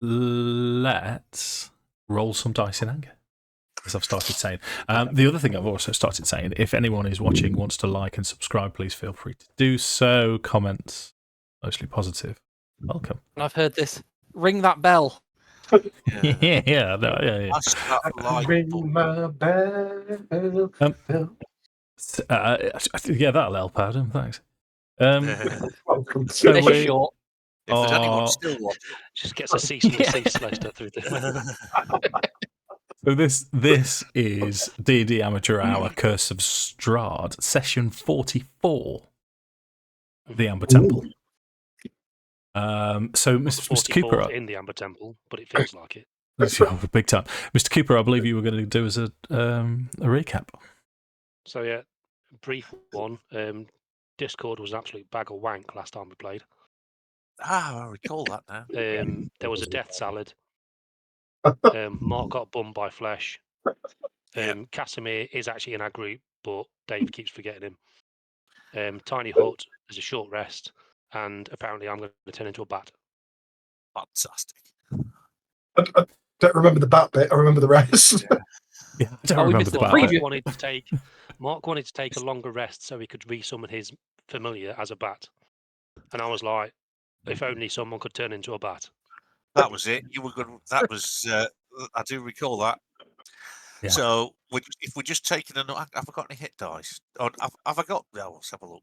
let's roll some dice in anger, as I've started saying. The other thing I've also started saying, if anyone is watching wants to like and subscribe, please feel free to do so. Comments, mostly positive. Welcome. And I've heard this. Ring that bell. Yeah. I start like Ring my bell. Yeah, that'll help, Adam. Thanks. Welcome. So This we short. if there's anyone are- still watching, Just gets a cease and desist letter through the. So this is D&D Amateur Hour Curse of Strahd, session 44, the Amber Temple. So, Mr. Cooper, in the Amber Temple, but it feels like it. big time, Mr. Cooper. I believe you were going to do us a recap. So yeah, brief one. Discord was an absolute bag of wank last time we played. I recall that now. There was a death salad. Mark got bummed by flesh. Casimir is actually in our group, but Dave keeps forgetting him. Tiny Hut is a short rest, and apparently I'm going to turn into a bat. Fantastic. I don't remember the bat bit. I remember the rest. Yeah, I don't remember the bat. Mark wanted to take a longer rest so he could resummon his familiar as a bat, and I was like, if only someone could turn into a bat. That was it. You were good. That was. I do recall that. Yeah. So, if we're just taking have I got any hit dice? Or have I got? No, let's have a look.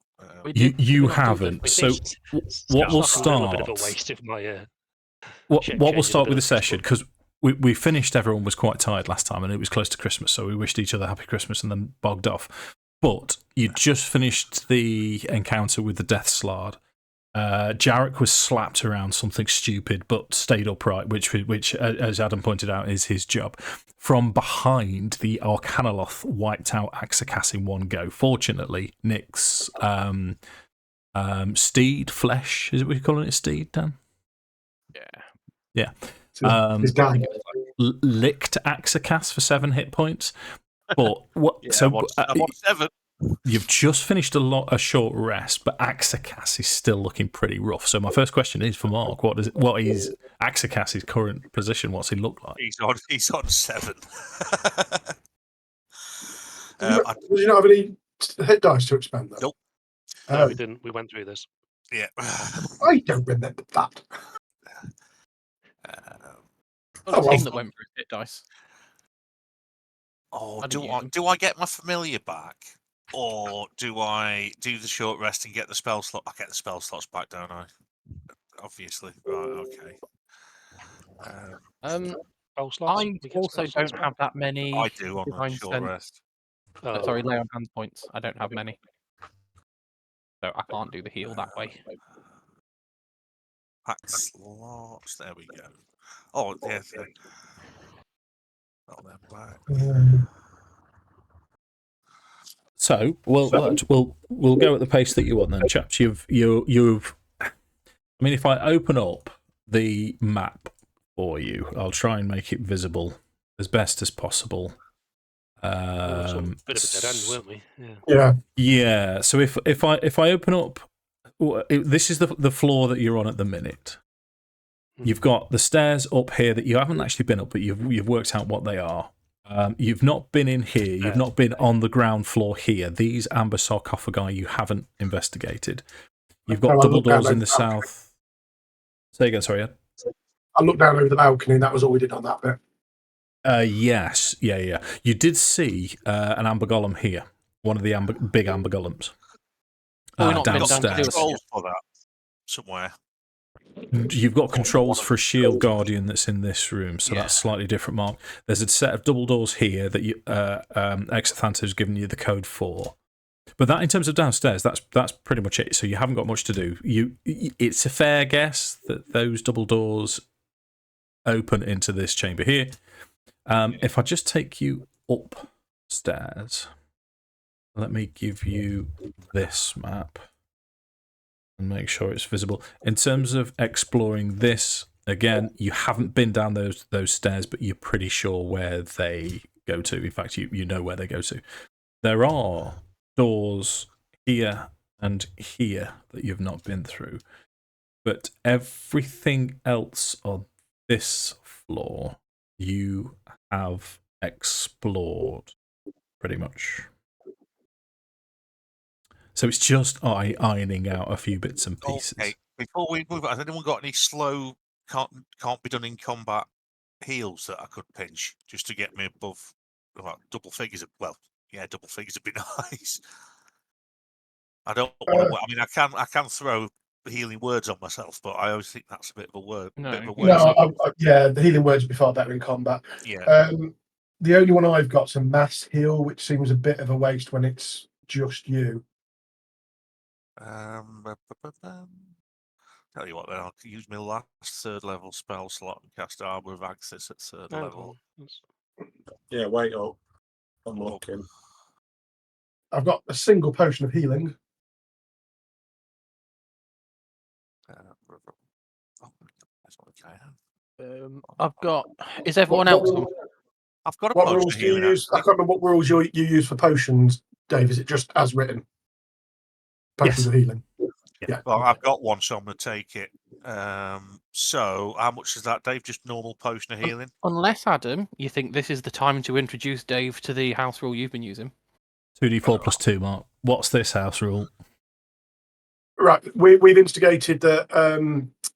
You haven't. So, what will start? A bit of a waste of my. What will start with the session, because we finished. Everyone was quite tired last time, and it was close to Christmas, so we wished each other happy Christmas and then bogged off. But you just finished the encounter with the Death Slard. Jarek was slapped around something stupid, but stayed upright, which, as Adam pointed out, is his job. From behind, the Arcanoloth wiped out Akxikas in one go. Fortunately, Nik's steed, flesh, is it what you're calling it, steed, Dan? Yeah. Licked Akxikas for 7 hit points. But what? Yeah, so I'm on 7. You've just finished a short rest, but Akxikas is still looking pretty rough. So my first question is for Mark: what is Akxikas' current position? What's he look like? He's on 7. Did you not have any hit dice to expand though? Nope. No, we didn't. We went through this. Yeah. I don't remember that. That went through hit dice. Do I get my familiar back, or do I do the short rest and get the spell slot? I get the spell slots back, don't I? Obviously, right? Okay. I also don't have that many. I do on the short rest. Sorry, lay on hand points. I don't have many, so I can't do the heal that way. Pack slots. There we go. Oh, yeah. Not that back. So we'll go at the pace that you want then, chaps. You've. I mean, if I open up the map for you, I'll try and make it visible as best as possible. Bit of a dead end, weren't we? Yeah. Yeah. So if I open up, this is the floor that you're on at the minute. You've got the stairs up here that you haven't actually been up, but you've worked out what they are. You've not been in here. You've not been on the ground floor here. These amber sarcophagi you haven't investigated. You've got double doors in the south. Say again, sorry, Ed. I looked down over the balcony, and that was all we did on that bit. Yes. Yeah. You did see an amber golem here. One of the big amber golems. Downstairs. For that somewhere. You've got controls for a shield guardian that's in this room, so that's slightly different, Mark. There's a set of double doors here that Exathanta has given you the code for. But that, in terms of downstairs, that's pretty much it. So you haven't got much to do. It's a fair guess that those double doors open into this chamber here. If I just take you upstairs, let me give you this map and make sure it's visible. In terms of exploring this, again, you haven't been down those stairs, but you're pretty sure where they go to. In fact, you know where they go to. There are doors here and here that you've not been through, but everything else on this floor you have explored pretty much. So it's just ironing out a few bits and pieces. Okay, before we move on, has anyone got any slow, can't be done in combat heals that I could pinch just to get me above double figures? Well, yeah, double figures would be nice. I don't want to. I mean, I can throw healing words on myself, but I always think that's a bit of a word. No. Yeah, the healing words would be far better in combat. Yeah. The only one I've got's a mass heal, which seems a bit of a waste when it's just you. Tell you what, then I'll use my last 3rd level spell slot and cast Arbor of Akxikas at 3rd level. Yeah, wait up. I'm looking. I've got a single potion of healing. I've got. Is everyone else? I've got a What potion rules of do you healing. use? I can't remember what rules you use for potions, Dave. Is it just as written? Potions of healing. Yeah. Well, I've got one, so I'm going to take it. So, how much is that, Dave? Just normal potion of healing? Unless, Adam, you think this is the time to introduce Dave to the house rule you've been using. 2d4 plus 2, Mark. What's this house rule? Right, we've instigated that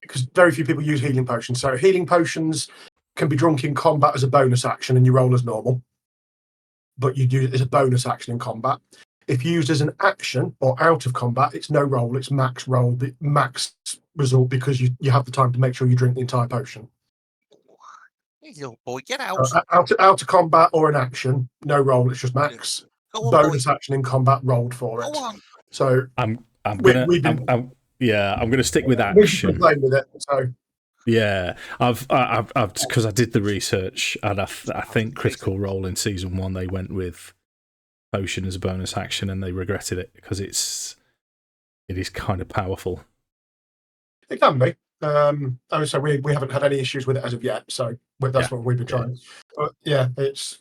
because very few people use healing potions. So healing potions can be drunk in combat as a bonus action, and you roll as normal. But you do it as a bonus action in combat. If used as an action or out of combat, it's no roll. It's max roll, the max result, because you have the time to make sure you drink the entire potion. Hey, little boy, get out! Out of combat or an action, no roll. It's just max. Go on, Bonus boy. action in combat rolled for it. Go on. So I'm gonna stick with action. We've been playing with it. So yeah, I've because I did the research, and I think Critical Role in season 1 they went with potion as a bonus action, and they regretted it because it is kind of powerful. it can be. I would say we haven't had any issues with it as of yet. So that's what we've been trying. But yeah, it's.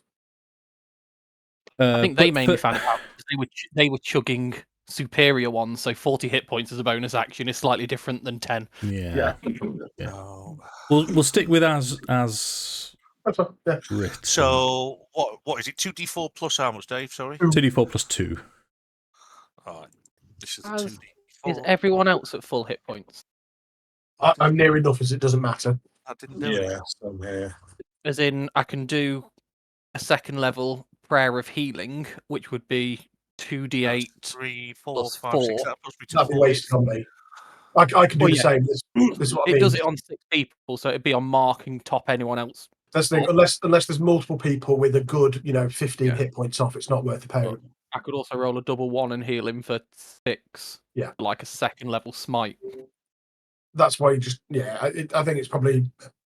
I think they mainly found it out because they were chugging superior ones, so 40 hit points as a bonus action is slightly different than 10. Yeah. Oh. We'll stick with as Yeah. written. So what is it? 2d4 plus how much, Dave? Sorry. 2d4 plus 2. All right. This is the As- 2d4. Is everyone else at full hit points? I'm near enough as it doesn't matter. I didn't do Yeah, it. I'm here. As in, I can do a 2nd level prayer of healing, which would be 2d8 3, 4, plus 5, 4. 6. That puts me to That'd be 4 wasted on me. I can do Well, the yeah. same. This is what I It mean. does it on 6 people, so it'd be on Mark and top anyone else. That's the thing. Unless there's multiple people with a good, 15 hit points off, it's not worth the payment. I could also roll a double 1 and heal him for 6. Yeah. Like a 2nd level smite. That's why you just I think it's probably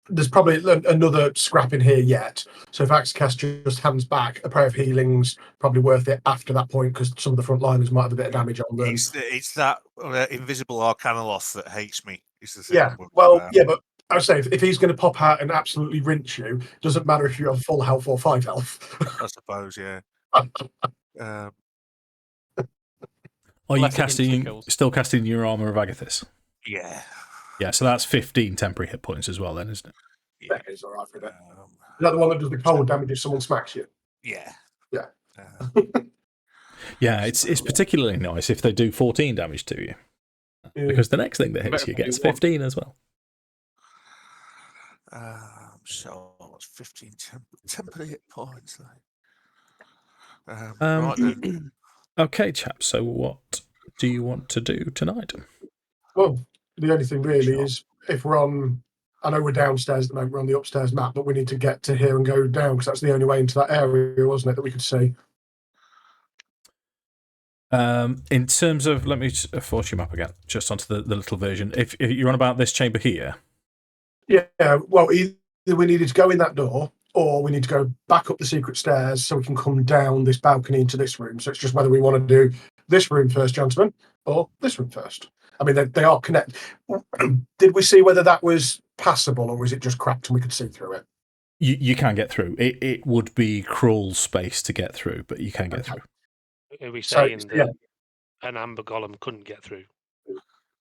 there's probably another scrap in here yet. So if Akxikas just hands back a prayer of healing's probably worth it after that point, because some of the frontliners might have a bit of damage on them. It's that invisible Arcanoloth that hates me. Is the thing. Yeah, well, but I would say if he's going to pop out and absolutely rinse you, doesn't matter if you have full health or 5 health. I suppose, yeah. Are you Unless it still casting your Armour of Agathis? Yeah. Yeah, so that's 15 temporary hit points as well, then, isn't it? Yeah, it's all right for that. Is that the one that does the cold damage if someone smacks you? Yeah. Yeah. Yeah, it's particularly nice if they do 14 damage to you, because the next thing that hits you gets 15 as well. So it's 15 temporary hit points. Right then. Okay, chaps. So what do you want to do tonight? Well, the only thing really is if we're on. I know we're downstairs at the moment. We're on the upstairs map, but we need to get to here and go down because that's the only way into that area, wasn't it, that we could see? In terms of, let me force your map again, just onto the little version. If you're on about this chamber here. Yeah, well, either we needed to go in that door or we need to go back up the secret stairs so we can come down this balcony into this room. So it's just whether we want to do this room first, gentlemen, or this room first. I mean, they are connected. Did we see whether that was passable or was it just cracked and we could see through it? You can get through. It would be crawl space to get through, but you can get through. Are we saying So, that an amber golem couldn't get through?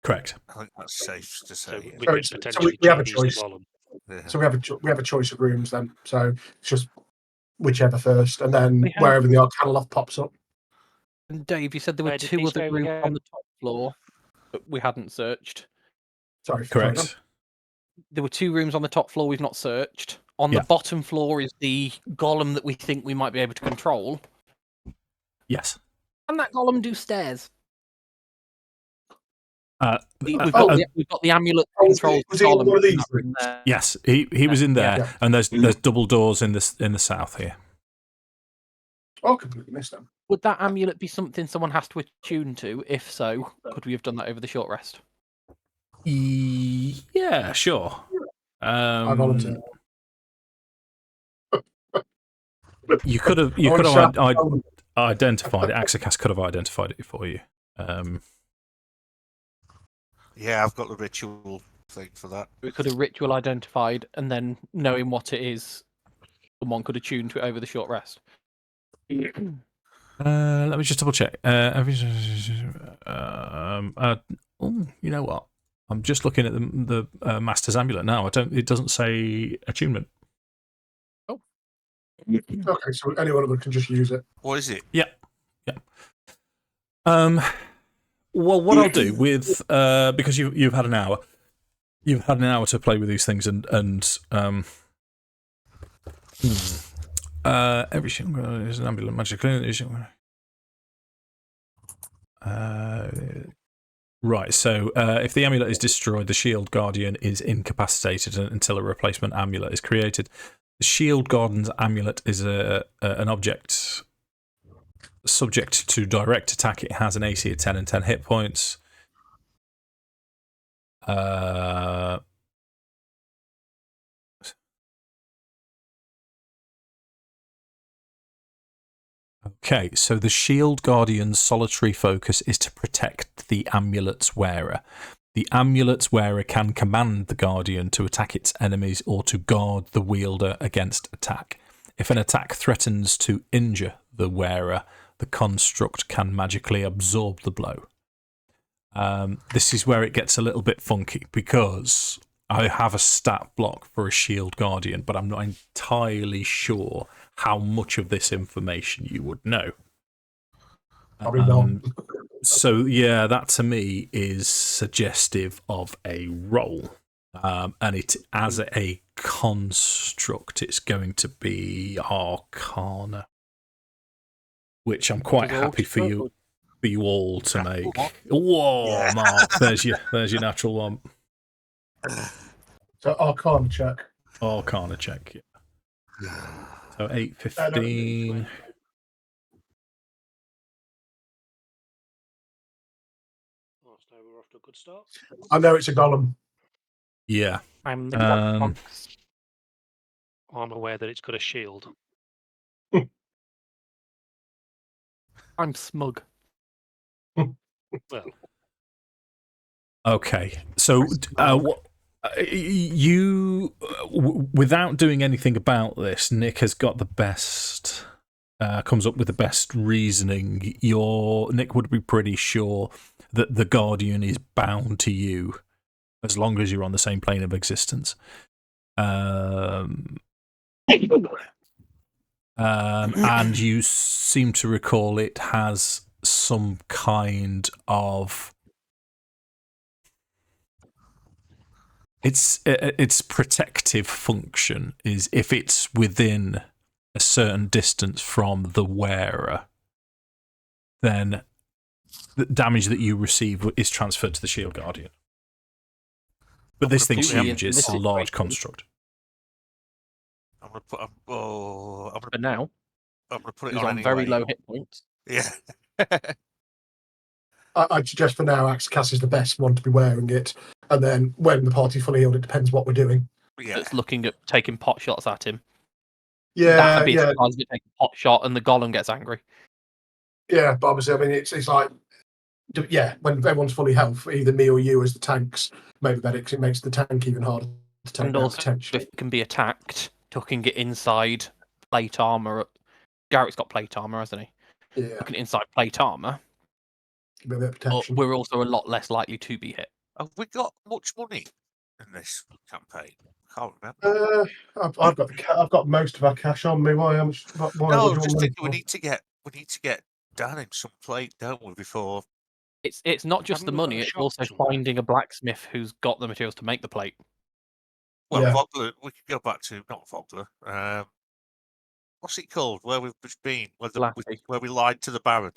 Correct. I think that's safe to So say. we So could it's- so potentially we have a change the choice. golem. Yeah. So we have a choice of rooms then. So it's just whichever first, and then wherever the Arcana Loft pops up. And Dave, you said there were Where did 2 these other go rooms again? on the top floor that we hadn't searched. Sorry, Correct. There were 2 rooms on the top floor we've not searched. On the bottom floor is the golem that we think we might be able to control. Yes. Can that golem do stairs? We've uh, got the amulet that controls the was he in golem. one of these in that room rooms? there. Yes, he was in there, Yeah. and there's double doors in the south here. Oh, I completely missed them. Would that amulet be something someone has to attune to? If so, could we have done that over the short rest? Yeah, sure. I volunteer. You could have identified it. Akxikas could have identified it for you. Yeah, I've got the ritual thing for that. We could have ritual identified, and then knowing what it is, someone could attune to it over the short rest. Let me just double check. You know what? I'm just looking at the Master's Amulet now. It doesn't say attunement. Oh. Okay, so anyone of them can just use it. What is it? Yeah. Well, what I'll do with because you've had an hour, to play with these things, and every single is an amulet magically. Right, so if the amulet is destroyed, the Shield Guardian is incapacitated until a replacement amulet is created. The Shield Guardian's amulet is an object subject to direct attack. It has an AC of 10 and 10 hit points. Okay, so the Shield Guardian's solitary focus is to protect the amulet's wearer. The amulet's wearer can command the Guardian to attack its enemies or to guard the wielder against attack. If an attack threatens to injure the wearer, the construct can magically absorb the blow. This is where it gets a little bit funky, because I have a stat block for a Shield Guardian, but I'm not entirely sure how much of this information you would know. Probably not. So, yeah, that to me is suggestive of a roll. And it, as a construct, it's going to be Arcana, which I'm quite happy for you all to make. Whoa, yeah. Mark, there's your natural one. So Arcana check. Arcana check, yeah. So 8-15. So we're off to a good start. I know it's a golem. Yeah. I'm aware that it's got a shield. I'm smug. Well. Okay. So you, without doing anything about this, Nick has got the best, comes up with the best reasoning. Nick would be pretty sure that the Guardian is bound to you as long as you're on the same plane of existence. And you seem to recall it has some kind of its protective function is if it's within a certain distance from the wearer, then the damage that you receive is transferred to the Shield Guardian. But this thing's huge; it's a large construct. I'm gonna put. But now, I'm gonna put it he's on on anyway. very low hit points. Yeah. I'd suggest for now, Akxikas is the best one to be wearing it, and then when the party's fully healed, it depends what we're doing. Yeah. That's looking at taking pot shots at him. Yeah, That'd be surprised if it takes a pot shot and the golem gets angry. Yeah, but obviously, I mean, it's like, yeah, when everyone's fully health, either me or you as the tanks, maybe medics, it makes the tank even harder to take And down also, potentially. if it can be attacked, tucking it inside plate armor. Jarek's got plate armor, hasn't he? Yeah, Tucking it inside plate armor. a bit of protection. We're also a lot less likely to be hit. Have we got much money in this campaign? can't remember. I've got most of our cash on me. Why? How much? Why? No, What do you just want thinking me we need to get Dan in some plate, don't we? Before It's not just the Haven't we got money; a it's shop also somewhere? finding a blacksmith who's got the materials to make the plate. well, Yeah. Vogler, we could go back to not Vogler. What's it called? Where we've just been, Lassie. where we lied to the Baron,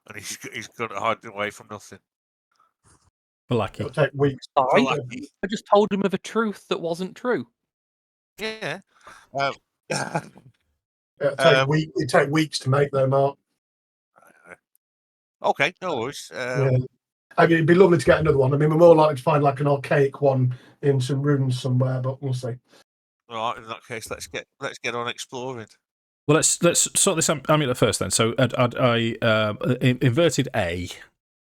and he's got to hide away from nothing. Lucky. It'll take weeks. Lucky. I just told him of a truth that wasn't true. Yeah. It'd take weeks to make though, Mark. Okay, no worries. Yeah. I mean, it'd be lovely to get another one. I mean, we're more likely to find like an archaic one in some ruins somewhere, but we'll see. Right, in that case, let's get on exploring. Well, let's sort this amulet first then. So I inverted A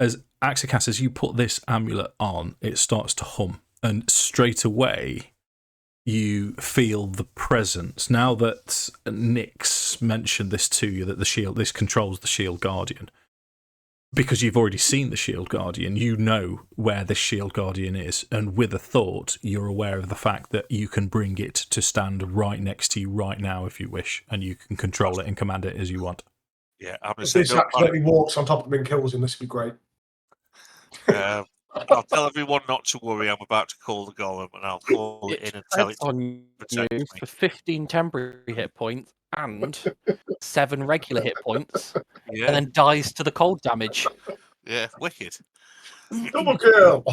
as Akxikas, as you put this amulet on, it starts to hum, and straight away you feel the presence. Now that Nik's mentioned this to you, that this controls the Shield Guardian, because you've already seen the Shield Guardian, you know where this Shield Guardian is, and with a thought, you're aware of the fact that you can bring it to stand right next to you right now if you wish, and you can control it and command it as you want. Yeah, I'm If this accidentally walks on top of him and kills him, this would be great. I'll tell everyone not to worry. I'm about to call the golem, and I'll call it in and tell it to on protect you me. for 15 temporary hit points and 7 regular hit points, Yeah, and then dies to the cold damage. yeah, wicked. Double kill!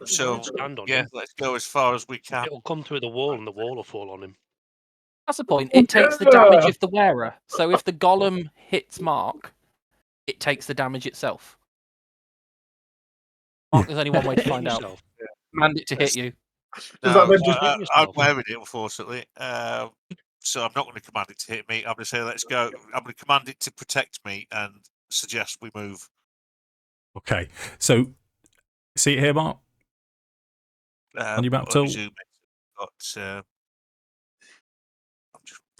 So Stand on yeah, him. let's go as far as we can. It'll come through the wall, and the wall will fall on him. That's the point. It takes the damage of the wearer. So if the golem hits Mark, it takes the damage itself. Mark, there's only one way to find out. Yourself. Command it to hit you. Does that mean just hit I'm yourself? wearing it, unfortunately. So I'm not going to command it to hit me. I'm going to say, let's go. I'm going to command it to protect me and suggest we move. Okay, so see it here, Mark? On your map tool?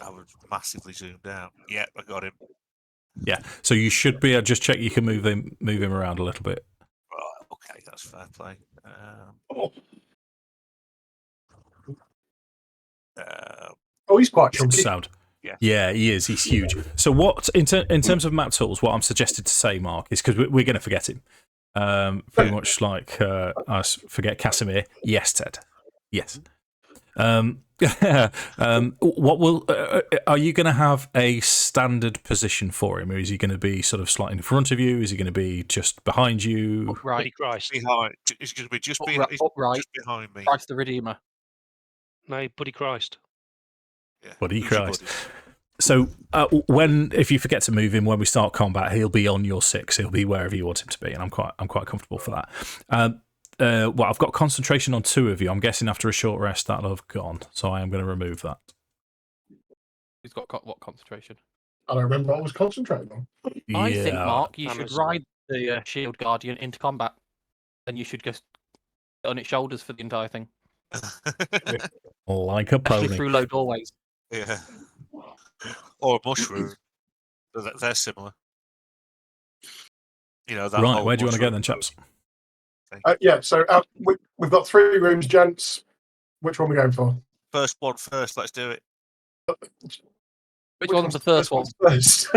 I was massively zoomed out. Yeah, I got him. Yeah, so you should be able to just check you can move him around a little bit. Right, okay, that's fair play. He's quite chunky. Sound. Yeah. Yeah, he is. He's huge. So what, in terms of map tools, what I'm suggested to say, Mark, is because we're going to forget him. Pretty much like us forget Casimir. Yes, Ted. Yes. What will are you going to have a standard position for him, or is he going to be sort of slightly in front of you? Is he going to be just behind you? Right. Christ. Behind. He's going to be just behind me. Christ the Redeemer. No, Buddy Christ. Yeah. Buddy Who's your Christ. buddy? So if you forget to move him when we start combat, he'll be on your 6. He'll be wherever you want him to be, and I'm quite comfortable for that. Well, I've got concentration on 2 of you. I'm guessing after a short rest that'll have gone, so I am going to remove that. Who's got what concentration? I don't remember what I was concentrating on. I think, Mark, you Anna's- should ride the Shield Guardian into combat. Then you should just sit on its shoulders for the entire thing. Like a Especially pony. through low doorways. Yeah. Or a mushroom. They're similar. You know, that Right, whole where do you want to go mushroom then, chaps? Yeah, so we've got 3 rooms, gents. Which one are we going for? First one first, let's do it. Which one's the first one? First?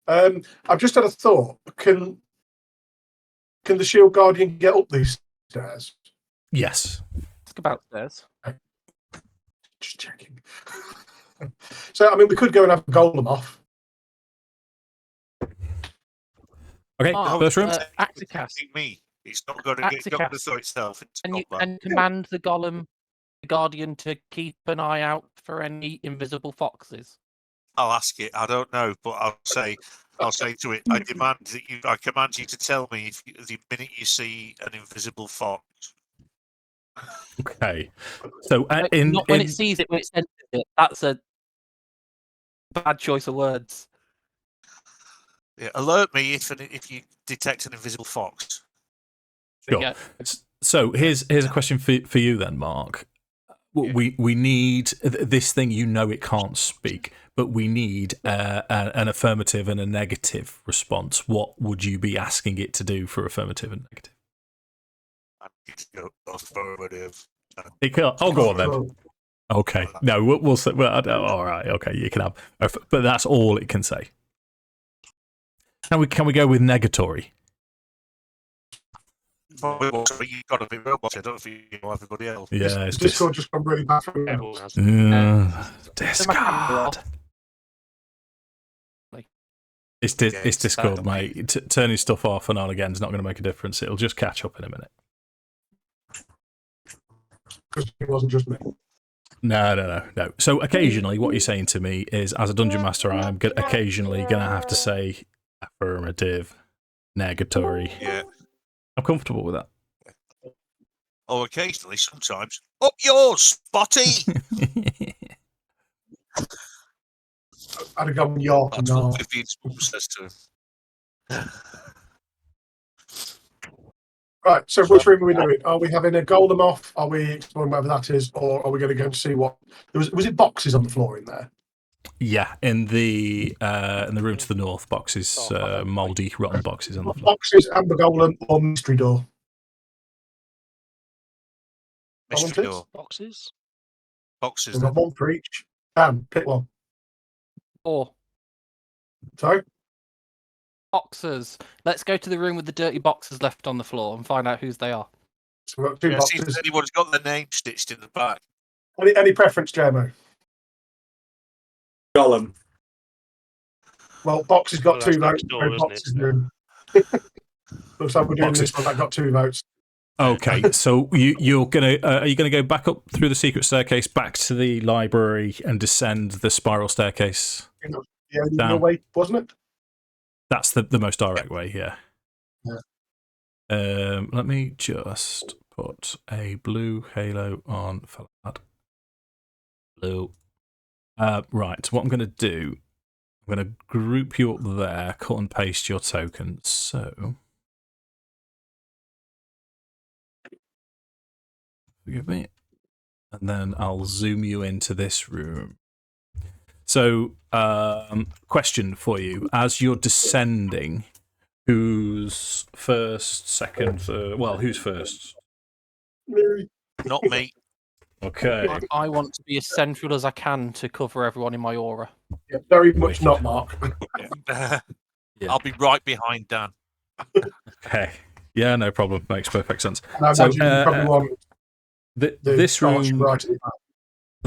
I've just had a thought. Can the Shield Guardian get up these stairs? Yes. Ask about stairs. Just checking. So, I mean, we could go and have a golem off. Okay, Mark, first room. Akxikas. Me. It's not going to throw itself into And you combat. can command the golem, the guardian, to keep an eye out for any invisible foxes. I'll ask it. I don't know, but I'll say to it. I command you to tell me the minute you see an invisible fox. Okay. So Not when it sees it, when it senses it. That's a bad choice of words. Yeah, alert me if you detect an invisible fox. Sure. Yeah. So here's a question for you then, Mark. We need this thing. You know it can't speak, but we need an affirmative and a negative response. What would you be asking it to do for affirmative and negative? I'll go on then. Cool. Okay. No, we'll say. Well, all right. Okay, you can have. But that's all it can say. Can we go with negatory? You've got a bit robot. I don't know if you know everybody else. Yeah, it's Discord just gone really bad for me. Everyone has. Discard. It's Discord, mate. Turning stuff off and on again is not going to make a difference. It'll just catch up in a minute. Because it wasn't just me. No. So occasionally, what you're saying to me is, as a dungeon master, I'm occasionally going to have to say affirmative, negatory. Yeah. I'm comfortable with that. Or occasionally, sometimes, up yours, Spotty! I'd have gone York. That's No. what Vivian says to him. Right, so which room are we doing? Are we having a golem off? Are we exploring whatever that is? Or are we going to go and see what... Was it boxes on the floor in there? Yeah, in the room to the north, boxes, mouldy, rotten boxes on the floor. Boxes, amber golem, or mystery door? Mystery door. Boxes? Boxes. We've got one for each. Dan, pick one. Or Sorry? boxes. Let's go to the room with the dirty boxes left on the floor and find out whose they are. So we've got two See if boxes. anyone's got their name stitched in the back. Any preference, Jermo? Golem. Well, boxes got Well, two that's votes. next door, So isn't boxes it? room. Looks like we're doing Boxes. this one that got 2 votes. Okay, so you're gonna are you gonna go back up through the secret staircase back to the library and descend the spiral staircase? Yeah, the Down. other way, wasn't it? That's the most direct way, yeah. Yeah. Let me just put a blue halo on for that. Blue. Right, so what I'm going to do, I'm going to group you up there, cut and paste your tokens. So, forgive me. And then I'll zoom you into this room. So, question for you. As you're descending, who's first, second, third? Well, who's first? Not me. Okay. I want to be as central as I can to cover everyone in my aura. Yeah, very much not, Mark. Yeah. Yeah. I'll be right behind Dan. Okay. Yeah, no problem. Makes perfect sense. And I imagine you probably want This torch room, right at the back.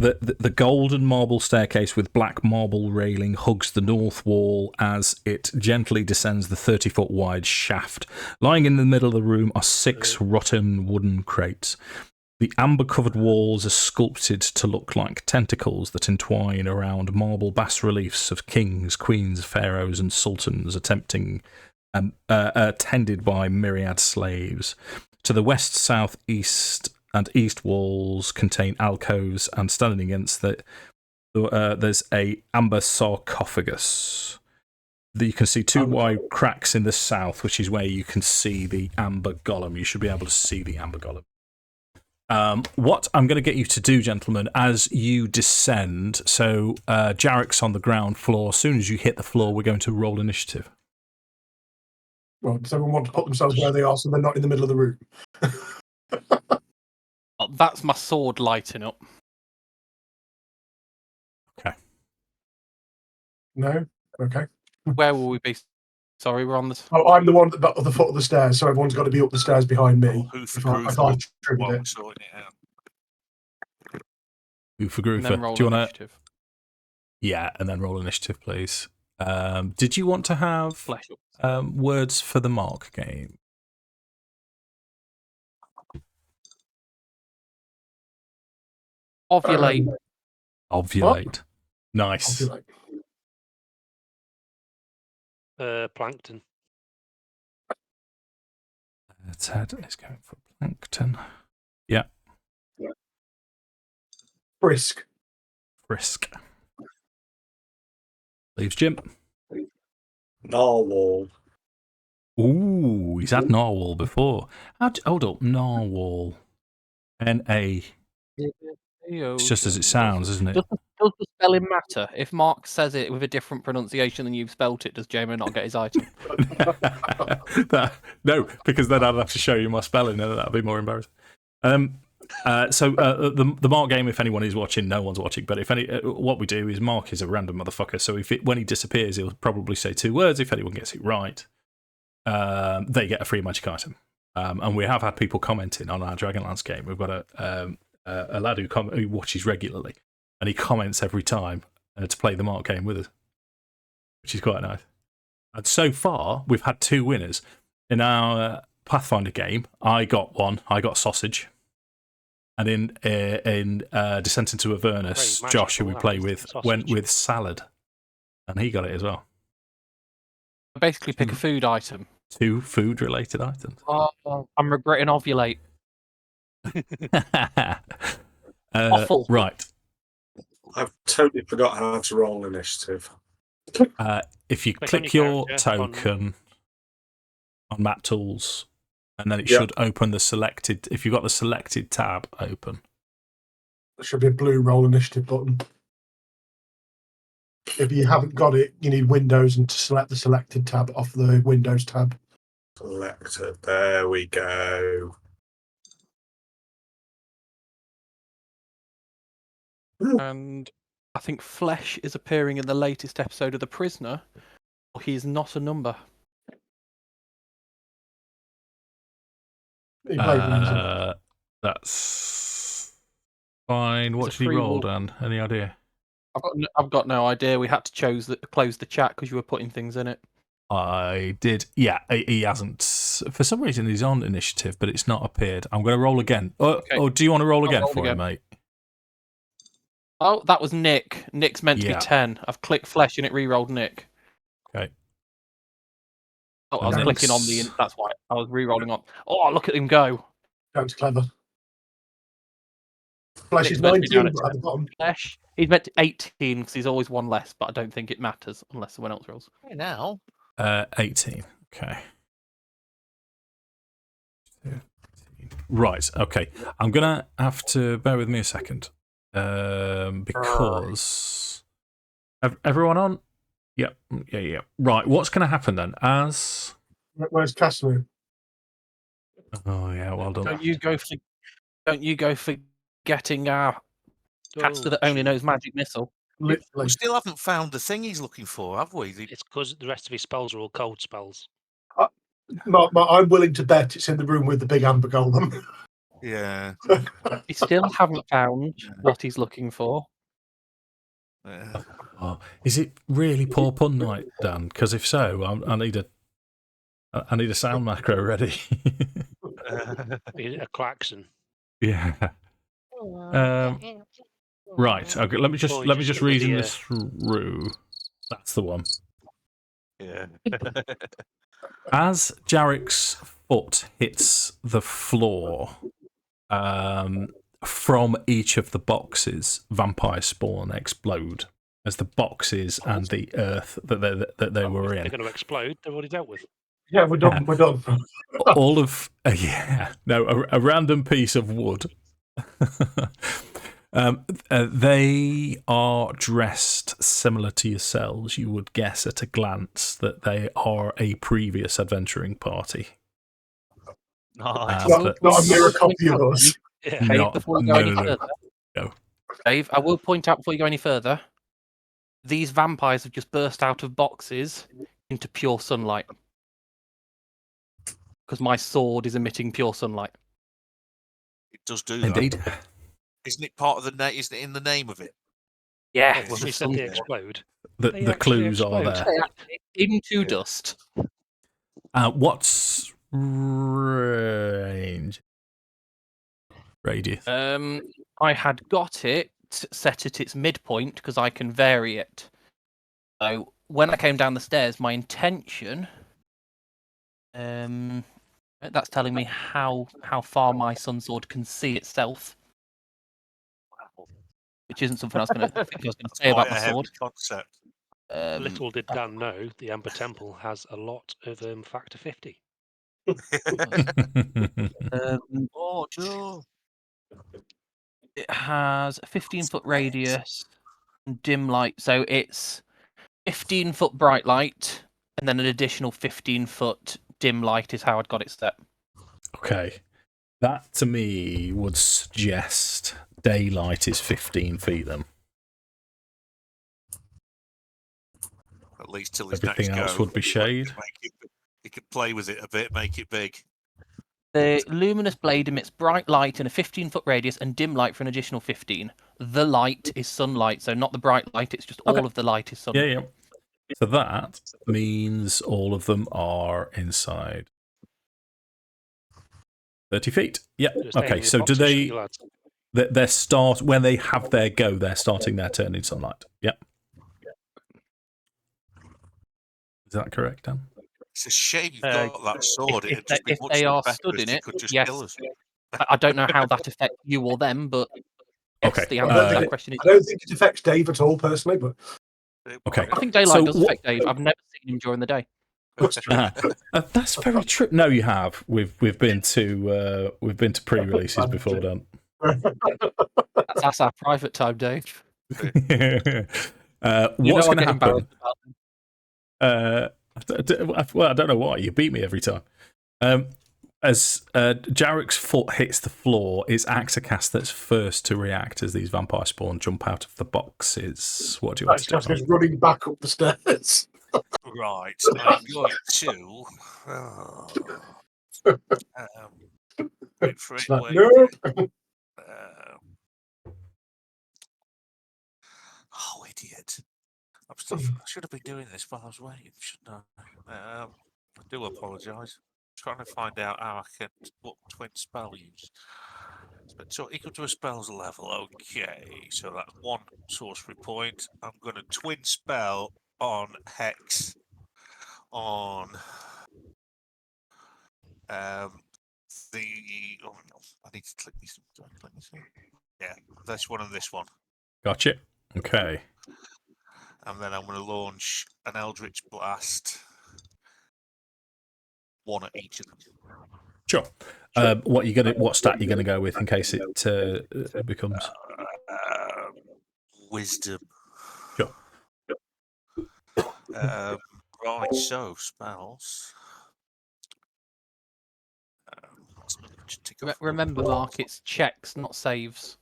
the golden marble staircase with black marble railing hugs the north wall as it gently descends the 30-foot wide shaft. Lying in the middle of the room are 6 rotten wooden crates. The amber-covered walls are sculpted to look like tentacles that entwine around marble bas-reliefs of kings, queens, pharaohs, and sultans attended by myriad slaves. To the west, south, east, and east walls contain alcoves, and standing against there's a amber sarcophagus. You can see 2 wide cracks in the south, which is where you can see the amber golem. You should be able to see the amber golem. What I'm going to get you to do, gentlemen, as you descend, so Jarek's on the ground floor. As soon as you hit the floor, we're going to roll initiative. Well, does everyone want to put themselves where they are so they're not in the middle of the room? Oh, that's my sword lighting up. Okay. No? Okay. Where will we be? Sorry, we're on the... Oh, I'm the one at the foot of the stairs, so everyone's got to be up the stairs behind me. Who for If I group triggered while it. we're sorting it out? Who for and then Groofer? roll Do you want to? initiative. Yeah, and then roll initiative, please. Did you want to have Flesh up. words for the mark game? Ovulate. Ovulate. Nice. Ovulate. Plankton. Ted is going for plankton. Yeah. Brisk. Frisk. Leaves Jim. Narwhal. Ooh, he's had narwhal before. Hold up, narwhal. N-A. It's just as it sounds, isn't it? Does the spelling matter? If Mark says it with a different pronunciation than you've spelt it, does JMO not get his item? No, because then I'd have to show you my spelling, and that'd be more embarrassing. The Mark game, if anyone is watching, no one's watching, but if any, what we do is Mark is a random motherfucker, so when he disappears, he'll probably say 2 words. If anyone gets it right, they get a free magic item. And we have had people commenting on our Dragonlance game. We've got a lad who watches regularly, and he comments every time to play the Mark game with us, which is quite nice. And so far, we've had 2 winners. In our Pathfinder game, I got one. I got sausage. And in Descent into Avernus, Josh, who we play with, went with salad. And he got it as well. Basically, pick a food item. 2 food-related items. Oh, I'm regretting ovulate. Awful. Right. I've totally forgot how to roll initiative. If you click your token on map tools, and then it should open the selected. If you've got the selected tab open, there should be a blue roll initiative button. If you haven't got it, you need Windows and to select the selected tab off the Windows tab. Selected. There we go. And I think Flesh is appearing in the latest episode of The Prisoner. He is not a number. That's fine. What did he roll, Dan? Any idea? I've got no idea. We had to close the chat because you were putting things in it. I did. Yeah, he hasn't. For some reason, he's on initiative, but it's not appeared. I'm going to roll again. Or do you want to roll again for him, mate? Oh, that was Nick. Nick's meant to be 10. I've clicked Flesh and it re-rolled Nick. Okay. Oh, I was clicking on the... That's why. I was re-rolling on... Oh, look at him go. That's clever. Flesh is 19 at the bottom. Flesh, he's meant to 18 because he's always one less, but I don't think it matters unless someone else rolls. Hey, now. 18. Okay. Right. Okay. I'm going to have to bear with me a second. Because everyone on? Yeah. Right. What's going to happen then? Where's Casimir? Oh yeah, well done. Don't you go for getting our caster that only knows magic missile? Literally. We still haven't found the thing he's looking for, have we? It's because the rest of his spells are all cold spells. I'm willing to bet it's in the room with the big amber golem. Yeah. We still haven't found what he's looking for. Oh, is it really poor pun night, Dan? Because if so, I need a sound macro ready. A klaxon. Yeah. Right. Okay. Let me just reason this through. That's the one. Yeah. As Jarek's foot hits the floor, from each of the boxes, vampire spawn explode as the boxes and the earth that they were in. They're going to explode. They've already dealt with. Yeah, we're done. We're done. All of a random piece of wood. They are dressed similar to yourselves. You would guess at a glance that they are a previous adventuring party. Nice. Not a mirror copy of us. Yeah. Dave, before you go any further, Dave, I will point out before you go any further, these vampires have just burst out of boxes into pure sunlight. Because my sword is emitting pure sunlight. It does do that. Indeed. Isn't it part of the name? Isn't it in the name of it? Yeah. Well, he said they explode. The clues are there. Into dust. What's range? Radius. I had got it set at its midpoint because I can vary it. So when I came down the stairs, my intention, that's telling me how far my sun sword can see itself, which isn't something I was going to say about my sword. Concept. Little did Dan know the Amber Temple has a lot of factor 50. Oh no! It has a 15-foot radius and dim light, so it's 15-foot bright light, and then an additional 15-foot dim light is how I'd got it set. Okay. That, to me, would suggest daylight is 15 feet then. At least till his Everything next else go. would be shade. He could play with it a bit, make it big. The luminous blade emits bright light in a 15-foot radius and dim light for an additional 15. The light is sunlight, so not the bright light, it's just all of the light is sunlight. Yeah. So that means all of them are inside 30 feet. Yeah. Just aim Okay. your So do boxes, they? you lads. Their start when they have their go, they're starting their turn in sunlight. Yep. Is that correct, Dan? It's a shame you've got that sword. If It'd just be if much they are better stood if in you it, could just yes. kill us. I don't know how that affects you or them, but yes, Okay, the answer to that question is I don't think it affects Dave at all, personally, but Okay. I think daylight So does affect Dave. I've never seen him during the day. That's very true. No, you have. We've been to pre-releases before, Dan. That's our private time, Dave. What's I'm going to getting happen? embarrassed about them. Well, I don't know why. You beat me every time. As Jarek's foot hits the floor, it's Akxikas that's first to react as these vampire spawn jump out of the boxes. What do you want to just do? goes running back up the stairs. Right, I'm going to. Wait for it. It's like, Wait. nope. Oh, idiot! I should have been doing this while I was waiting, shouldn't I? I do apologise. Trying to find out how I can what twin spell use. So equal to a spell's level. Okay, so that's one sorcery point. I'm going to twin spell on Hex on the. Oh no, I need to click this. Do I click this here? Yeah, this one and this one. Gotcha. Okay. And then I'm going to launch an Eldritch Blast. One at each of them. Sure. What stat you gonna go with in case it becomes Wisdom. Sure. Right, so spells. Remember, Mark, it's checks, not saves.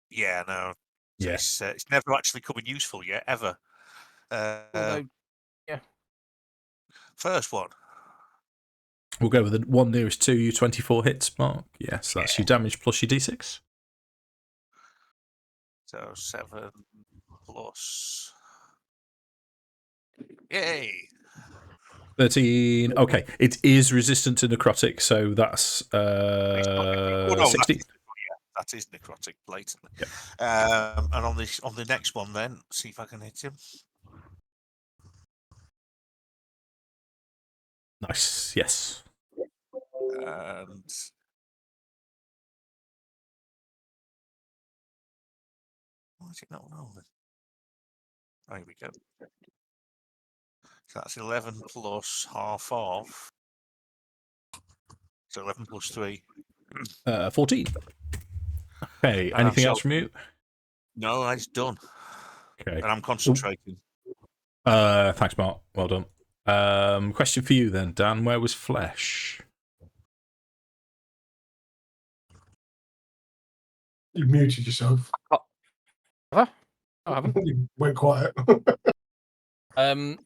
Yeah, no. So Yeah. it's never actually come in useful yet, ever. Although, yeah. First one. We'll go with the one nearest to you, 24 hits, Mark. Yes, that's your damage plus your d6. So 7 plus. Yay! 13. Okay, it is resistant to necrotic, so that's 60. That is necrotic, blatantly. Yep. And on the next one, then see if I can hit him. Nice. Yes. And why is it not rolling? Oh, here we go. So that's 11 plus half of. So 11 plus 3. 14. Okay, anything else from you? No, it's done. Okay. And I'm concentrating. Thanks, Mark. Well done. Question for you then, Dan. Where was Flesh? You muted yourself. Have I? I haven't. You went quiet. I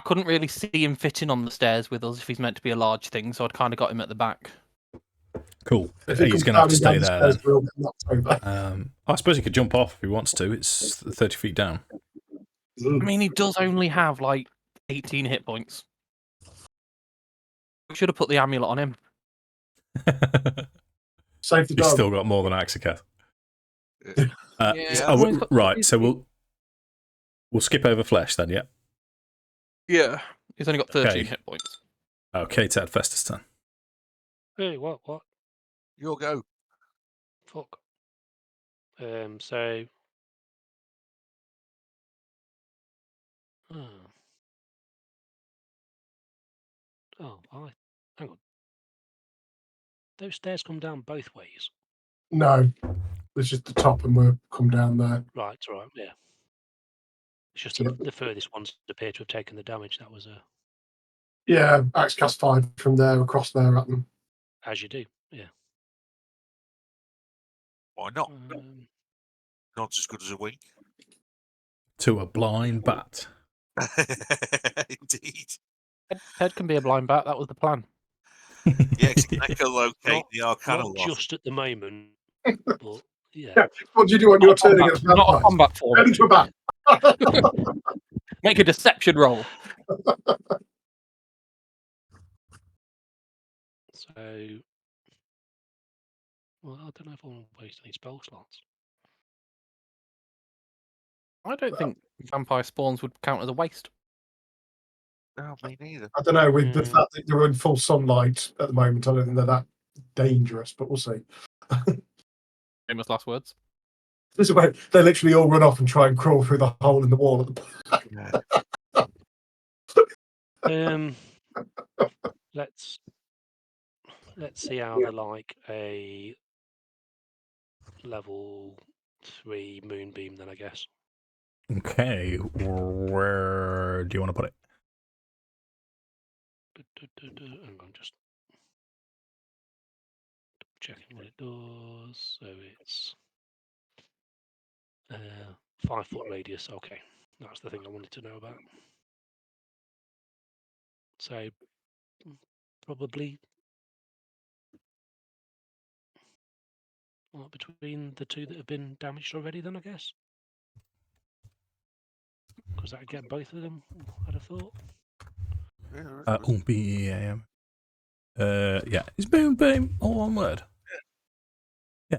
couldn't really see him fitting on the stairs with us if he's meant to be a large thing, so I'd kind of got him at the back. Cool. If he He's comes going to have to down stay the there stairs, then. we'll get knocked over. I suppose he could jump off if he wants to. It's 30 feet down. I mean, he does only have like 18 hit points. We should have put the amulet on him. Save the He's dog. still got more than Akxikas. Yeah. Right, so we'll skip over Flesh then, yeah? Yeah. He's only got 13 Okay. hit points. Okay, Ted, Festus turn. Hey, what? Your go. Fuck. So. Hang on. Those stairs come down both ways. No, it's just the top, and we'll come down there. Right, all right, yeah. It's just Yeah. the furthest ones appear to have taken the damage. That was Yeah, Akxikas 5 from there across there at them. as you do, yeah. Why not? Um, Not as good as a wink. To a blind bat. Indeed. Ted can be a blind bat. That was the plan. Yeah, 'cause you can echolocate Not- the Arcana not loft. just at the moment, but yeah. Yeah. What do you do on your turn against Not a vampires? combat form. Turn into a bat. Make a deception roll. So, well, I don't know if I want to waste any spell slots. I don't think vampire spawns would count as a waste. No, me neither. I don't know, with the Mm. fact that they're in full sunlight at the moment, I don't think they're that dangerous, but we'll see. Famous last words. This is where they literally all run off and try and crawl through the hole in the wall at the back. Let's see how they're like a level 3 moonbeam then, I guess. Okay, where do you want to put it? Hang on, just checking what it does. So it's 5 foot radius. Okay, that's the thing I wanted to know about. So probably between the two that have been damaged already, then I guess. Because that would get both of them, I'd have thought. BAM. Yeah, is moonbeam all one word? Yeah.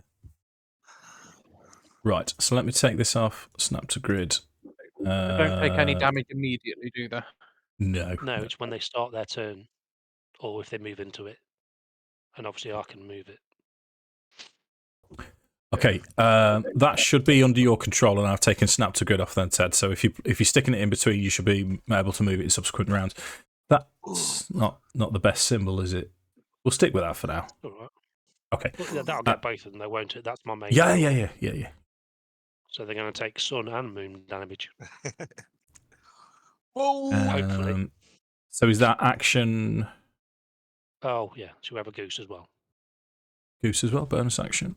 Right, so let me take this off. Snap to grid. They don't take any damage immediately, do they? No. No, it's when they start their turn, or if they move into it. And obviously I can move it. Okay, that should be under your control, and I've taken snap to grid off then, Ted. So if you're sticking it in between, you should be able to move it in subsequent rounds. That's not the best symbol, is it? We'll stick with that for now. All right. Okay. Well, that'll get both of them, though, won't it? That's my main. Yeah. goal. So they're going to take sun and moon damage. Hopefully. So is that action? Oh yeah, so we have a goose as well. Goose as well, bonus action.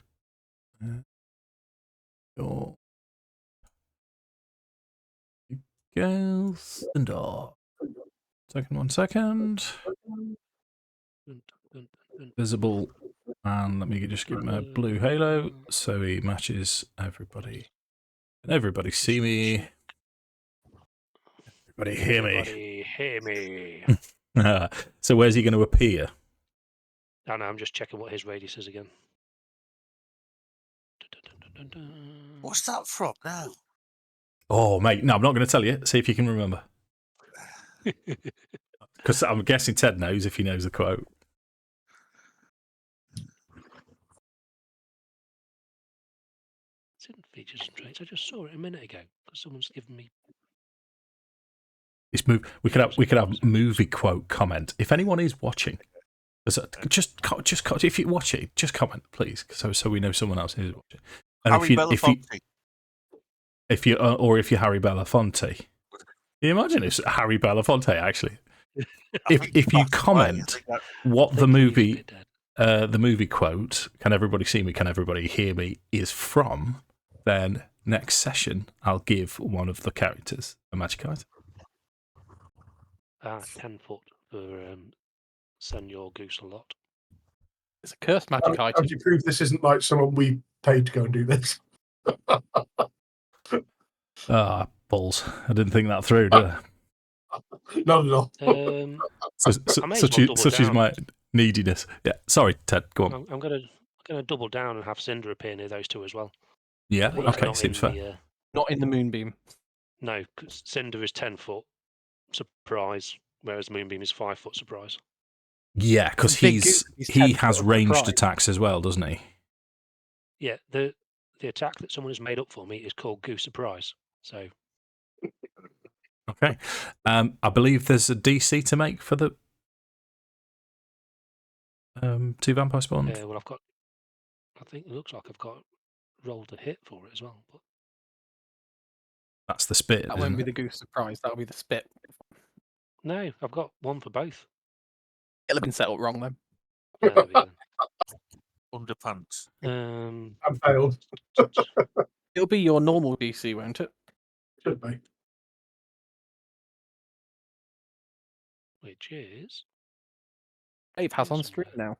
Your girls and dog. One second. Visible, and let me just give him a blue halo so he matches everybody. Can everybody see me? Everybody hear me? Everybody hear me. So where's he going to appear? I know, I'm just checking what his radius is again. What's that from now? Oh, mate, no, I'm not going to tell you. See if you can remember. Because I'm guessing Ted knows if he knows the quote. It's in features and traits. I just saw it a minute ago because someone's given me. We could have movie quote comment. If anyone is watching, just if you watch it, just comment, please, so we know someone else is watching. And Harry Belafonte. If you're Harry Belafonte, can you imagine it's Harry Belafonte actually? If you comment what the movie quote, "Can everybody see me? Can everybody hear me?" is from, then next session I'll give one of the characters a magic item. 10 foot for send your goose a lot. It's a cursed magic How item. do you prove this isn't like someone we paid to go and do this? Balls. I didn't think that through, did I? Not at all. Such is my neediness. Yeah, sorry, Ted, go on. I'm gonna double down and have Cinder appear near those two as well. Yeah, He's okay, not seems in fair. Not in the moonbeam. No, because Cinder is 10 foot surprise, whereas Moonbeam is 5 foot surprise. Yeah, because he has ranged attacks as well, doesn't he? Yeah, the attack that someone has made up for me is called Goose Surprise. So. Okay, I believe there's a DC to make for the 2 vampire spawns. Well, I've got I think it looks like I've got rolled a hit for it as well. But That's the spit, That isn't won't be it? the goose surprise. That'll be the spit. no, I've got one for both. It'll have been set up wrong then. There we go. Underpants. I failed. It'll be your normal DC, won't it? Should be. Which is Dave has on Somewhere. stream now.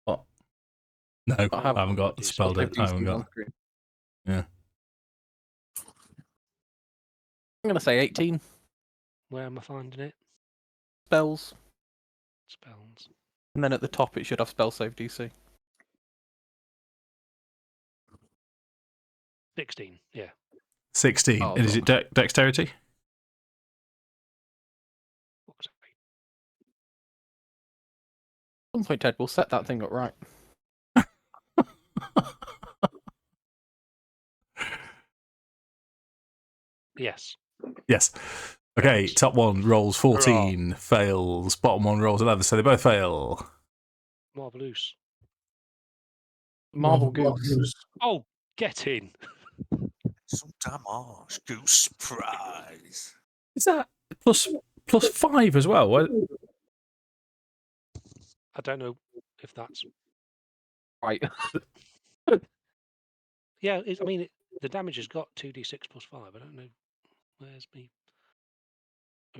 What? No, I have- haven't got DC. spelled it. I haven't DC's on got. screen. Yeah. I'm going to say 18 where am I finding it? spells. Spells. And then at the top it should have spell save DC. 16. Yeah. 16. Oh, Is it dexterity? Fuck's sake. At some point, Ted, we'll set that thing up right. Yes. Yes. Okay, top one rolls 14, fails. Bottom one rolls 11, so they both fail. Marvelous. Marble Goose. Oh, get in. Some damage. Goose surprise. Is that plus 5 as well? What? I don't know if that's. Right. Yeah, I mean, the damage has got 2d6 plus 5. I don't know. Where's me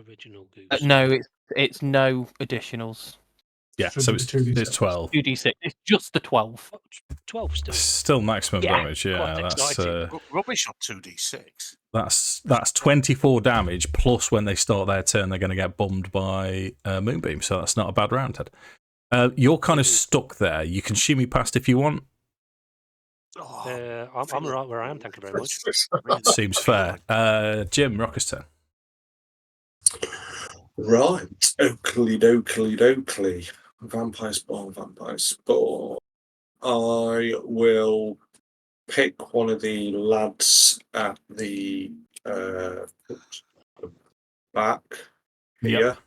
original goose? No, it's no additionals. Yeah, Should so be it's, 2d6. it's 12. 2d6. It's just the 12. 12 still. Still maximum Yeah, damage, yeah. quite That's exciting. Rubbish on 2d6. that's 24 damage, plus when they start their turn, they're going to get bummed by Moonbeam, so that's not a bad round, Ted. You're kind of stuck there. You can shimmy past if you want. Oh, I'm right where I am, thank you very much. Seems fair. Jim, Rocker's turn. Right. Oakley. Vampire Spawn. I will pick one of the lads at the back here.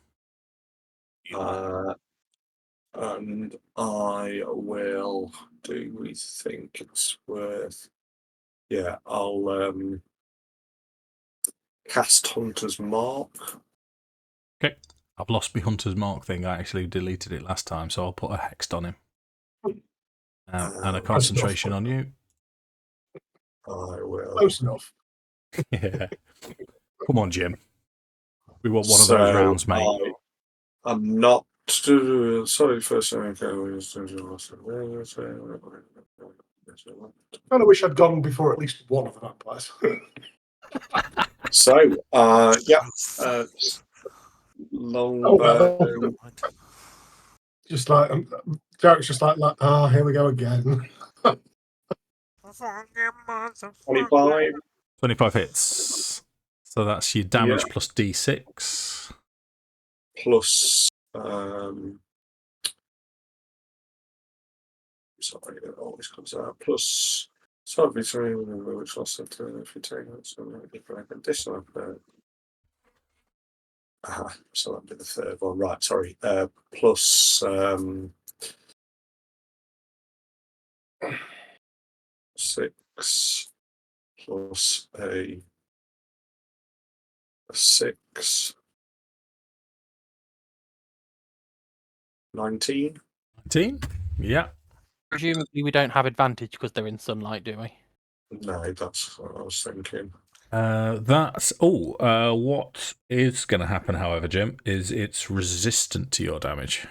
And I will do we think it's worth. Yeah, I'll cast Hunter's Mark. Okay. I've lost my Hunter's Mark thing. I actually deleted it last time, so I'll put a Hexed on him. And a concentration on you. I will. Close enough. Yeah. Come on, Jim. We want one of those rounds, mate. I'm not. Sorry, first thing I kind of wish I'd gone before at least one of the vampires. So, long Just like Jarek's just like, here we go again. 25. 25 hits. So that's your damage plus D6. Plus, sorry, it always comes out. Plus, sorry, which lost it if you take that, so additional. So that'd be the third one, right? Sorry, plus 6 plus a 6. 19. 19? Yeah. Presumably we don't have advantage because they're in sunlight, do we? No, that's what I was thinking. What is going to happen, however, Jim, is it's resistant to your damage.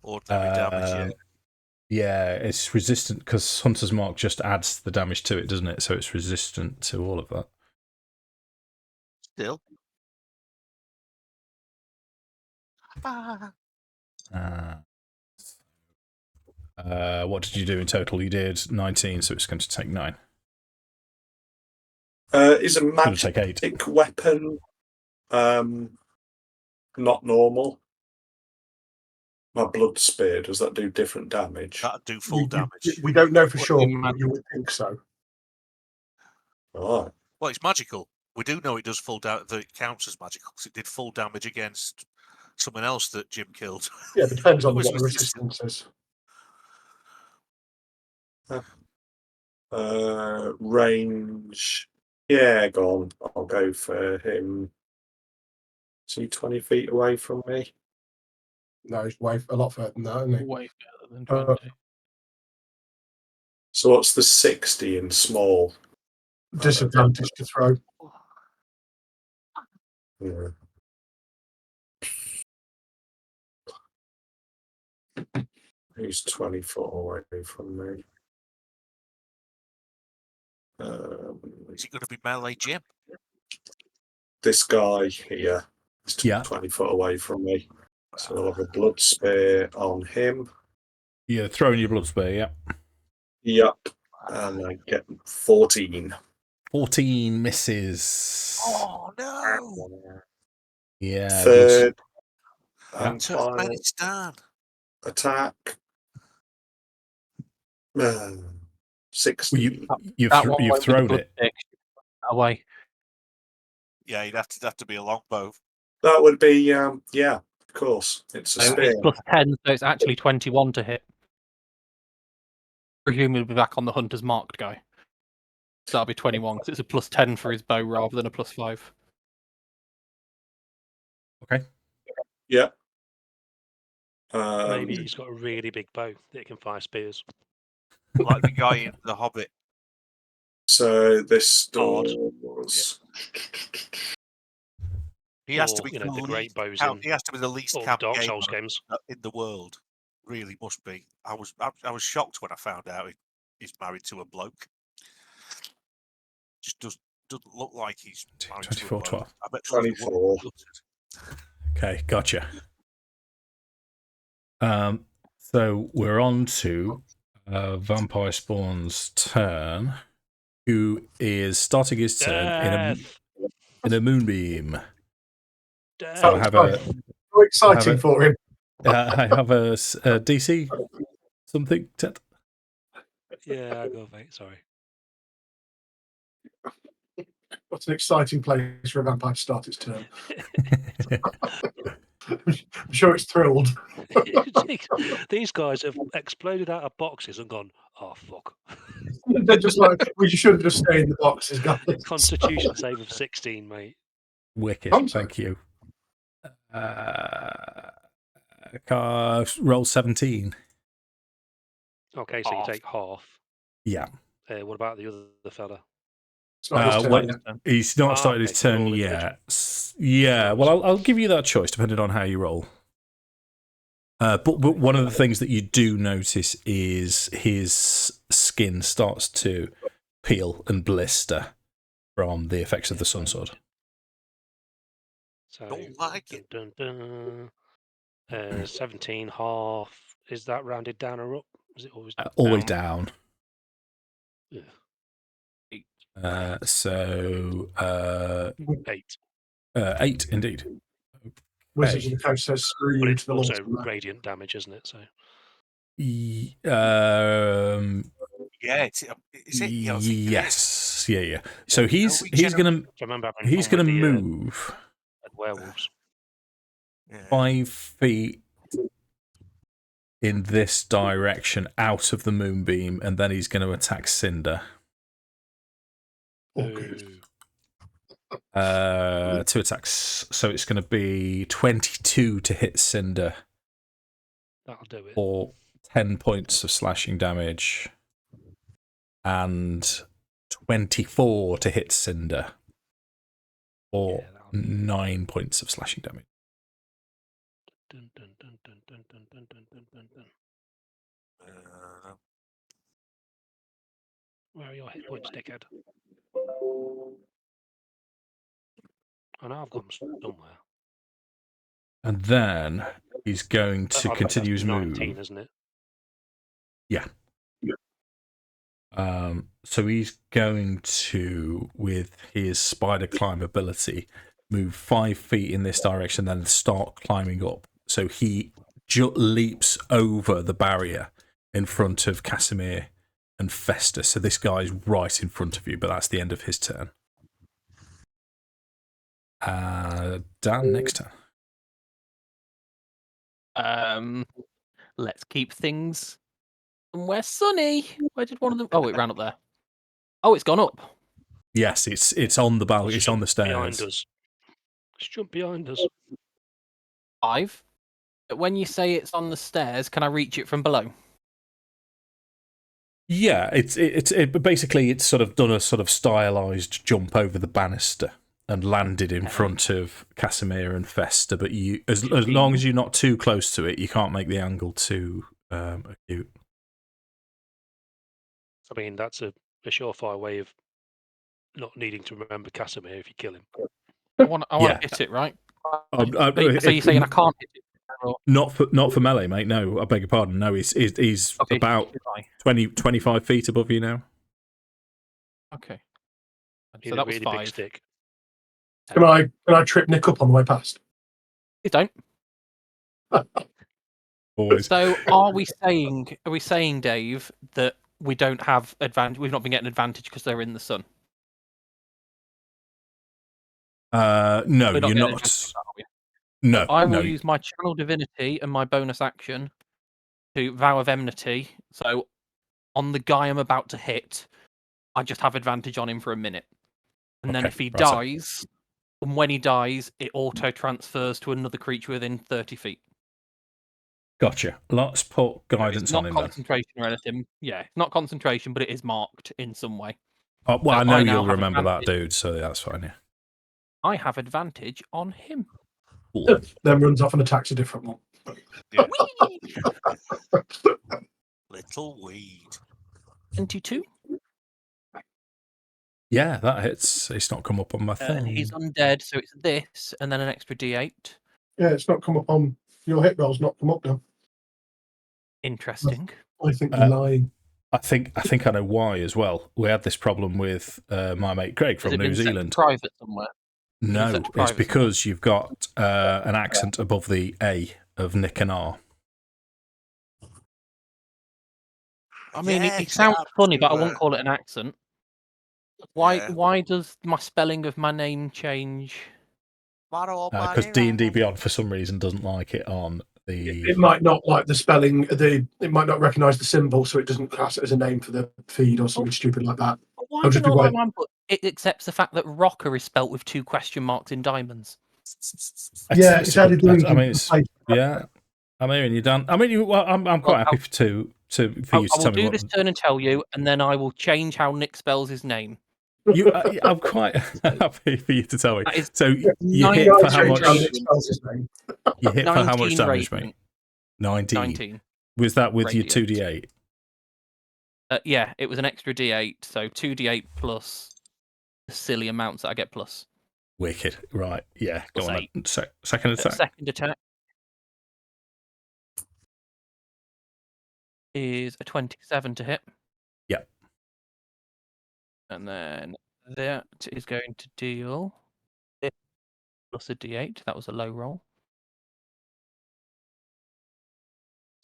Ordinary damage, Yeah, it's resistant because Hunter's Mark just adds the damage to it, doesn't it? So it's resistant to all of that. Still. What did you do in total? You did 19, so it's going to take 9. Is a It's going to take 8. magic weapon not normal? My blood spear, does that do different damage? That'd do full damage. We don't know for sure, do you but you would think so. Right. Well, it's magical. We do know it does full damage. That it counts as magical because it did full damage against someone else that Jim killed. Yeah, it depends on Was what the resistant. resistance is. Range. Yeah, go on. I'll go for him. Is he 20 feet away from me? No, he's way a lot further than that, isn't he? Way further than 20. So what's the 60 in small? Disadvantage to throw. Yeah. He's 20 foot away from me. Is it going to be melee Jim? This guy here is 20 foot away from me. So I'll have a blood spear on him. Yeah, throwing your blood spear, yeah. Yep. And I get 14. 14 misses. Oh, no. Yeah. Third. And Tough man, it's done. Attack. 60. Well, you've thrown it. Away. Yeah, you'd have to be a longbow. That would be, yeah, of course. It's a So spear. it's plus 10, so it's actually 21 to hit. Presumably we'll be back on the hunter's marked guy. So that'll be 21 because it's a plus 10 for his bow rather than a plus 5. Okay. Yeah. Maybe he's got a really big bow that can fire spears. Like the guy in The Hobbit. So this doors. He has to be the great bows he has to be the least all camp the Dark gamer Souls games in the world. Really must be. I was shocked when I found out he's married to a bloke. Just doesn't look like he's married 24, to a bloke. 12. I bet 24. Okay, gotcha. So we're on to Vampire Spawn's turn, who is starting his turn in a moonbeam. So I have so exciting for him. I have a DC something. Yeah, I go mate. Sorry. What's an exciting place for a vampire to start its turn? I'm sure it's thrilled. These guys have exploded out of boxes and gone, oh, fuck. They're just like, we should just stay in the boxes, guys. Constitution save of 16, mate. Wicked, thank you. Roll 17. Okay, so you take half. Yeah. What about the other fella? He's not started his turn yet. Yeah, well, I'll give you that choice depending on how you roll. But one of the things that you do notice is his skin starts to peel and blister from the effects of the sun sword. So, don't like it. 17 half. Is that rounded down or up? Is it always down? Yeah. 8. 8. 8 indeed. Wizards of the Coast says screw you to the also Lord. radiant damage, isn't it? So. Yes. Yeah. So he's gonna move werewolves 5 feet in this direction out of the moonbeam, and then he's going to attack Cinder. Two attacks. So it's going to be 22 to hit Cinder. That'll do it. For 10 points of slashing damage. And 24 to hit Cinder. For 9 points of slashing damage. Where are your hit points, dickhead? I know I've got them somewhere. And then he's going to continue his 19, move. Isn't it? Yeah. So he's going to, with his spider climb ability, move 5 feet in this direction, then start climbing up. So he leaps over the barrier in front of Casimir and Festus. So this guy's right in front of you, but that's the end of his turn. Dan, next turn. Let's keep things somewhere sunny. Where did one of them? Oh, it ran up there. Oh, it's gone up. Yes, it's on the balcony. It's on the Behind stairs. us. Let's jump behind us. 5. But when you say it's on the stairs, can I reach it from below? Yeah, basically it's sort of done a sort of stylized jump over the banister and landed in front of Casimir and Festa. But you, as long as you're not too close to it, you can't make the angle too acute. I mean, that's a surefire way of not needing to remember Casimir if you kill him. I want Yeah. to hit it, right? So you're saying I can't hit it? Or... Not for melee, mate. No, I beg your pardon. No, he's Okay, about 25 feet above you now. Okay. Need So a that was really 5. big stick. Can I trip Nick up on the way past? You don't. Always. So are we saying, Dave, that we don't have advantage? We've not been getting advantage because they're in the sun. No, We're you're getting not. advantage, are we? No, I will no. use my channel divinity and my bonus action to vow of enmity. So on the guy I'm about to hit, I just have advantage on him for a minute, and then Okay, if he right, so- dies, and when he dies, it auto transfers to another creature within 30 feet. Gotcha. Let's put guidance It's not on him then. concentration or anything. Yeah, it's not concentration, but it is marked in some way. Oh, well, So I know I now you'll have remember that, advantage. dude. So that's fine. Yeah. I have advantage on him. Cool. Then runs off and attacks a different one. Yeah. Whee! Little weed. 22. Yeah, that hits. It's not come up on my thing. He's undead, so it's this, and then an extra D8. Yeah, it's not come up on your hit roll's not come up now. Interesting. I think you're lying. I think I know why as well. We had this problem with my mate Greg Has from it been New set to Zealand. private somewhere? No, set to it's private because you've got an accent above the A of Nik Ana. I mean, Yeah, it sounds funny, but I wouldn't to, call it an accent. Why? yeah. Why does my spelling of my name change? Because dndbeyond for some reason doesn't like it on the. It might not like the spelling. It might not recognise the symbol, so it doesn't class it as a name for the feed or something stupid like that. Why I'll do just you be know wait. mine, but it accepts the fact that Rokkr is spelt with 2 question marks in diamonds? Yeah, it's added I linking mean, to it's, the place. yeah. I mean, you're done. I mean, I'm quite happy for you to I will tell me do what. this turn and tell you, and then I will change how Nick spells his name. I'm quite happy for you to tell me. That is So you 19 hit for how Change much? how Nick spells his name. You hit for how much 19 damage, radiant. mate? 19. 19. Was that with your Radiant. 2d8? Yeah, it was an extra D8, so 2D8 plus the silly amounts that I get plus. Wicked. Right. Yeah. Go Plus on. 8. Then. Second attack. Second attack is a 27 to hit. Yep. And then that is going to deal plus a D8. That was a low roll.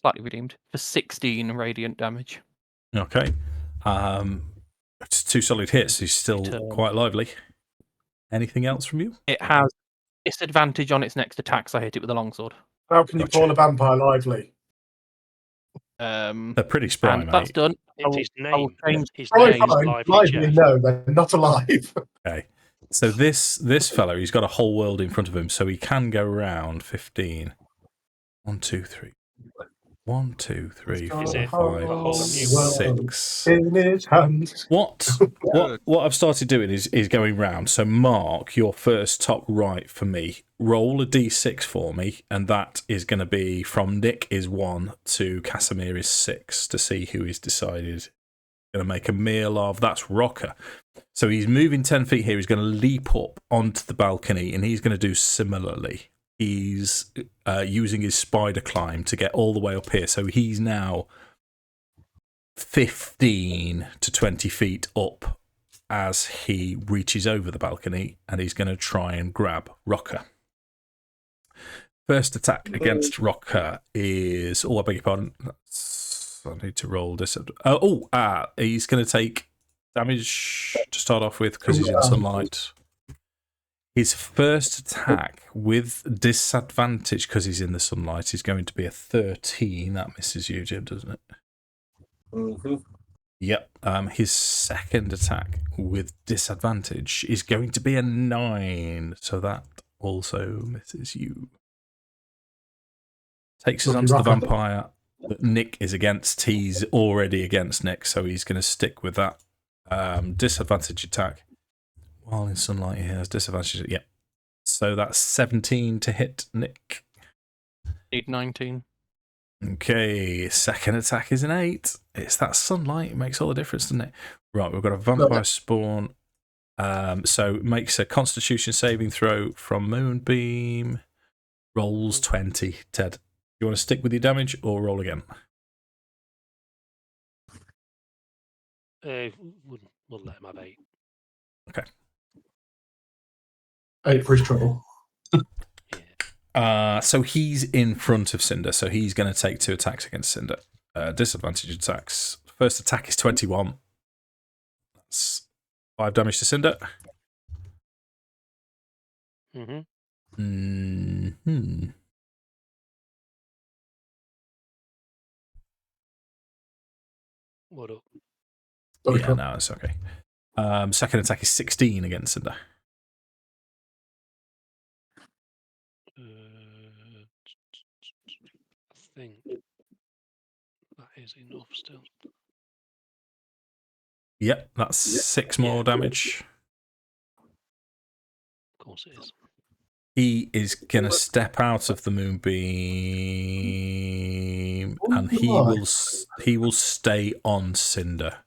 Slightly redeemed for 16 radiant damage. Okay. It's 2 solid hits. He's still quite lively. Anything else from you? It has disadvantage on its next attack, so I hit it with a longsword. How can you call a vampire lively? They're pretty spry, And mate. that's done. It's his I will name. change His Right, name is fine. Lively Lively, Jeff. no, they're not alive. Okay. So this fellow, he's got a whole world in front of him, so he can go around 15. 1, 2, 3. 1, 2, 3, 4, Is it 5, a whole new 6. In his hands. What I've started doing is going round. So Mark, your first top right for me. Roll a d6 for me, and that is going to be from Nick is 1 to Casimir is 6 to see who is decided. Going to make a meal of. That's Rokkr. So he's moving 10 feet here. He's going to leap up onto the balcony, and he's going to do similarly. He's using his spider climb to get all the way up here. So he's now 15 to 20 feet up as he reaches over the balcony, and he's going to try and grab Rokkr. First attack against Rokkr is... Oh, I beg your pardon. I need to roll this. He's going to take damage to start off with because he's in sunlight. His first attack with disadvantage, because he's in the sunlight, is going to be a 13. That misses you, Jim, doesn't it? Mm-hmm. Yep. His second attack with disadvantage is going to be a 9. So that also misses you. Takes us on to the vampire that Nik is against. He's already against Nik, so he's going to stick with that disadvantage attack. While in sunlight, he has disadvantage. Yep. So that's 17 to hit Nik. Need 19. Okay, second attack is an 8. It's that sunlight. It makes all the difference, doesn't it? Right, we've got a vampire spawn. So it makes a constitution saving throw from Moonbeam. Rolls 20. Ted, you want to stick with your damage or roll again? We'll let him have 8. Okay. 8 for his trouble. So he's in front of Cinder, so he's going to take 2 attacks against Cinder. Disadvantage attacks. First attack is 21. That's 5 damage to Cinder. Mm-hmm. What up? Yeah, no, it's okay. Second attack is 16 against Cinder. I think that is enough still. Yep, that's 6 more damage. Of course it is. He is going to step out of the moonbeam, and he will stay on Cinder.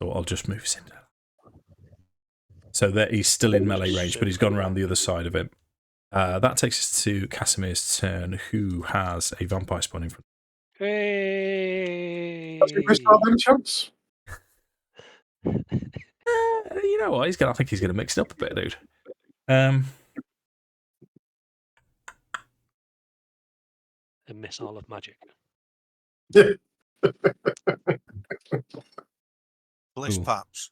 So I'll just move Cinder. So that he's still in melee range, but he's gone around the other side of him. That takes us to Casimir's turn, who has a vampire spawn in front. Hey! Does Strahd have any chance? You know what? I think he's going to mix it up a bit, dude. A missile of magic. Fliss paps.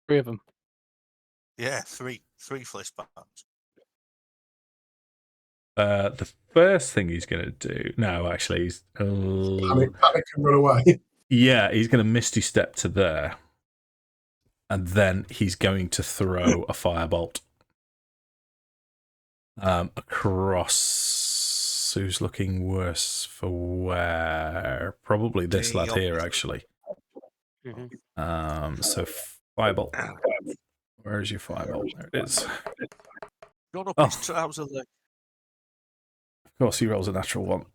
3 of them. Yeah, three fliss paps. The first thing he's going to do... No, actually, he's... Panic and run away. Yeah, he's going to Misty Step to there. And then he's going to throw a firebolt. Across... Who's looking worse for where? Probably this lad here, actually. So, firebolt. Where is your firebolt? There it is. Gone up his trouser leg. Of course, he rolls a natural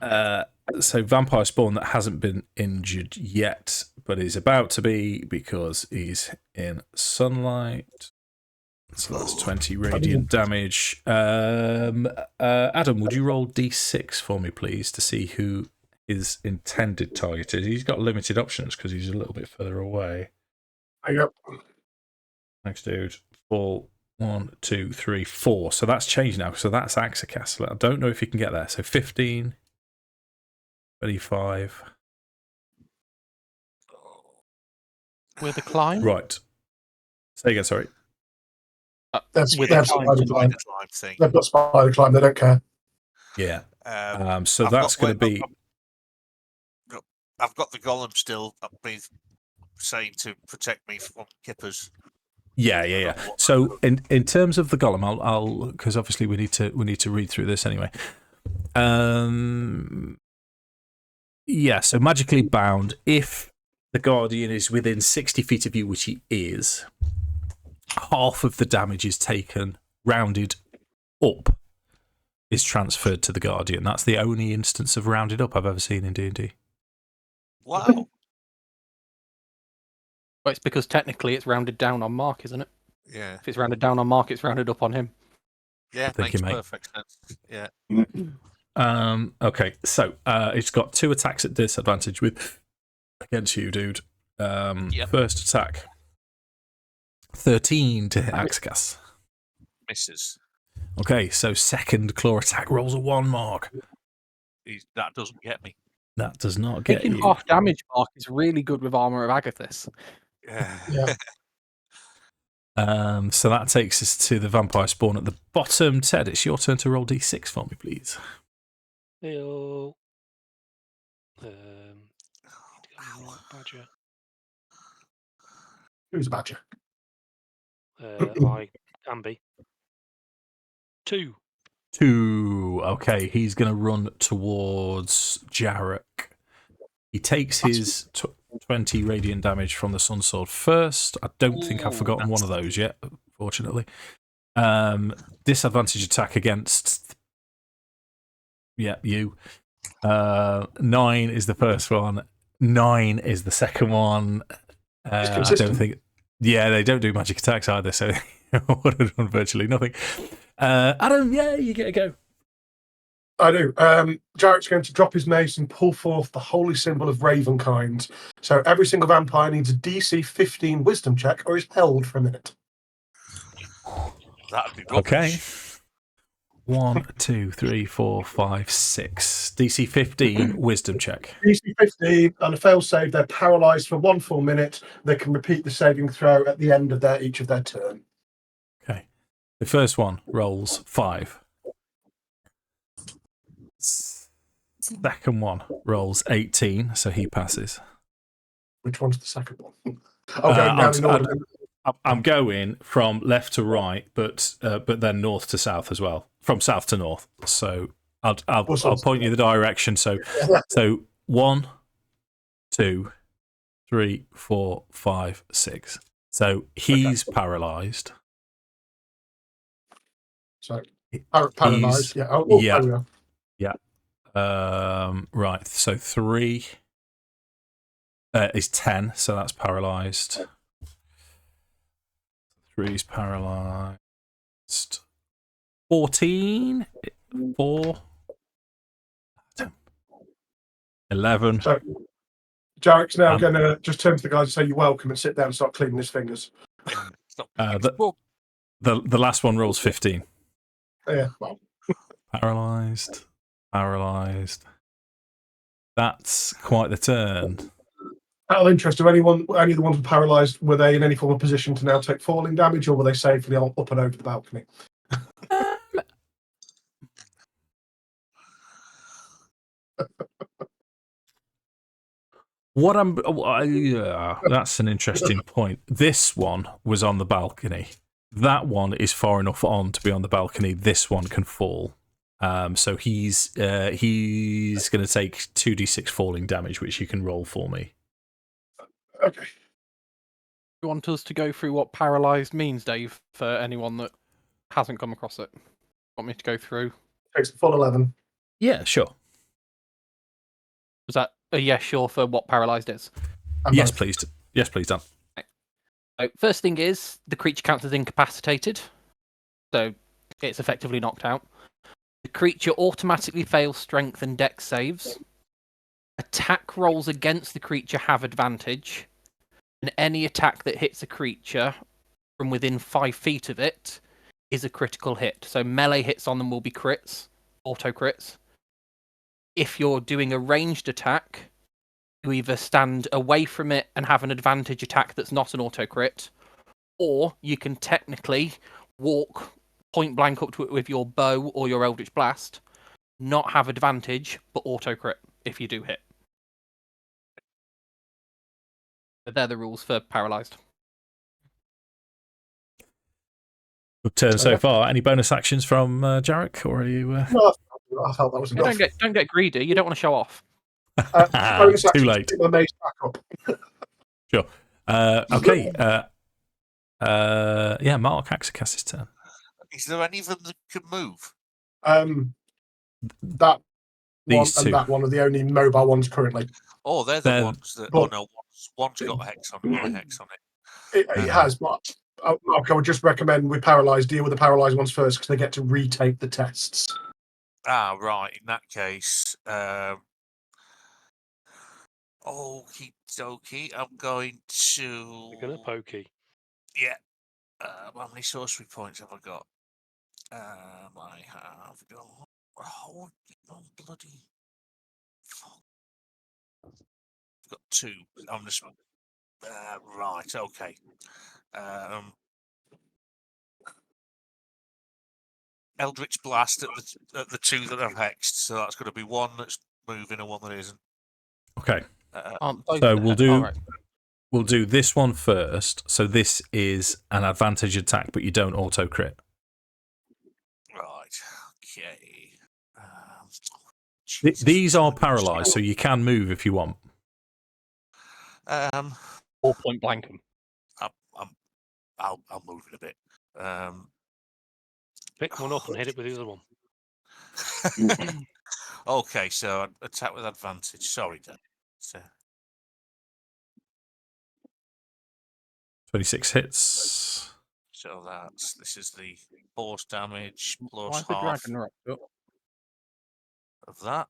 1. So vampire spawn that hasn't been injured yet, but is about to be because he's in sunlight. So that's 20 radiant damage. Adam, would you roll d6 for me, please, to see who his intended target is? He's got limited options because he's a little bit further away. Yep. Thanks, dude. 4, 1, 2, 3, 4. So that's changed now. So that's Akxikas. I don't know if you can get there. So 15, 25. With a climb? Right. Say again, sorry. With a spider climb. Thing. They've got spider climb, they don't care. Yeah. So that's going to be... I've got the golem still. I've been saying to protect me from kippers. Yeah. So in terms of the golem, I'll because obviously we need to read through this anyway. Yeah. So magically bound. If the guardian is within 60 feet of you, which he is, half of the damage is taken, rounded up, is transferred to the guardian. That's the only instance of rounded up I've ever seen in D&D. Wow. Well, it's because technically it's rounded down on Mark, isn't it? Yeah. If it's rounded down on Mark, it's rounded up on him. Yeah, Thank you, mate. Perfect sense. Yeah. Okay, so it's got 2 attacks at disadvantage against you, dude. First attack, 13 to hit Akxikas. Misses. Okay, so second claw attack rolls a 1, Mark. That doesn't get me. That does not get Taking you. half damage, Mark, is really good with Armour of Agathis. Yeah. Yeah. So that takes us to the vampire spawn at the bottom. Ted, it's your turn to roll d6 for me, please. Heyo. Badger. Who's a badger? I Ambi. 2. 2. Okay, he's going to run towards Jarek. He takes his 20 radiant damage from the Sun Sword first. I don't think I've forgotten one of those yet, fortunately. Disadvantage attack against... Yeah, you. 9 is the first one. 9 is the second one. I don't think... Yeah, they don't do magic attacks either, so I would have done virtually nothing. Adam, yeah, you get a go. I do. Jarek's going to drop his mace and pull forth the holy symbol of Ravenkind. So every single vampire needs a DC 15 wisdom check or is held for a minute. That'd be rubbish. Okay. 1, 2, 3, 4, 5, 6. DC 15 wisdom check. DC 15 and a fail save. They're paralysed for 1 full minute. They can repeat the saving throw at the end of each of their turn. Okay. The first one rolls 5. Second one rolls 18, so he passes. Which one's the second one? Okay, I'm going from left to right, but then north to south as well, from south to north. So I'll point you the direction. So 1, 2, 3, 4, 5, 6. So he's paralysed. So paralysed. Yeah. Yeah. Right. So 3 is 10. So that's paralysed. 3 is paralysed. 14. 4. 11. So Jarek's now going to just turn to the guys and say, "You're welcome," and sit down and start cleaning his fingers. The last one rolls 15. Yeah. Well. Paralysed. That's quite the turn. Out of interest, any of the ones paralysed, were they in any form of position to now take falling damage, or were they safely up and over the balcony? That's an interesting point. This one was on the balcony. That one is far enough on to be on the balcony. This one can fall. So he's going to take 2d6 falling damage, which you can roll for me. Okay. You want us to go through what paralysed means, Dave, for anyone that hasn't come across it? Want me to go through? Takes the full 11. Yeah, sure. Was that a yes, sure, for what paralysed is? Yes, please. Yes, please, Dan. So, first thing is, the creature counts as incapacitated. So, it's effectively knocked out. The creature automatically fails strength and dex saves. Attack rolls against the creature have advantage. And any attack that hits a creature from within 5 feet of it is a critical hit. So melee hits on them will be crits, auto crits. If you're doing a ranged attack, you either stand away from it and have an advantage attack that's not an auto crit, or you can technically walk point blank up to it with your bow or your Eldritch Blast, not have advantage, but auto crit if you do hit. But they're the rules for paralysed. Good turn so far. Any bonus actions from Jarek, or are you? No, I felt that was enough. Don't get greedy. You don't want to show off. Too late. Keep my mace back up. Sure. Okay. Yeah, Mark, Akxikas' turn. Is there any of them that can move? That These one two. and that one are the only mobile ones currently. Oh, they're the ones that. Oh no, one's got a hex on it. Or a hex on it. It has, but I would just recommend with paralysed, deal with the paralysed ones first because they get to retake the tests. Ah, right. In that case, okie dokie. I'm going to. You're gonna pokey. Yeah. How many sorcery points have I got? I have got. Oh, bloody. Fuck. I've got 2. I'm just. Right. Okay. Eldritch Blast at the two that are hexed. So that's going to be one that's moving and one that isn't. Okay. Both So the we'll hex- do right. we'll do this one first. So this is an advantage attack, but you don't auto crit. Right. Okay. These are paralyzed, so you can move if you want. Or point blank 'em. I'll move it a bit. Pick one up and hit it with the other one. Okay, so attack with advantage. Sorry, Dan. 26 hits. So this is the force damage Why plus is the half dragon rocked up? of that,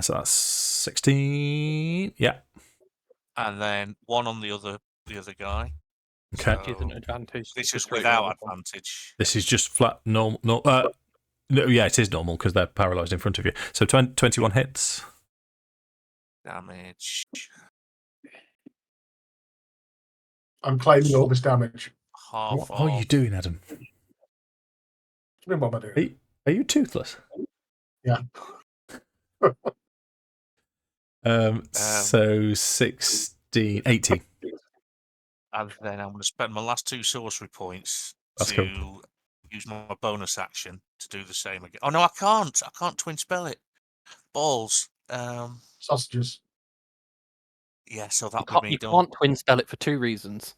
So that's 16. Yeah. and then one on the other guy. Okay. Which is an advantage. This to is straight without roll one. advantage. This is just flat normal. No, yeah, it is normal because they're paralyzed in front of you. So 21 hits. Damage. I'm claiming all this damage. Half What are you doing, Adam? What am I doing? Are you toothless? Yeah. So 16, 18. And then I'm going to spend my last 2 sorcery points That's to cool. use my bonus action to do the same again. Oh no, I can't. I can't twin spell it. Balls. Sausages. Yeah, so You that'll be me can't, you done. can't twin spell it for 2 reasons.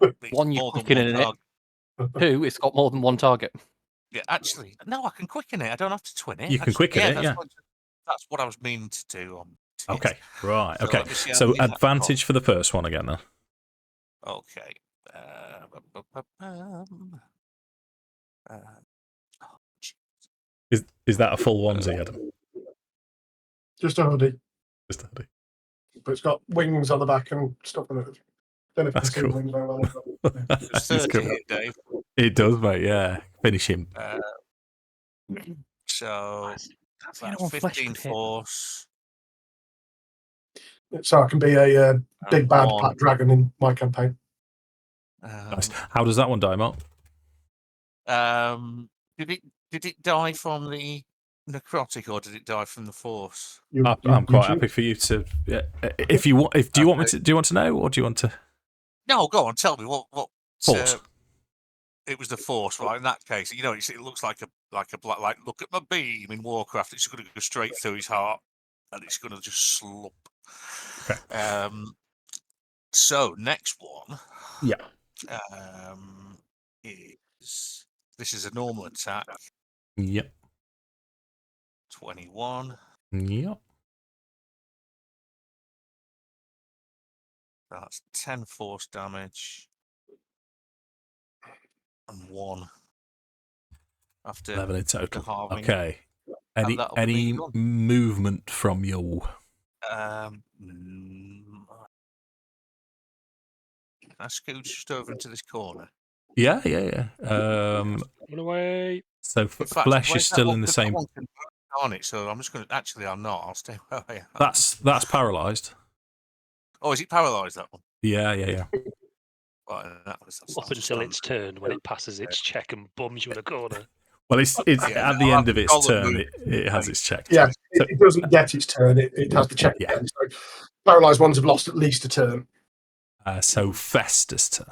It's One, you're more than quickening one it. target. 2, it's got more than one target. Yeah, actually, no, I can quicken it. I don't have to twin it. You can quicken it, yeah. That's what I was meaning to do. Okay, right. So Okay. let me see how So many that advantage for the first one again, then. Okay. Is that a full onesie, Adam? Just a hoodie, Just a hoodie. but it's got wings on the back and stuff on it. Don't know if you That's can see the cool. wings very well. Does That's 30 cool. hit, Dave? It does, mate. Yeah. Finish him. So That's that's 15 force. So I can be a big and bad one. pat dragon in my campaign. Nice. How does that one die, Mark? Did it die from the necrotic or did it die from the force? I'm quite happy for you to. Yeah, if you want, do you want me to? Do you want to know, or do you want to? No, go on. Tell me what. Force. It was the force, right? In that case, it looks like a black. Like, look at my beam in Warcraft. It's going to go straight through his heart, and it's going to just slump. Okay. So next one. Yeah. This is a normal attack. Yep. 21. Yep. That's 10 force damage. And 1. After 11 in total. halving. Okay. And that'll be Any me done. movement from you? Can I scooch just over into this corner? Yeah. Run away. So In fact, flesh is still in the same. On it, so I'm just going to. Actually, I'm not. I'll stay where I am. That's paralysed. Oh, is it paralysed, that one? Yeah. Right, that's Up until its turn, when it passes its check and bums you in a corner. Well, it's Yeah, at the I'll end have of to its roll a turn. move. It has its check. Yeah, it doesn't get its turn. It has to check Yeah. again. So paralysed ones have lost at least a turn. So Festus turn.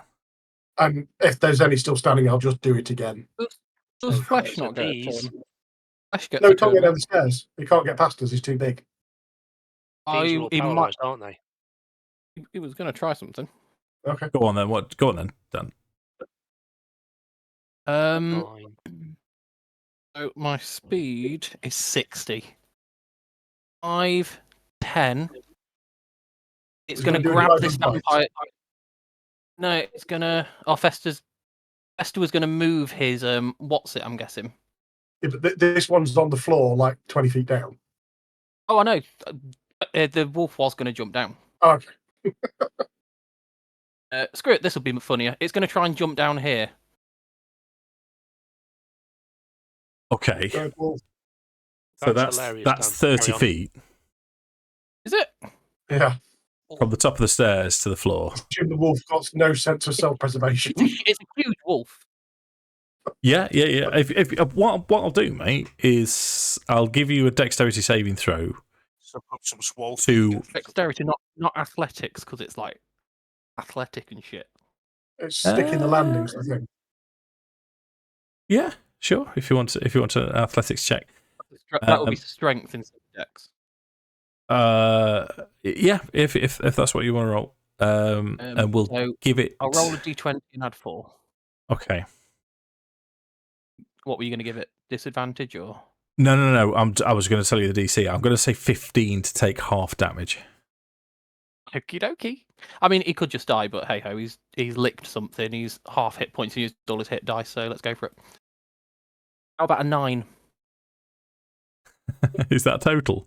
And if there's any still standing, I'll just do it again. Does So- Flesh so not get a these- turn? Flesh gets No, a he can't get turn. down the stairs. He can't get past us. He's too big. These are all He might- paralysed, aren't they? He was going to try something. Okay. Go on then. What? Go on then. Done. Fine. So my speed is 60. 5, 10. It's Is it going to gonna do grab any this movement? vampire. No, it's going to. Oh, Fester was going to move his. What's it? I'm guessing. Yeah, but this one's on the floor, like 20 feet down. Oh, I know. The wolf was going to jump down. Oh, okay. Screw it. This will be funnier. It's going to try and jump down here. Okay. Third wolf. So That's that's hilarious, that's Dan. 30 Carry on. feet Is it? Yeah. from the top of the stairs to the floor. Jim the wolf got no sense of self-preservation. It's a huge wolf. Yeah. If what I'll do, mate, is I'll give you a dexterity saving throw. So put some swole To Dexterity, not athletics, because it's like athletic and shit. It's sticking the landings, I think. Yeah, sure. If you want an athletics check, That would be strength instead of dex. yeah. If that's what you want to roll, and we'll give it. I'll roll a d20 and add 4. Okay. What were you going to give it? Disadvantage or? No. I was going to tell you the DC. I'm going to say 15 to take half damage. Okie dokie. I mean, he could just die, but hey ho, he's licked something. He's half hit points. He used all his hit dice, so let's go for it. How about a 9? Is that total?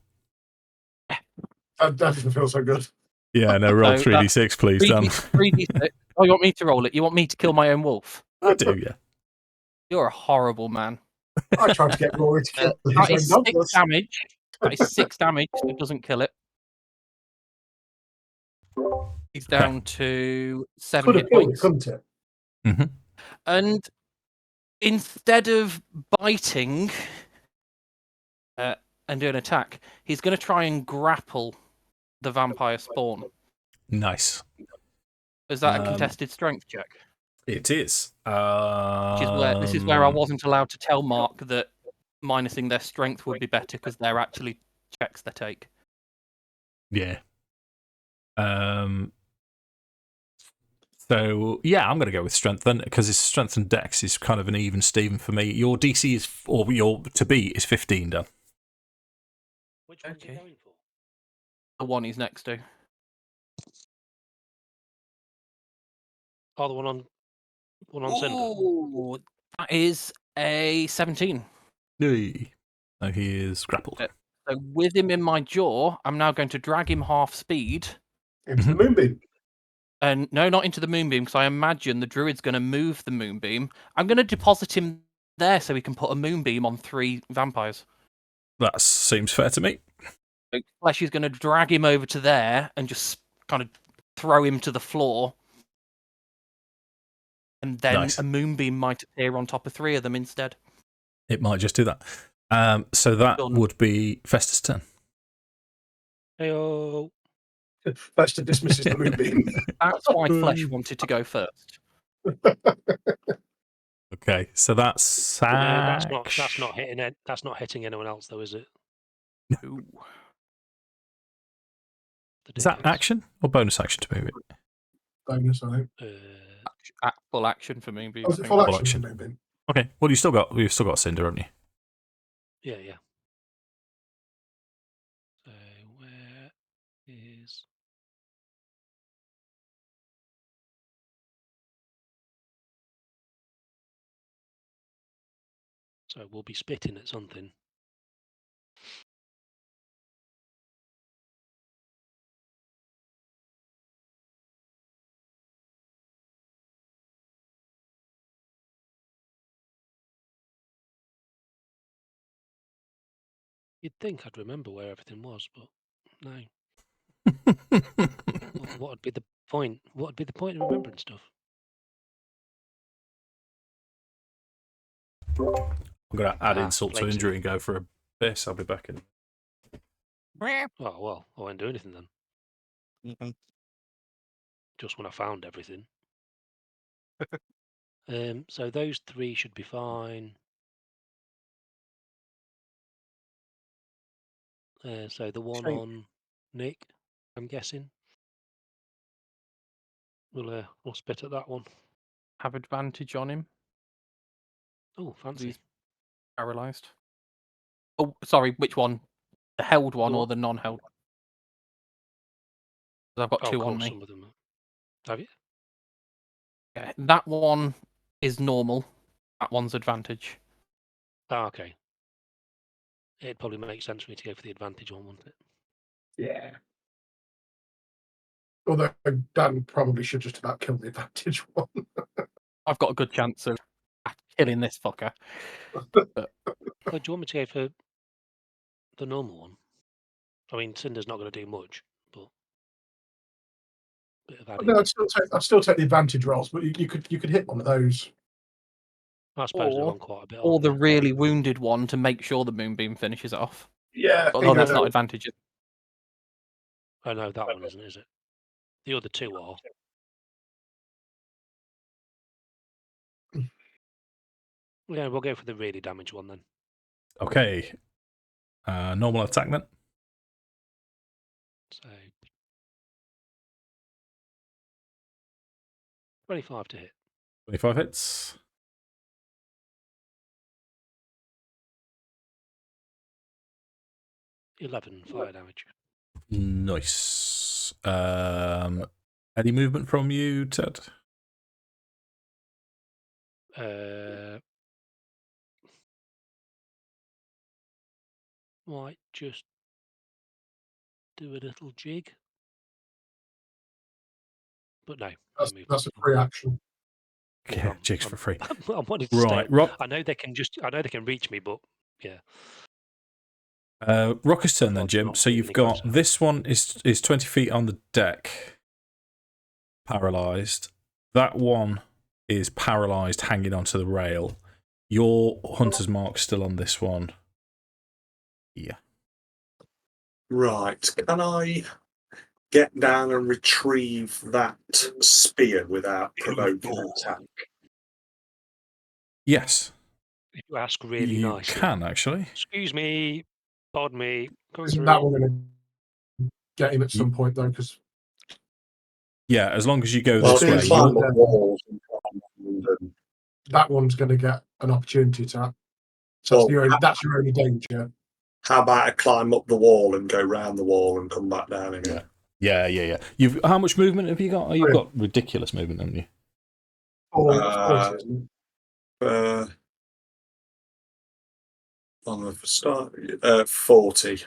That doesn't feel so good. Yeah, no, roll 3d6, please, Dan. 3d6. Oh, you want me to roll it? You want me to kill my own wolf? I do, yeah. You're a horrible man. I tried to get Rory to kill That his is own 6 dog. damage. That is 6 damage. So it doesn't kill it. He's down to 7 Could have hit killed it, points. couldn't it? Mm-hmm. And instead of biting and do an attack, he's going to try and grapple the vampire spawn. Nice. Is that a contested strength check? It is. This is where I wasn't allowed to tell Mark that minusing their strength would be better because they're actually checks they take. Yeah. So yeah, I'm going to go with strength then, because his strength and dex is kind of an even Steven for me. Your DC is, or your to beat is 15, Dan. Which one's he going for? The one he's next to. Oh, the one on Cinder. Oh, that is a 17. Hey. No, he is grappled. So with him in my jaw, I'm now going to drag him half speed. Into the moonbeam. And no, not into the moonbeam, because I imagine the druid's going to move the moonbeam. I'm going to deposit him there so he can put a moonbeam on 3 vampires. That seems fair to me. So Flesh is going to drag him over to there and just kind of throw him to the floor. And then a moonbeam might appear on top of 3 of them instead. It might just do that. So that would be Festus' turn. Heyo. Festus dismisses the moonbeam. That's why Flesh wanted to go first. Okay, so that's that's not hitting it. That's not hitting anyone else, though, is it? No. Is that action or bonus action to move it? Bonus, I think. Full action for me. Oh, is it full action for moonbeam? Okay. Well, you've still got Cinder, haven't you? Yeah. So where is? So we'll be spitting at something. You'd think I'd remember where everything was, but no. What would be the point? What would be the point of remembering stuff? I'm going to add insult to injury and go for a piss. I'll be back in. Oh, well, I won't do anything then. Just when I found everything. So those 3 should be fine. So the one on Nik, I'm guessing. We'll spit at that one. Have advantage on him. Oh, fancy. He's paralysed. Oh, sorry, which one? The held one or the non-held one? I've got 2 on me. Some of them. Have you? Yeah, that one is normal. That one's advantage. Ah, okay. It'd probably make sense for me to go for the advantage one, wouldn't it? Yeah. Although Dan probably should just about kill the advantage one. I've got a good chance of killing this fucker. Well, do you want me to go for the normal one? I mean, Cinder's not going to do much, but bit of adding. No, I'd still take the advantage rolls, but you could hit one of those. I suppose they're on quite a bit. Or aren't the they? really wounded one to make sure the moonbeam finishes it off. Yeah. Although that's either not advantageous. Oh no, that one isn't, is it? The other two are. Yeah, we'll go for the really damaged one then. Okay. Normal attack then. So 25 to hit. 25 hits. Eleven fire damage. Nice. Any movement from you, Ted? Might just do a little jig. But no. that's a free action. Yeah, jigs for free. I wanted to Right, stay. I know they can reach me, but yeah. Rokkr's turn then, I'd Jim. not So be you've any got closer. this one is 20 feet on the deck, paralysed. That one is paralysed, hanging onto the rail. Your hunter's mark's still on this one. Yeah. Right. Can I get down and retrieve that spear without provoking an attack? Yes. If you ask really You nicely. can, actually. Excuse me, pardon me, come Isn't through. that one going to get him at some point, though? Because Yeah, as long as you go Well, this I can way. climb You're, up walls and that one's going to get an opportunity to. So that's your only danger. how about I climb up the wall and go round the wall and come back down again? yeah. How much movement have you got? Oh, you've got ridiculous movement, haven't you? 40, isn't On the start, 40.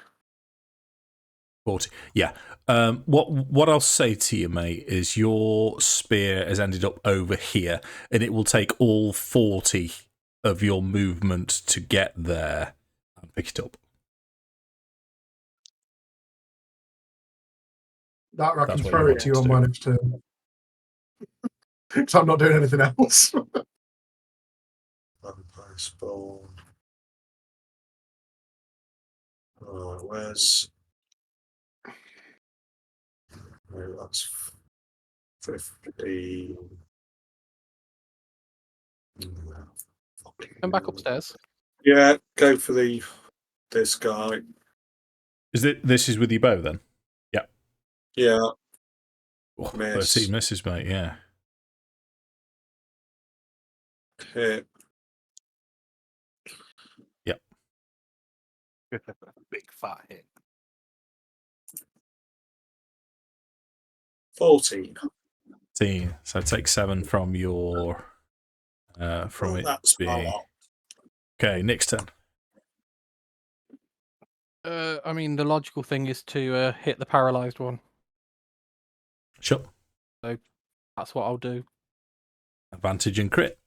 40. Yeah. What I'll say to you, mate, is your spear has ended up over here, and it will take all 40 of your movement to get there and pick it up. that I can That's what throw you it to you wanted on to my do. next turn. Because I'm not doing anything else. Spawn. Right, where's... No, that's 50. Come back upstairs. Yeah, go for this guy. This is with your bow then? Yeah. Yeah. Oh, Miss. 13 misses, mate, yeah. Hit. Yep. Big fat hit. 14. 14. So take 7 from your from it That's my being. lot. Okay, Nick's turn. I mean, the logical thing is to hit the paralysed one. Sure. That's what I'll do. Advantage and crit.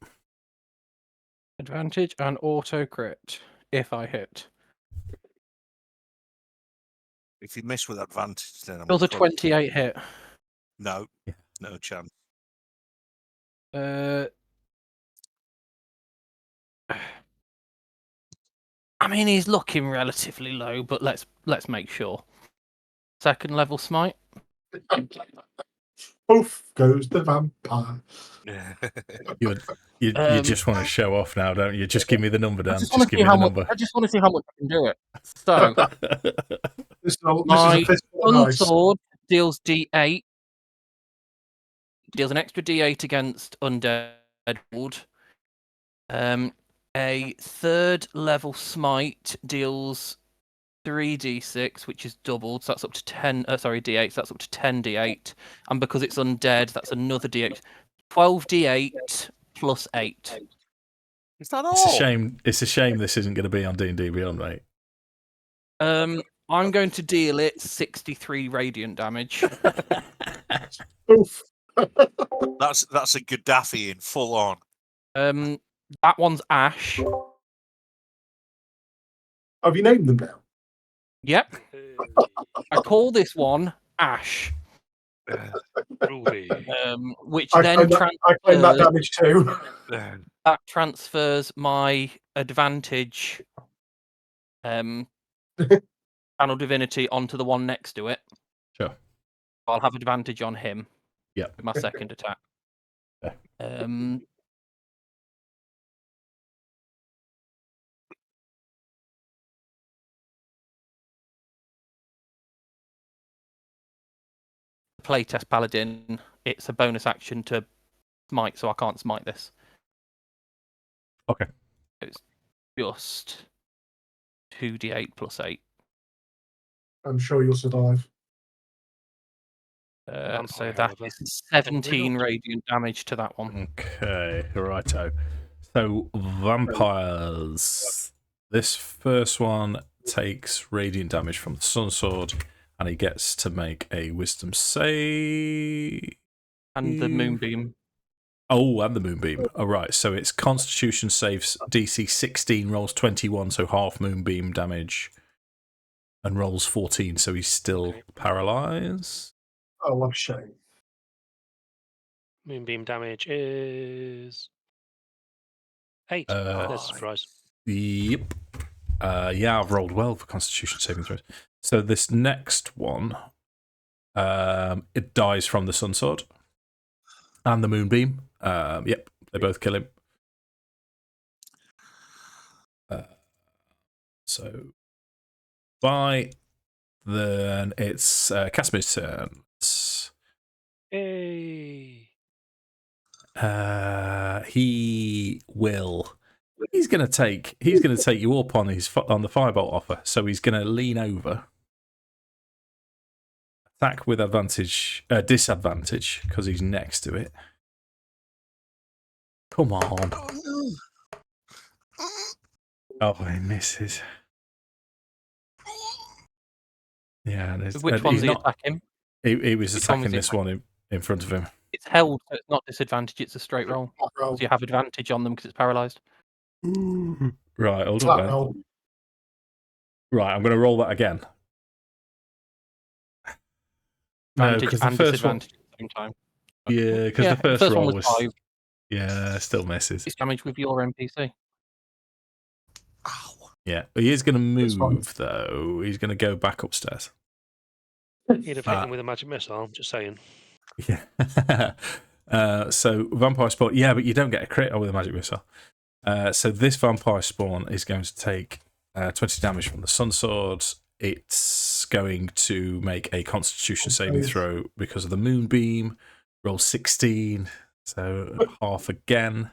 Advantage and auto crit if I hit. If you miss with advantage, then I'm Does a probably- 28 hit? No, Yeah. no chance. I mean, he's looking relatively low, but let's make sure. Second level smite. Poof goes the vampire. You just want to show off now, don't you? Just give me the number, Dan. Just give me the number. I just want to see how much I can do it. So This is my a fistful of dice. sword deals D8. Deals an extra D8 against undead wood. A third level smite deals 3d6, which is doubled, so that's up to 10. D8, so that's up to 10d8. And because it's undead, that's another d8. 12d8 plus 8. Is that all? It's a shame. It's a shame this isn't going to be on D&D Beyond, mate. I'm going to deal it 63 radiant damage. Oof. That's a Gaddafi in full on. That one's Ash. Have you named them now? Yep. I call this one Ash. Ruby. Which I then claim that damage too. That transfers my advantage channel divinity onto the one next to it. Sure. I'll have advantage on him. Yep. With my second attack. Okay. Playtest paladin, it's a bonus action to smite, so I can't smite this. Okay. It's just 2d8 plus 8. I'm sure you'll survive. So that is 17 radiant damage to that one. Okay, righto. So vampires. This first one takes radiant damage from the sun sword, and he gets to make a wisdom save. And the moonbeam. Oh, and the moonbeam. All right. So it's Constitution saves DC 16, rolls 21, so half moonbeam damage, and rolls 14, so he's still paralyzed. Oh, what a shame. Moonbeam damage is 8. That's a surprise. Yep. Yeah, I've rolled well for Constitution saving throws. So this next one, it dies from the sun sword and the moonbeam. Yep, they both kill him. So then it's Casimir's turn. Hey. He's gonna take you up on the firebolt offer. So he's gonna lean over, attack with disadvantage because he's next to it. Come on! Oh, he misses. Yeah, which one's he attacking? He was attacking this one in front of him. It's held, so it's not disadvantage. It's a straight roll. So you have advantage on them because it's paralyzed. Right, hold on then. Right, I'm going to roll that again. No, because the first one. At the same time. Yeah, because the first roll one was 5. Yeah, still misses. It's damage with your NPC. Ow. Yeah, but he is going to move though. He's going to go back upstairs. He'd have hit him with a magic missile. Just saying. Yeah. So vampire spawn. Yeah, but you don't get a crit with a magic missile. So this vampire spawn is going to take 20 damage from the sun sword. It's going to make a Constitution saving throw because of the moonbeam. Roll 16, so half again.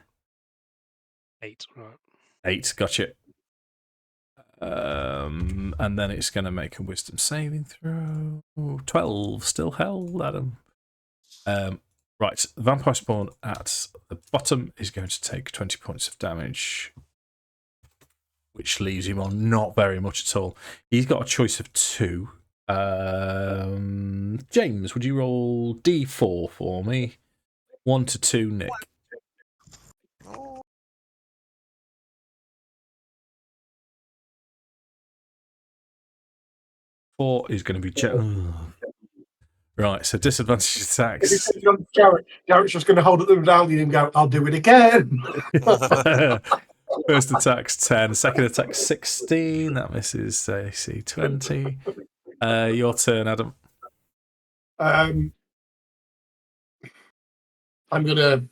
8, right? 8, gotcha. And then it's going to make a wisdom saving throw. 12, still held, Adam. Right, vampire spawn at the bottom is going to take 20 points of damage, which leaves him on not very much at all. He's got a choice of 2. James, would you roll D4 for me? 1 to 2, Nick. Four is going to be right. So disadvantage attacks. Jarek's just going to hold up the medallion and go, "I'll do it again." First attack's 10. Second attack 16. That misses AC 20. Your turn, Adam. I'm gonna.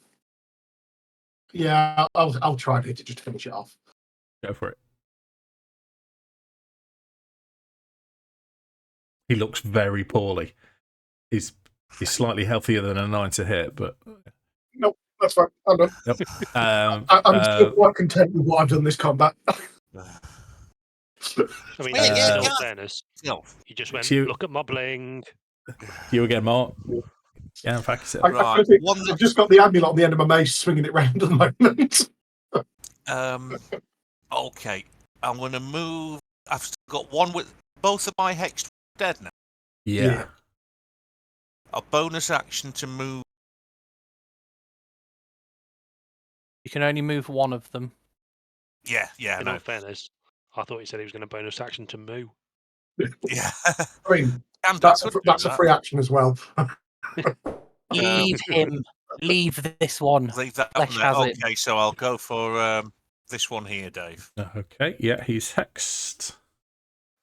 Yeah, I'll try and hit it just to finish it off. Go for it. He looks very poorly. He's slightly healthier than a 9 to hit, but nope, that's fine. I'm done. Yep. I'm still quite content with what I've done this combat. I mean, in all fairness, you just went, look at my bling. You again, Mark. Yeah, in fact, I've just got the amulet on the end of my mace, swinging it round at the moment. Okay, I'm going to move. I've still got one with both of my hexed dead now. Yeah. A bonus action to move. You can only move one of them. Yeah. In all fairness, I thought he said he was going to bonus action to moo. Yeah. I mean, that's a free action as well. Leave him. Leave this one. Leave that Flesh one there. has it. Okay, so I'll go for this one here, Dave. Okay, yeah, he's hexed.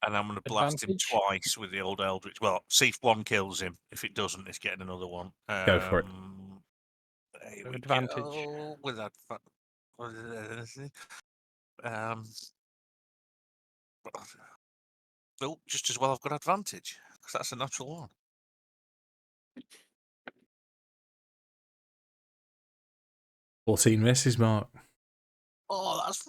And I'm going to blast Advantage? him twice with the old Eldritch. Well, see if one kills him. If it doesn't, it's getting another one. Go for it. Here we Advantage. go. With that. Oh, just as well I've got advantage, because that's a natural one. $14 misses, Mark. Oh, that's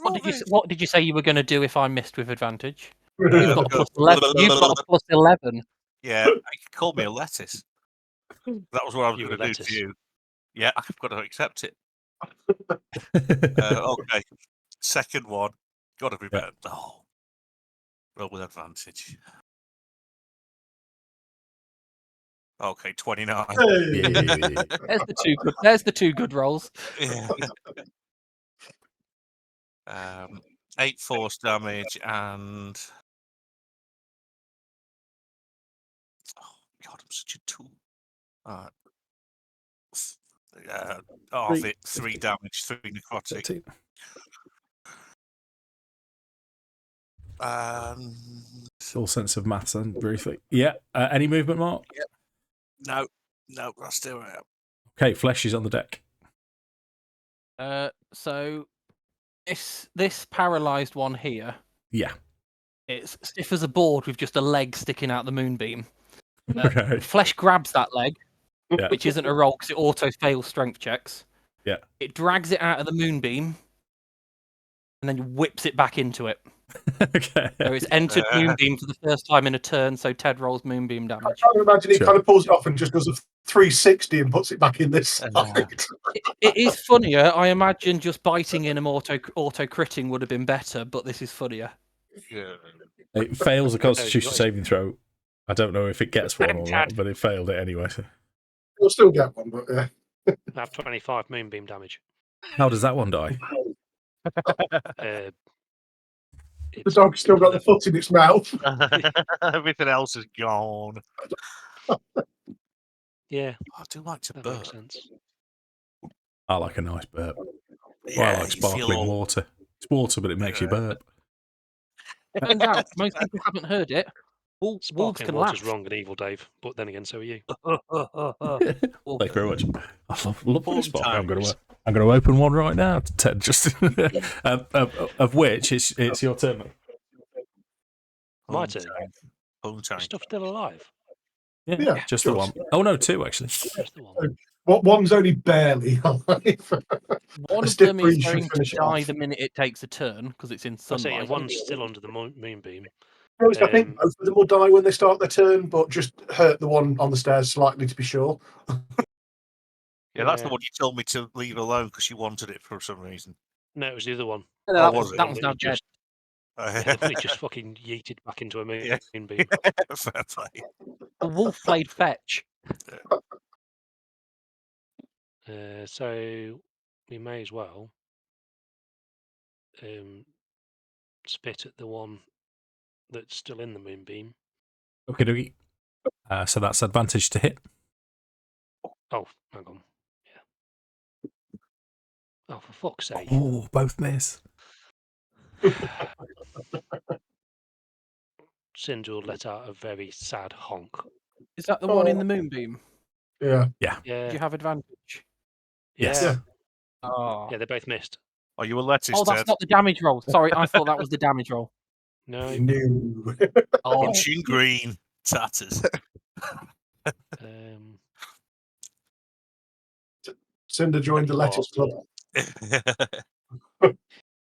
What did you say you were going to do if I missed with advantage? You've You've got a plus 11. You've got a plus 11. Yeah, you can call me a lettuce. That was what I was You going a to do lettuce. to you. Yeah, I've got to accept it. Okay, second one. Got to be better. Oh, roll with advantage. Okay, 29. Yeah. There's the two good rolls. Yeah. 8 force damage and God, I'm such a tool. Of it, 3 damage, 3 necrotic. 13. Full sense of maths and briefly. Yeah. Any movement, Mark? No, that's still right. Okay, flesh is on the deck. So this paralyzed one here, Yeah. it's stiff as a board with just a leg sticking out the moonbeam. Okay. Flesh grabs that leg, Yeah. which isn't a roll because it auto fails strength checks. Yeah. It drags it out of the moonbeam and then whips it back into it. Okay. So it's entered moonbeam for the first time in a turn, so Ted rolls moonbeam damage. I can't imagine he Sure. kind of pulls it off and just does a 360 and puts it back in this side. It is funnier. I imagine just biting in and auto critting would have been better, but this is funnier. Yeah. It fails a Constitution nice. saving throw. I don't know if it gets one or not, but it failed it anyway. So. We'll still get one, but yeah. I have 25 moonbeam damage. How does that one die? The dog's still got the foot in its mouth. Everything else is gone. Yeah, I do like to that burp. makes sense. I like a nice burp. Yeah, I like you feel sparkling all- water. It's water, but it makes you burp. Turns out most people haven't heard it. Wolves Sparkling can water's laugh. wrong and evil, Dave. But then again, so are you. Thank you very much. I love Fun this spark. I'm going times. to open one right now, Ted. Just of which it's your turn. Mate. My Home turn. time. Home time. Stuff still alive. Yeah, just the one. Oh no, 2 actually. Just the one. One's only barely alive. One A of stiff them is breeze should going to finish it die off. the minute it takes a turn because it's in I say, sunlight. yeah, one's still under the moonbeam. I think both of them will die when they start their turn, but just hurt the one on the stairs slightly to be sure. Yeah, that's the one you told me to leave alone because you wanted it for some reason. No, it was the other one. That was it? one's now dead. It just fucking yeeted back into a moonbeam. Fair play. The wolf played fetch. So we may as well spit at the one that's still in the moonbeam. Okay, dokie. So that's advantage to hit. Oh, hang on. Yeah. Oh, for fuck's sake. Oh, both miss. Cinder let out a very sad honk. Is that the one in the moonbeam? Yeah. Yeah. Do you have advantage? Yes. Yeah. Oh, Yeah, they both missed. Are you a lettuce, that's Ted? not the damage roll. Sorry, I thought that was the damage roll. No. No. Oh, Punching green. Tatters. Cinder joined the Tell you Lettuce Club.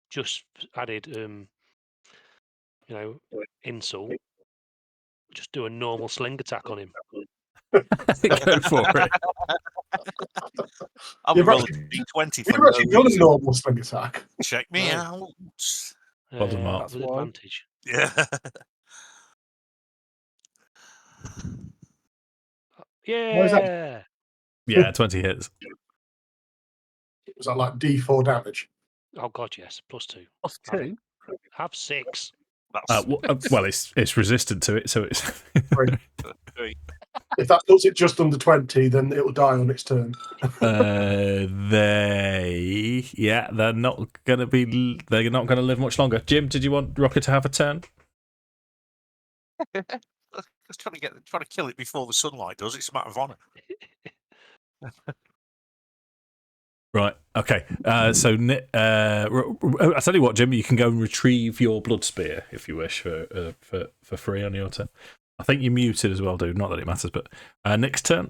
Just added, insult. Just do a normal sling attack on him. Go for it. I'll You've be rolling actually- D20 You've for actually done a normal swing attack. Check me No. out. Well done, Mark. With advantage. Yeah. Why is Yeah. Yeah, 20 hits. Was that like D4 damage? Oh god, yes. +2. +2. Have 6. That's Well, it's resistant to it, so it's. three. If that does it just under 20, then it will die on its turn. They're not gonna live much longer. Jim, did you want Rokkr to have a turn? Just trying to kill it before the sunlight does. It's a matter of honour. Right. Okay. So I tell you what, Jim, you can go and retrieve your blood spear if you wish for free on your turn. I think you're muted as well, dude. Not that it matters, but Nick's turn.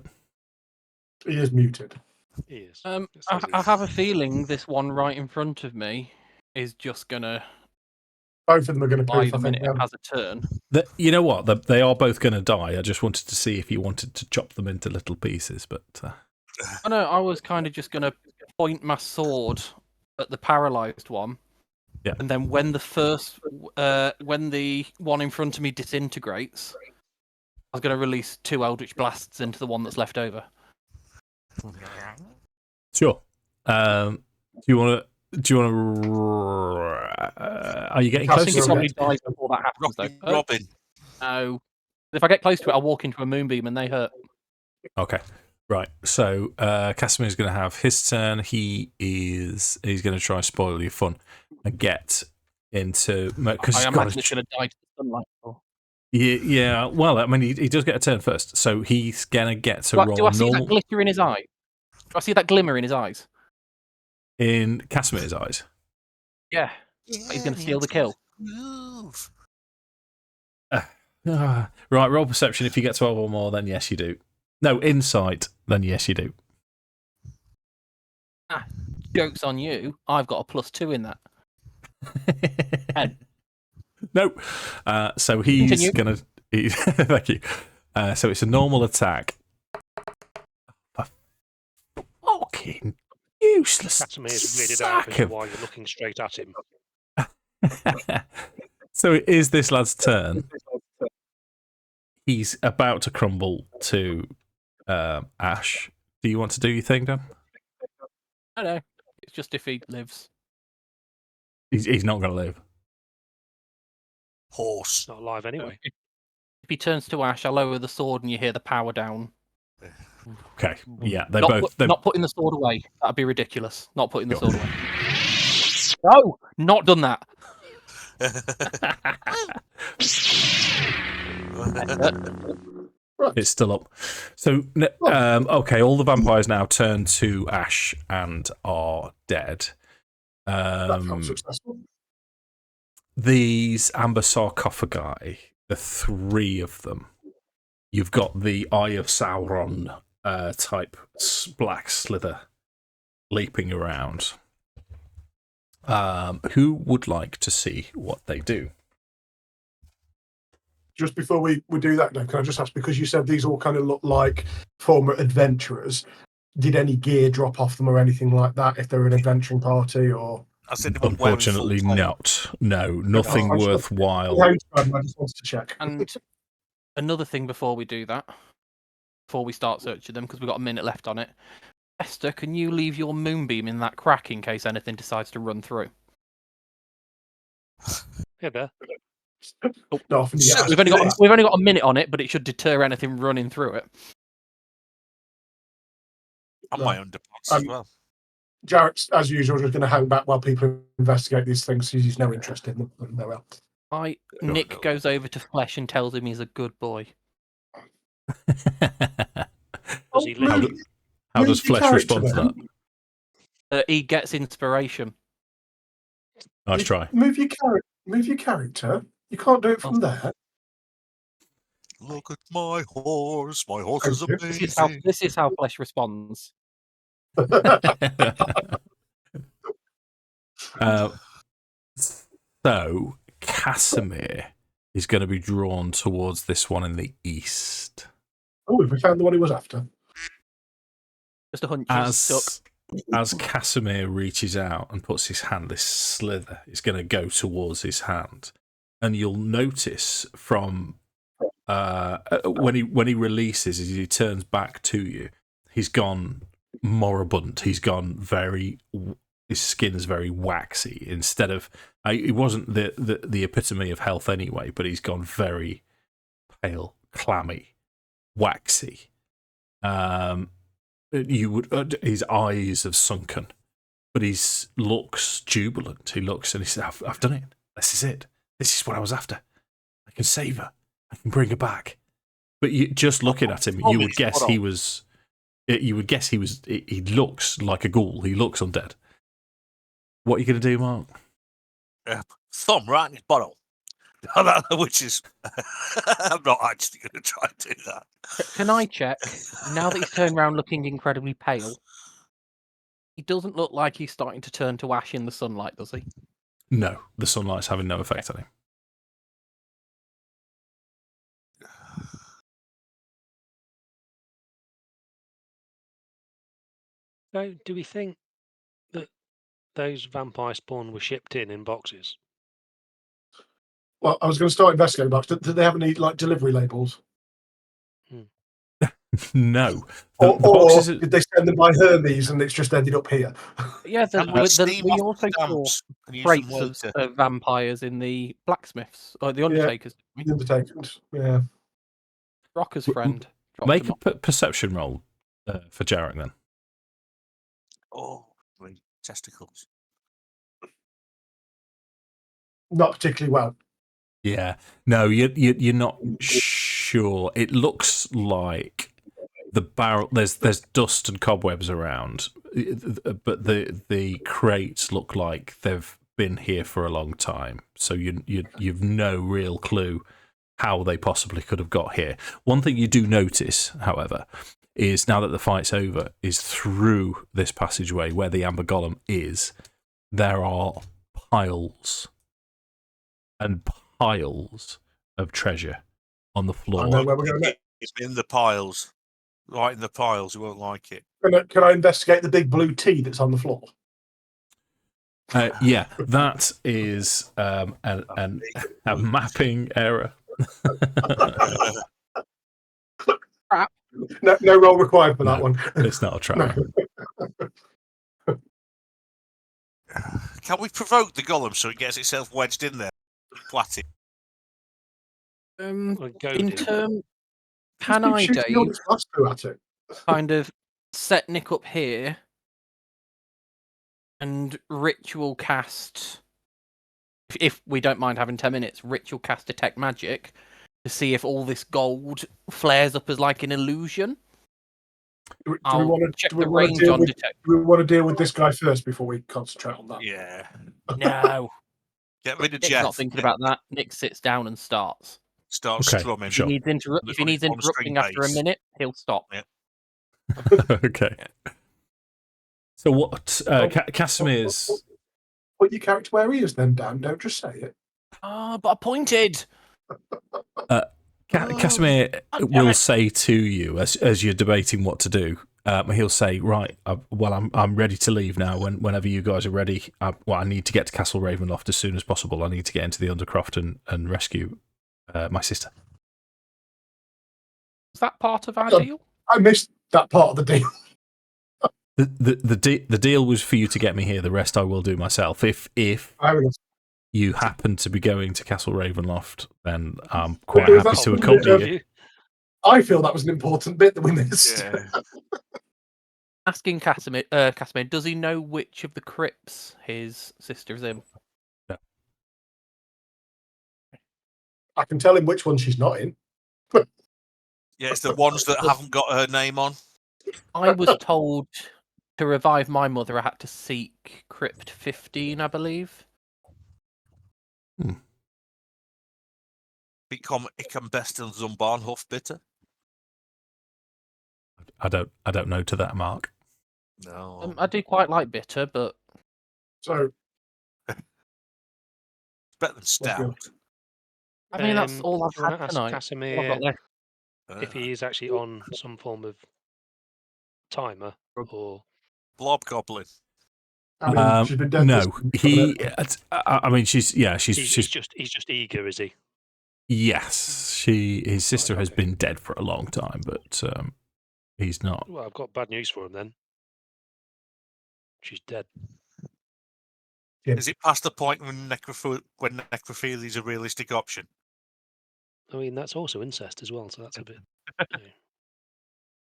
He is muted. He is. I have a feeling this one right in front of me is just gonna. Both of them are going to By poof, the I think. minute it has a turn. You know what? They are both going to die. I just wanted to see if you wanted to chop them into little pieces, but. I know. I was kind of just gonna point my sword at the paralysed one. Yeah. And then when the one in front of me disintegrates, I was going to release 2 Eldritch Blasts into the one that's left over. Sure. Do you want to? Are you getting I close? think it probably dies before that happens, though. Robin. No. If I get close to it, I'll walk into a moonbeam and they hurt. Okay. Right. So Casimir's going to have his turn. He's going to try and spoil your fun and get into because I imagine it's going to die to the sunlight. Yeah. Well, I mean, he does get a turn first, so he's going to get to roll. Do I see that glitter in his eye? Do I see that glimmer in his eyes? In Casimir's eyes. Yeah. He's going to steal the kill. Right. Roll perception. If you get 12 or more, then yes, you do. No, insight, then yes, you do. Joke's on you. I've got a +2 in that. 10. No. So he's going to... Thank you. So it's a normal attack. Fucking useless Casimir's weirded out as to why you're looking straight at him. So it is this lad's turn. He's about to crumble to ash. Do you want to do your thing, Dan? I know. It's just if he lives. He's not going to live. Horse. Not alive anyway. If he turns to ash, I lower the sword and you hear the power down. Okay. Yeah, Not putting the sword away. That'd be ridiculous. Not putting the sword away. No, not done that. It's still up. So, okay, all the vampires now turn to ash and are dead. That felt successful. These amber sarcophagi, the 3 of them, you've got the Eye of Sauron type black slither leaping around. Who would like to see what they do? Just before we do that, though, can I just ask, because you said these all kind of look like former adventurers, did any gear drop off them or anything like that if they're an adventuring party? Or unfortunately not. No, nothing worthwhile. I just wanted to check. And another thing before we do that, before we start searching them, because we've got a minute left on it, Esther, can you leave your moonbeam in that crack in case anything decides to run through? Yeah, there. Oh, we've only got a minute on it, but it should deter anything running through it. And my underpants as well. Jarek, as usual, is going to hang back while people investigate these things. He's no interest in them. No else. Nick goes over to Flesh and tells him he's a good boy. How does Flesh respond to that? He gets inspiration. Nice try. Move your character. You can't do it from there. Look at my horse. My horse is amazing. This is how Flesh responds. So Casimir is going to be drawn towards this one in the east. Oh, we found the one he was after. Just a hunch. As Casimir reaches out and puts his hand, this slither is going to go towards his hand, and you'll notice from when he releases, as he turns back to you, he's gone moribund. He's gone his skin is very waxy. Instead of, it wasn't the epitome of health anyway, but he's gone very pale, clammy. waxy. His eyes have sunken, but he looks jubilant. He looks and he says, I've done it. This is it. This is what I was after. I can save her. I can bring her back. But just looking at him, you would guess he was. You would guess he was. He looks like a ghoul. He looks undead. What are you going to do, Mark? Thumb right in his bottle. Which is, I'm not actually going to try and do that. Can I check? Now that he's turned around looking incredibly pale, he doesn't look like he's starting to turn to ash in the sunlight, does he? No, the sunlight's having no effect on him. So, do we think that those vampire spawn were shipped in boxes? Well, I was going to start investigating boxes. Do they have any like delivery labels? No. Or boxes did they send them by Hermes and it's just ended up here? Yeah, we also saw crates of vampires in the blacksmiths or the undertakers. The undertakers, yeah. Rocker's friend. Make a perception roll for Jarek then. Oh, testicles. Not particularly well. Yeah. No, you're not sure. It looks like the barrel. There's dust and cobwebs around, but the crates look like they've been here for a long time. So you've no real clue how they possibly could have got here. One thing you do notice, however, is now that the fight's over, is through this passageway where the Amber Golem is, there are piles and piles of treasure on the floor. I know where we're going next. It's in the piles. Right in the piles. You won't like it. Can I investigate the big blue T that's on the floor? Yeah, that is a mapping error. No roll required for that one. It's not a trap. No. Can we provoke the golem so it gets itself wedged in there? Flat it. In terms, can I, Dave, kind of set Nick up here and ritual cast, if we don't mind having 10 minutes, ritual cast detect magic to see if all this gold flares up as like an illusion? Do we want to deal with this guy first before we concentrate on that? Yeah. No. Get rid of Nick's Jeff. not thinking about that. Nick sits down and starts. Strumming. Sure. If he needs interrupting after a minute, he'll stop. Yeah. Okay. So what? Casimir's. Put your character where he is, then, Dan. Don't just say it. Oh, but I pointed. Casimir will say to you as you're debating what to do. He'll say, "Right, I'm ready to leave now. Whenever you guys are ready, I need to get to Castle Ravenloft as soon as possible. I need to get into the Undercroft and rescue my sister." Is that part of our deal? I missed that part of the deal. The deal was for you to get me here. The rest I will do myself. If you happen to be going to Castle Ravenloft, then I'm quite happy to accompany you. I feel that was an important bit that we missed. Yeah. Asking Casimir, does he know which of the crypts his sister's in? No. I can tell him which one she's not in. Yeah, it's the ones that haven't got her name on. I was told to revive my mother, I had to seek Crypt 15, I believe. Become Ikam Bestel Zumbarnhof bitte. I don't know to that, Mark. No. I do quite like bitter, but So it's better than stout. I mean that's all I've had tonight. Casimir if he is actually on some form of timer or blob goblin. I mean, she's been dead. No, he. I mean, he's just eager, is he? Yes, his sister has been dead for a long time, but he's not. Well, I've got bad news for him then. She's dead. Yeah. Is it past the point when necrophilia is a realistic option? I mean, that's also incest as well, so that's a bit.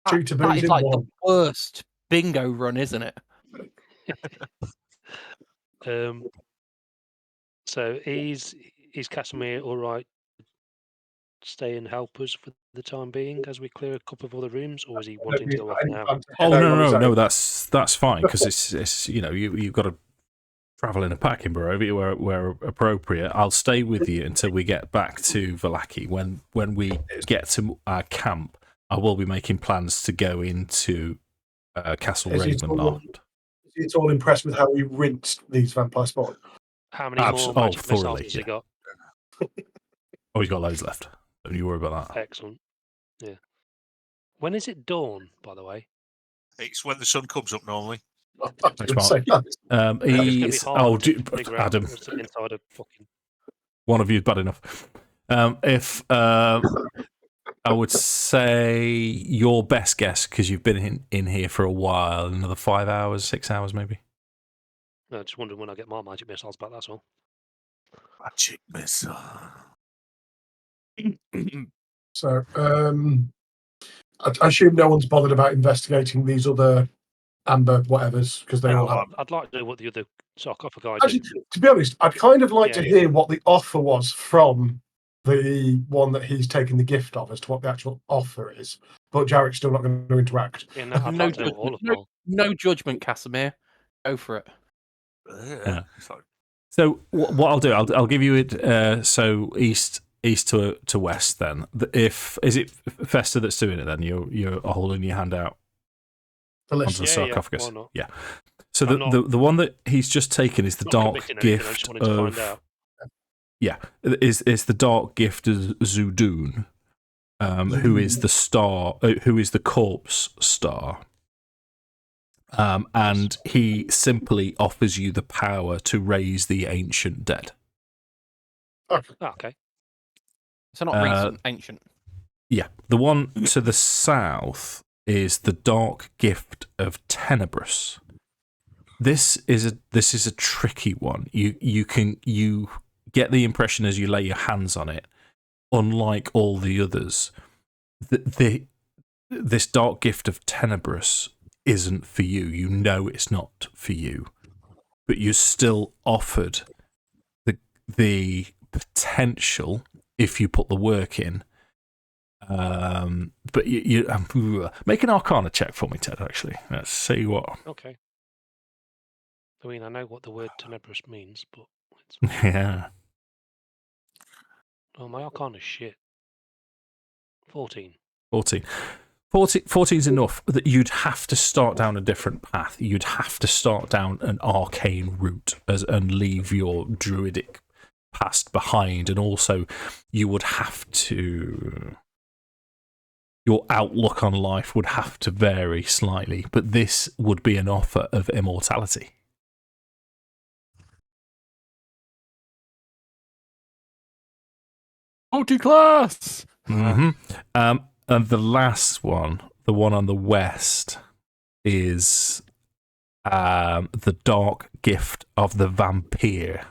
2 That taboos is in like one. the worst bingo run, isn't it? So is Casimir all right? Stay and help us for the time being as we clear a couple of other rooms, or is he wanting to go off now? Oh no, that's fine because it's you've got to travel in a packing burrow where appropriate. I'll stay with you until we get back to Vallaki. When we get to our camp, I will be making plans to go into Castle Ravenloft. It's all impressed with how we rinsed these vampire spawn. How many more magic missiles has he got? Oh, he's got loads left. Don't you worry about that. Excellent. Yeah. When is it dawn, by the way? It's when the sun comes up normally. Adam, inside a fucking... one of you is bad enough. If I would say your best guess, because you've been in here for a while, another 5 hours, 6 hours maybe. No, just wondering when I get my magic missiles back, that's all. Magic missile. So, I assume no one's bothered about investigating these other amber whatevers because they all have. I'd like to know what the other sarcophagi Actually, do. to be honest, I'd kind of like to hear what the offer was from the one that he's taken the gift of, as to what the actual offer is. But Jarek's still not going to interact. Yeah, no, I'd like to know all of them. No judgment, Casimir. Go for it. Yeah. So what I'll do, I'll give you it. So east to west. Then, is it Fester that's doing it? Then you're holding your hand out onto the sarcophagus. Why not? Yeah. So the one that he's just taken is the dark gift of. Yeah, is the dark gift of Zudun, who is the star, who is the corpse star. And he simply offers you the power to raise the ancient dead. Okay. So not recent, ancient. Yeah. The one to the south is the dark gift of Tenebrous. This is a tricky one. You get the impression as you lay your hands on it, unlike all the others, this dark gift of Tenebrous isn't for you. You know it's not for you, but you're still offered the potential if you put the work in. But you make an Arcana check for me, Ted. Actually, let's see what. Okay. I mean, I know what the word Tenebrous means, but yeah. Oh, my Arcana's shit. 14. 14 is enough that you'd have to start down a different path. You'd have to start down an arcane route and leave your druidic past behind. And also, you would have to... Your outlook on life would have to vary slightly. But this would be an offer of immortality. Multi-class! Mm-hmm. And the last one, the one on the west, is the dark gift of the vampire.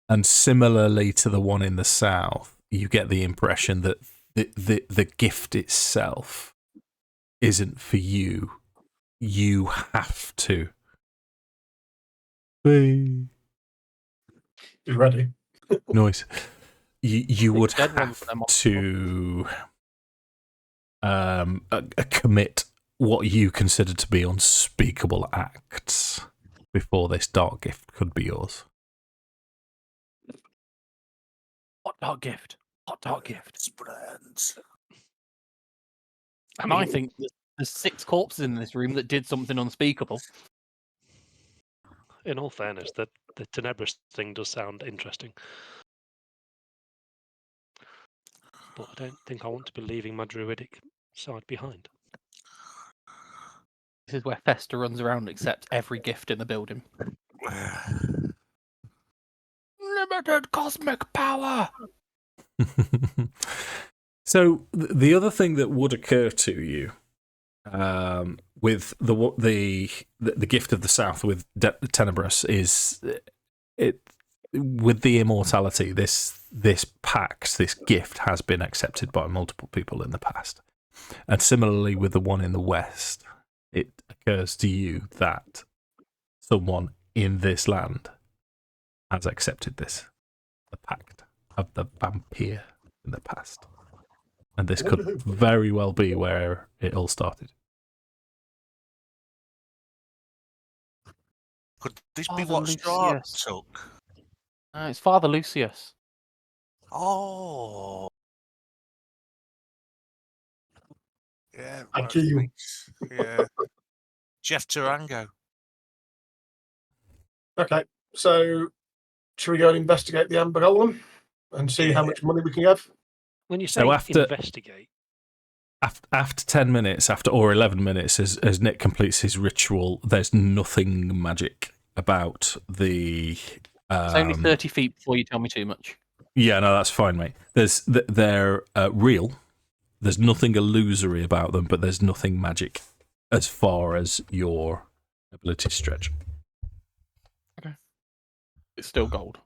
And similarly to the one in the south, you get the impression that the gift itself isn't for you. You have to. You ready? Noise. You would have to commit what you consider to be unspeakable acts before this dark gift could be yours. What dark gift? What dark gift? Spreads. And I think there's 6 corpses in this room that did something unspeakable. In all fairness, the Tenebrous thing does sound interesting. But I don't think I want to be leaving my druidic side behind. This is where Fester runs around and accepts every gift in the building. Limited cosmic power! So the other thing that would occur to you with the gift of the south with Tenebrous is with the immortality, this pact, this gift has been accepted by multiple people in the past. And similarly with the one in the west, it occurs to you that someone in this land has accepted this, the pact of the vampire in the past. And this could very well be where it all started. Could this be Father what Strahd Lucius. took? It's Father Lucius. Oh. Yeah, Thank you. yeah. Jeff Tarango. Okay, so should we go and investigate the Amber Golem and see how much money we can have? When you say So after- investigate, After 10 minutes, or 11 minutes, as Nick completes his ritual, there's nothing magic about the... It's only 30 feet before you tell me too much. Yeah, no, that's fine, mate. They're real. There's nothing illusory about them, but there's nothing magic as far as your abilities stretch. It's still gold.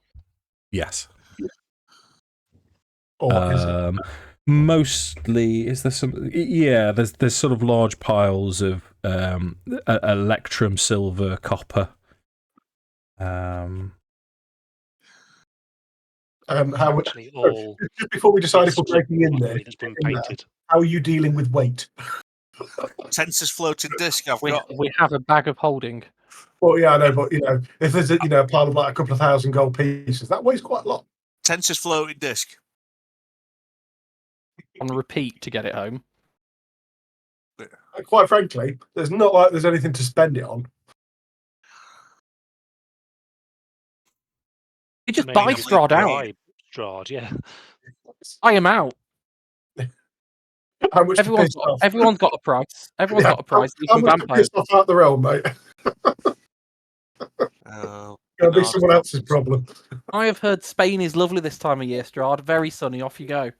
Yes. Or is it? Mostly, is there some? Yeah, there's sort of large piles of electrum, silver, copper. How much? actually all Just before we decide if we're bits of breaking in there, pottery that's been in there, painted. how are you dealing with weight? Tensor's floating disc I've got. We have a bag of holding. Well, yeah, I know, but if there's a pile of like a couple of 1,000 gold pieces, that weighs quite a lot. Tensor's floating disc. On repeat to get it home. And quite frankly, there's not like there's anything to spend it on. You just Maybe buy just Strahd out. buy Strahd, yeah. I am out. How much to Everyone's piss off? got a price. Everyone's got a price. How Even much to vampires. piss off out the realm, mate? Oh, It'll be someone else's problem. I have heard Spain is lovely this time of year, Strahd. Very sunny. Off you go.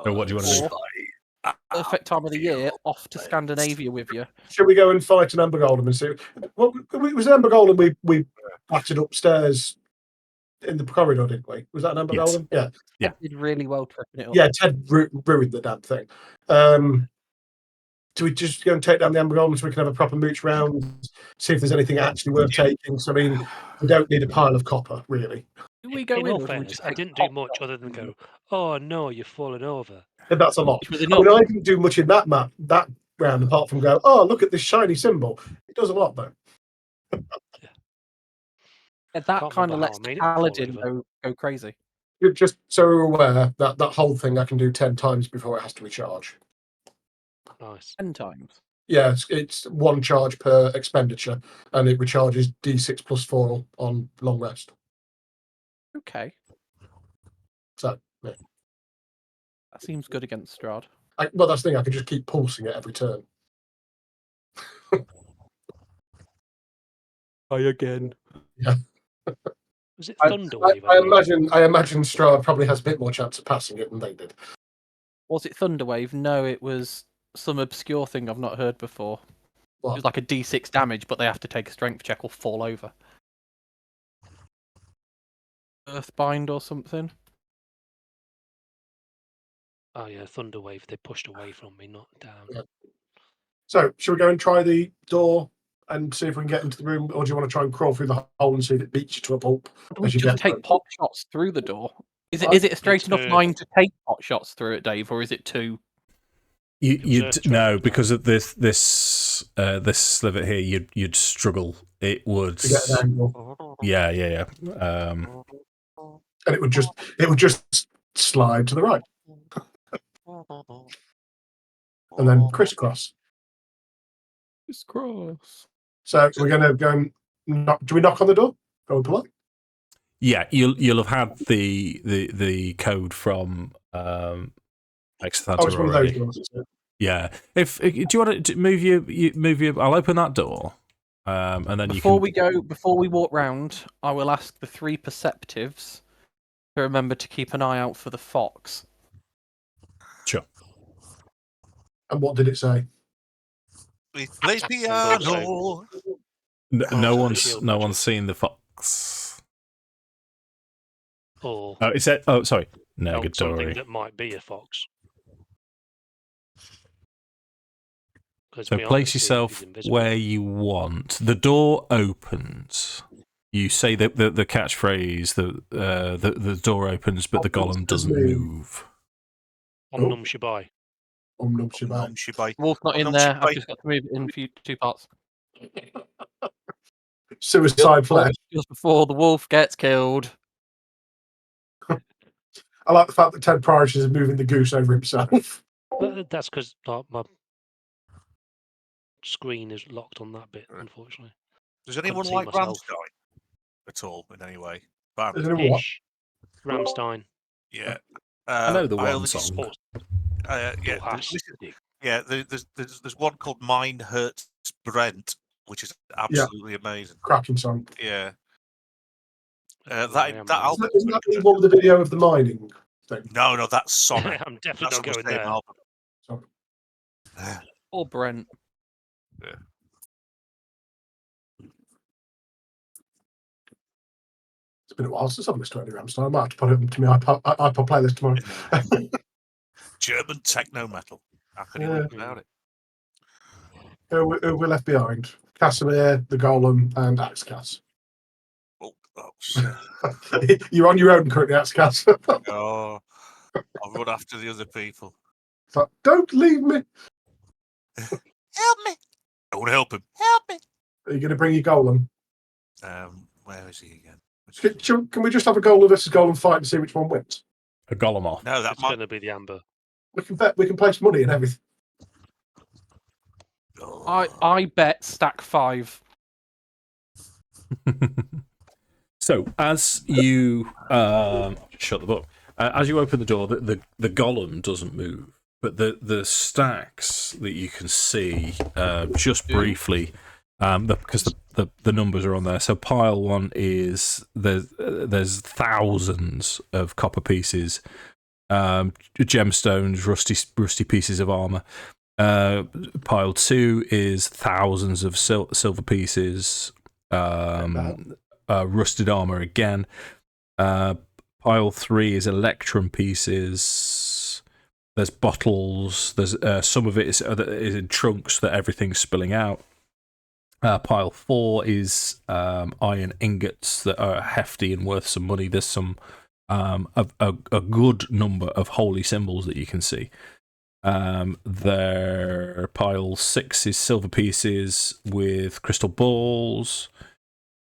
So what do you want to do? Perfect time of the year. Off to Scandinavia with you. Shall we go and fight an Amber Golem and see? Well, it was an Amber Golem we battered upstairs in the corridor, didn't we? Was that an Amber Yes. Golem? Yeah. Yeah. Did really well tripping it up. Yeah, Ted ruined the damn thing. Do we just go and take down the Amber Golem so we can have a proper mooch round, see if there's anything actually worth taking? So, I mean, we don't need a pile of copper, really. Do we go In in? all Or do we fairness, just I take didn't the do top much shot? other than go, oh no, you've fallen over. And that's a lot. Which was I enough. mean, I didn't do much in that map, that round, apart from go, oh, look at this shiny symbol. It does a lot, though. That Can't kind of remember how lets I made it fall Paladin over. go crazy. Just so we're aware that that whole thing I can do 10 times before it has to recharge. Nice. 10 times. Yeah, it's one charge per expenditure, and it recharges D6 plus 4 on long rest. Okay. So, yeah. That seems good against Strahd. Well, that's the thing, I can just keep pulsing it every turn. Hi again. Yeah. Was it I Thunderwave? I imagine Strahd probably has a bit more chance of passing it than they did. Was it Thunderwave? No, it was some obscure thing I've not heard before. What? It was like a D6 damage, but they have to take a strength check or fall over. Earthbind or something? Oh yeah, Thunderwave. They pushed away from me, not down. Yeah. So, should we go and try the door and see if we can get into the room, or do you want to try and crawl through the hole and see if it beats you to a pulp? Do we as you just get take through? pot shots through the door? Is it a straight enough It's, line to take pot shots through it, Dave, or is it too? No, because of this sliver here, you'd struggle. It would. To get an angle. Yeah. And it would just slide to the right. And then crisscross. It's cross. So we're going to go and knock. Do we knock on the door? Go and pull up? Yeah, you'll have had the code from Hexadin It's one of those already. doors, isn't it? Yeah. If do you want to move your? I'll open that door, and then Before we walk round, I will ask the 3 perceptives to remember to keep an eye out for the fox. Sure. And what did it say? We play piano. No the one's shield no magic. one's seen the fox. Or Oh, it said. Oh, sorry, something negatory. that might be a fox. 'Cause So beyond place the sea, yourself he's invisible. where you want. The door opens. You say the catchphrase. The door opens, but the golem doesn't move. Om Num Shabai. Num Shabai. Num Shabai. Wolf's not in Num there. Shabai. I've just got to move it in two parts. Suicide flesh. Just before the wolf gets killed. I like the fact that Ted Priorish is moving the goose over himself. Well, that's because my screen is locked on that bit, unfortunately. Does anyone see like myself. Ramstein at all in any way? Band? Is anyone what? Ish. Ramstein. Yeah. I know the I one only- song. yeah. Or There's one called Mine Hurts Brent, which is absolutely amazing. Cracking song. Yeah. I That am album. Isn't that the one with the video of the mining thing? No, that's Sonic. I'm definitely not That's on going the same there. album. Sorry. Or Brent. Yeah. It's been a while since I've listened to any Ramstein. I might have to put it to my iPod playlist tomorrow. German techno metal. How can you Yeah. live without it? Who we're left behind? Casimir, the Golem, and Akxikas. Oh shit. You're on your own currently, Akxikas. Oh, I'll run after the other people. But don't leave me. Help me! I want to help him. Help me! Are you going to bring your Golem? Where is he again? Can we just have a Golem versus Golem fight and see which one wins? A golem off. No, that It's might. going to be the amber. We can bet. We can place money and everything. Oh. I bet stack 5. So as you shut the book, as you open the door, the golem doesn't move, but the stacks that you can see just briefly, because the numbers are on there. So pile 1 is there's thousands of copper pieces, gemstones, rusty pieces of armor. Pile 2 is thousands of silver pieces. Rusted armor again. Pile 3 is electrum pieces. There's bottles. There's some of it is in trunks that everything's spilling out. Pile 4 is iron ingots that are hefty and worth some money. There's some a good number of holy symbols that you can see. There, pile 6 is silver pieces with crystal balls.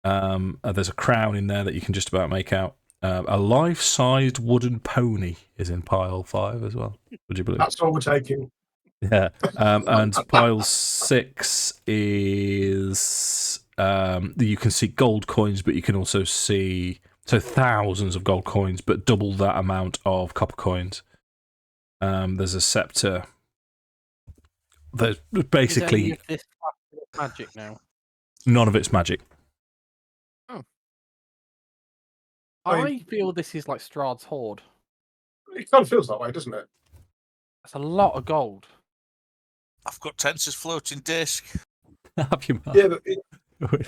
There's a crown in there that you can just about make out. A life-sized wooden pony is in pile 5 as well. Would you believe? That's all we're taking. Yeah. And pile 6 is you can see gold coins, but you can also see thousands of gold coins, but double that amount of copper coins. There's a scepter. There's basically Is any of this magic now? none of it's magic. I feel this is like Strahd's hoard. It kind of feels that way, doesn't it? That's a lot of gold. I've got Tensor's floating disc. Have you, Mark? Yeah, but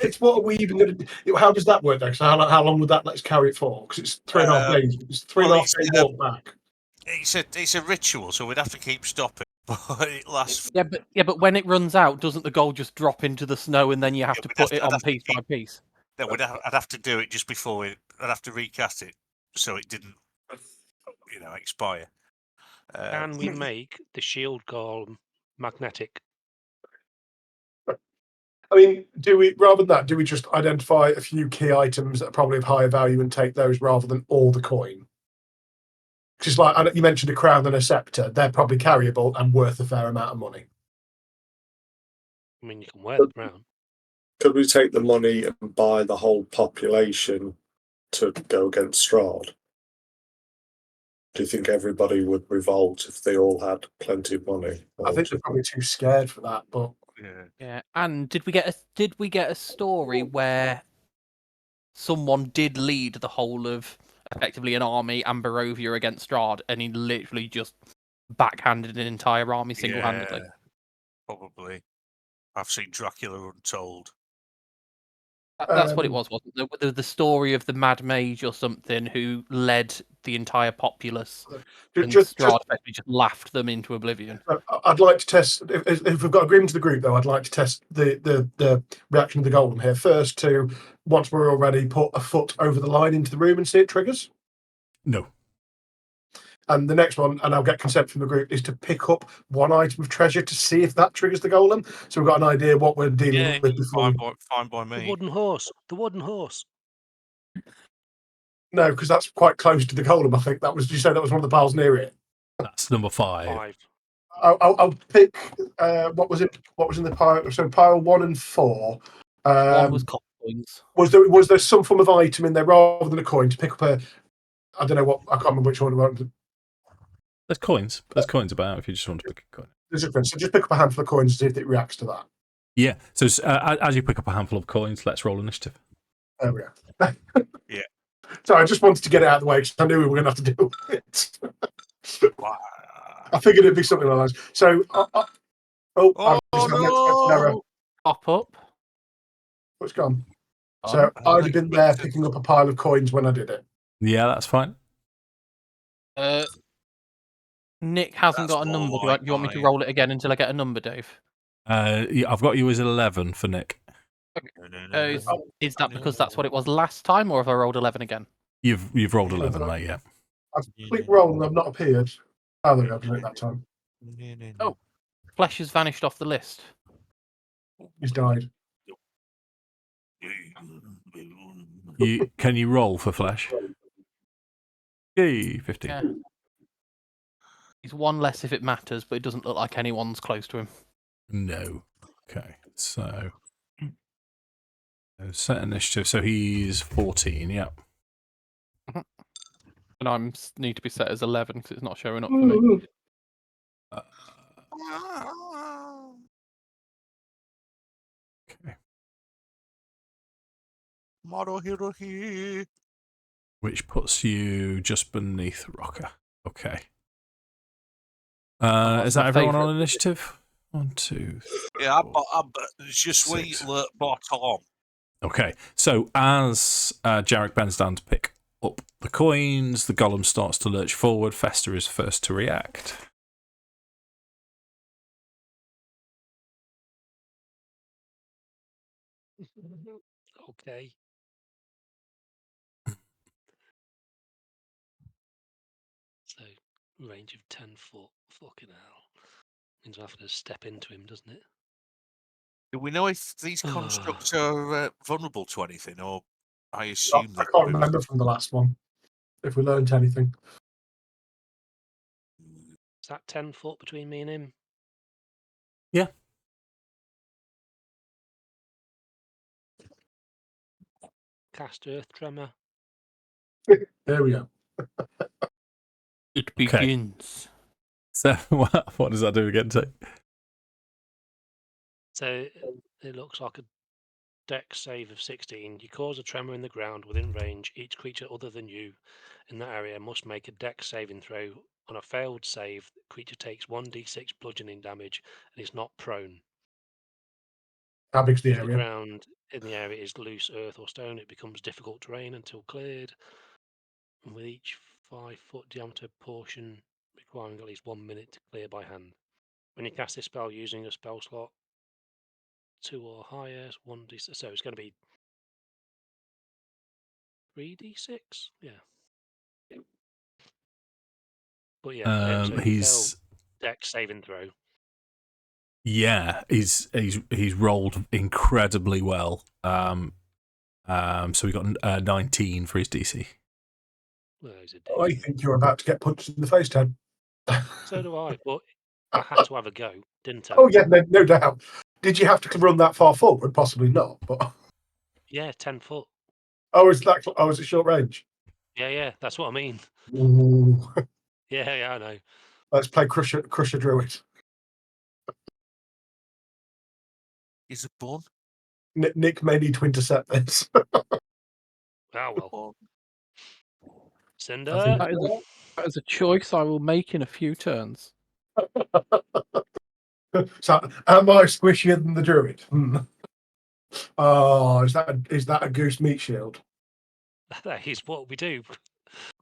it's what are we even going to do? How does that work, then? So how long would that let us carry it for? Because it's 3.5 days. It's 3.5 days walk back. It's a ritual, so we'd have to keep stopping. But it lasts. Yeah, but when it runs out, doesn't the gold just drop into the snow and then you have to we'd put it on piece by piece? No, I'd have to do it just before I'd have to recast it so it didn't, expire. Can we make the shield golem magnetic? I mean, rather than that, do we just identify a few key items that are probably of higher value and take those rather than all the coin? Because, like you mentioned, a crown and a scepter, they're probably carryable and worth a fair amount of money. I mean, you can wear the crown. Could we take the money and buy the whole population to go against Strahd? Do you think everybody would revolt if they all had plenty of money? I think they're probably too scared for that, but Yeah. And did we get a story where someone did lead the whole of effectively an army and Barovia against Strahd, and he literally just backhanded an entire army single-handedly? Yeah, probably. I've seen Dracula Untold. That's what it was, wasn't it? The story of the Mad Mage or something who led the entire populace, and Strahd effectively just laughed them into oblivion. I'd like to test, if we've got agreement to the group, though, I'd like to test the reaction of the golem here. First, to, once we're all ready, put a foot over the line into the room and see it triggers. No. And the next one, and I'll get consent from the group, is to pick up one item of treasure to see if that triggers the golem. So we've got an idea what we're dealing with before. Fine by me. The wooden horse. The wooden horse. No, because that's quite close to the golem, I think. That was, did you say that was one of the piles near it? That's number 5. I'll pick what was in the pile. So pile 1 and 4. One was copper coins. Was there some form of item in there rather than a coin to pick up a? I don't know what, I can't remember which one. There's coins. There's coins about if you just want to pick a coin. There's a difference. So just pick up a handful of coins and see if it reacts to that. Yeah. So as you pick up a handful of coins, let's roll initiative. There we go. Yeah. So I just wanted to get it out of the way because I knew we were going to have to deal with it. I figured it'd be something like that. So, no! Pop up. What's gone? So I'd have been there picking up a pile of coins when I did it. Yeah, that's fine. Nick hasn't got a number. Do you want me to roll it again until I get a number, Dave? Yeah, I've got you as 11 for Nick. Okay. Is that because that's what it was last time, or have I rolled 11 again? You've rolled 11, mate. Yeah. I've clicked roll and I've not appeared. Oh, there we go. I've done it that time. Oh, Flesh has vanished off the list. He's died. Can you roll for Flesh? Yay, 15. Yeah. He's one less if it matters, but it doesn't look like anyone's close to him. No. Okay, so set initiative. So he's 14. Yeah. And I need to be set as 11 because it's not showing up for me. Okay. Which puts you just beneath Rokkr. Okay. Is that everyone on initiative? 1, 2. 3, Yeah, just wait bottom. Okay, so as Jarek bends down to pick up the coins, the golem starts to lurch forward. Fester is first to react. Okay. So, range of 10 foot. Fucking hell. Means I have to step into him, doesn't it? Do we know if these constructs are vulnerable to anything, or I assume I can't remember from the last one if we learned anything. Is that 10 foot between me and him? Yeah. Cast Earth Tremor. There we go. It begins. So what does that do again, Tate? So it looks like a dex save of 16. You cause a tremor in the ground within range. Each creature other than you in that area must make a dex saving throw. On a failed save, the creature takes 1d6 bludgeoning damage and is not prone. How big's the If area? the ground in the area is loose earth or stone, it becomes difficult terrain until cleared. And with each 5-foot diameter portion requiring at least 1 minute to clear by hand. When you cast this spell using a spell slot 2 or higher, 1d6. So it's going to be 3d6. Yeah. But yeah, so he's dex saving throw. Yeah, he's rolled incredibly well. So we got 19 for his DC. Well, he's a dick. I think you're about to get punched in the face, Ted. So do I, but I had to have a go, didn't I? Oh yeah, no doubt. Did you have to run that far forward? Possibly not, but Yeah, 10 foot. is it short range? Yeah, that's what I mean. Ooh. Yeah, I know. Let's play Crusher Druid. Is it born? Nick may need to intercept this. Well. Cinder. That is a choice I will make in a few turns. So, am I squishier than the Druid? Oh, is that a goose meat shield? That is what we do.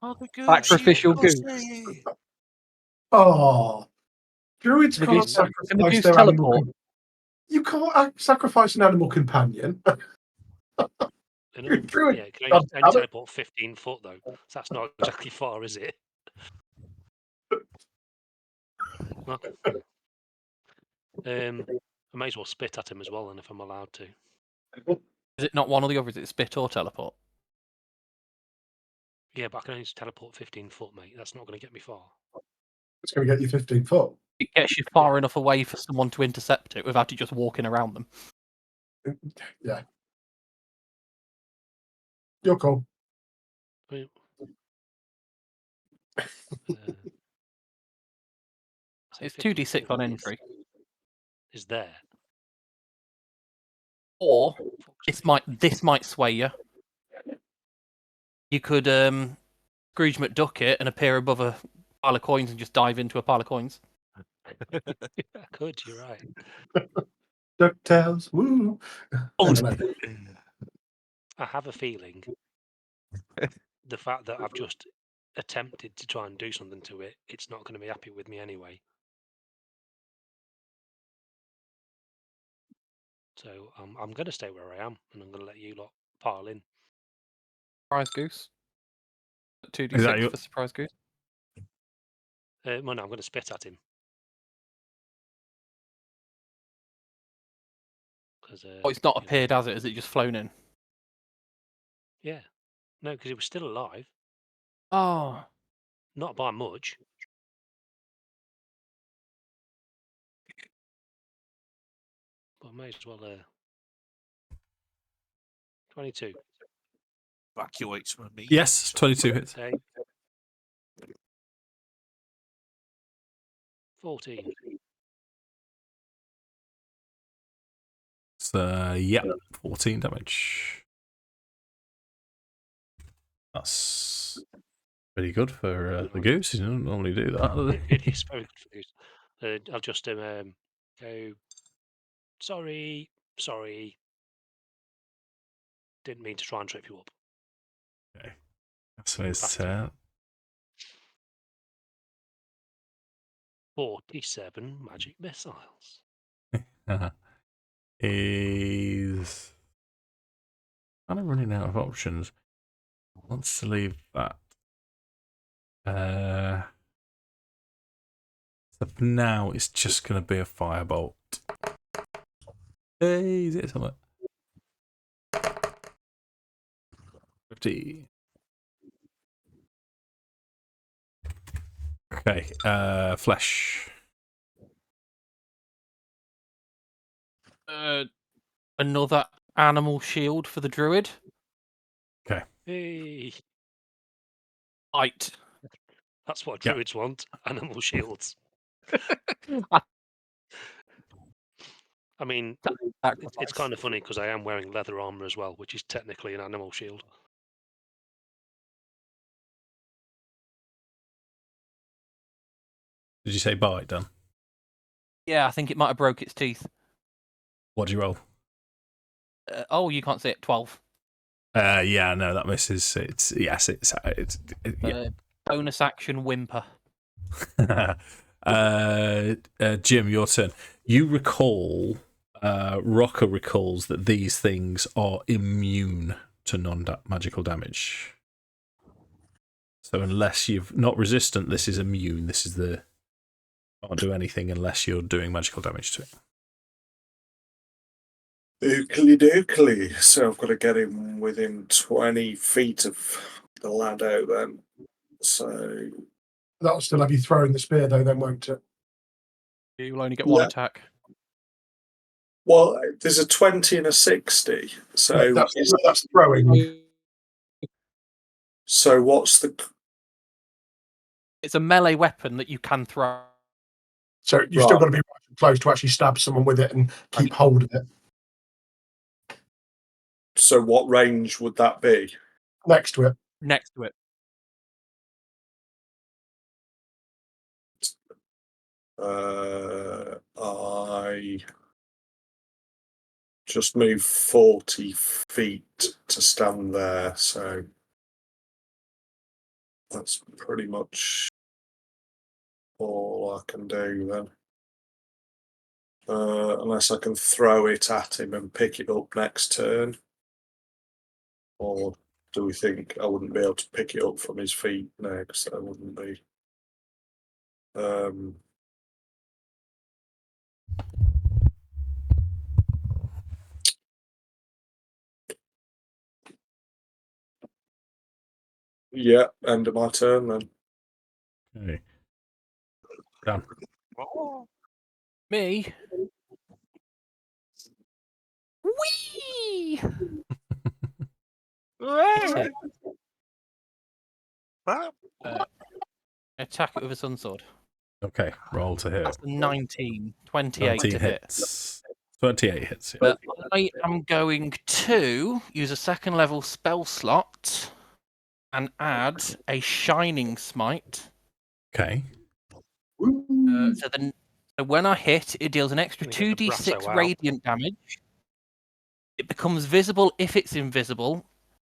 Oh, the goose Sacrificial shield, goose. pussy. Oh, druids The can't goose- can the sacrifice goose their animal. teleport? You can't sacrifice an animal companion. Druid. Yeah, can God only damn it. teleport 15 foot though. So that's not exactly far, is it? Well, I may as well spit at him as well, then, if I'm allowed to. Is it not one or the other? Is it spit or teleport? Yeah, but I can only teleport 15 foot, mate. That's not going to get me far. It's going to get you 15 foot. It gets you far enough away for someone to intercept it without you just walking around them. Yeah. You're cool. Well, It's 2d6 on entry. Is there? Or Fuck's this might sway you. You could Scrooge McDuck it and appear above a pile of coins and just dive into a pile of coins. sake. I could, you're right. DuckTales. Woo. Oh, No. I have a feeling the fact that I've just attempted to try and do something to it, it's not going to be happy with me anyway. So I'm going to stay where I am, and I'm going to let you lot pile in. Surprise goose. Is that 2d6 your- for surprise goose. Well, no, I'm going to spit at him. 'Cause, Oh, it's not you know, appeared, has it? Has it just flown in? Yeah. No, because it was still alive. Oh. Not by much. But I may as well. 22. Evacuates from me. Yes, 22 hits. Dave. 14. So, yeah, 14 damage. That's pretty good for the goose. You don't normally do that. It is very good for these. I'll just go. Sorry. Didn't mean to try and trip you up. Okay. So his Back to turn. 47 magic missiles. He's kind of running out of options. Wants to leave that. So for now, it's just going to be a firebolt. Hey, is it something? 50. Okay, flesh. Another animal shield for the druid. Hey, Right. that's what Yeah. druids want. Animal shields. I mean, it's kind of funny because I am wearing leather armor as well, which is technically an animal shield. Did you say bite, Dan? Yeah, I think it might have broke its teeth. What do you roll? Oh, you can't see it. 12. Yeah, no, that misses. It's yeah. Bonus action whimper. Jim, your turn. You recall, Rokkr recalls that these things are immune to non-magical damage. So unless you've not resistant, this is immune. This is the can't do anything unless you're doing magical damage to it. Ookly dookly. So I've got to get him within 20 feet of the ladder then. So That'll still have you throwing the spear, though, then, won't it? You will only get one Yeah. attack. well, there's a 20 and a 60. So That's throwing. so what's the It's a melee weapon that you can throw. So you've still got to be close to actually stab someone with it and keep hold of it. so what range would that be? Next to it. Next to it. I just move 40 feet to stand there, so that's pretty much all I can do then. Unless I can throw it at him and pick it up next turn. Or do we think I wouldn't be able to pick it up from his feet next? That wouldn't be. Yeah, end of my turn then. Okay. Done. Oh, Me? Whee! right. Well, Attack it with a sun sword. Okay, roll to hit. That's a 19. 28 19 to hit. hits. 28 hits. Yeah. I am going to use a second level spell slot and add a shining smite. Okay. So when I hit, it deals an extra You get the 2d6 brasso out. radiant damage. It becomes visible if it's invisible.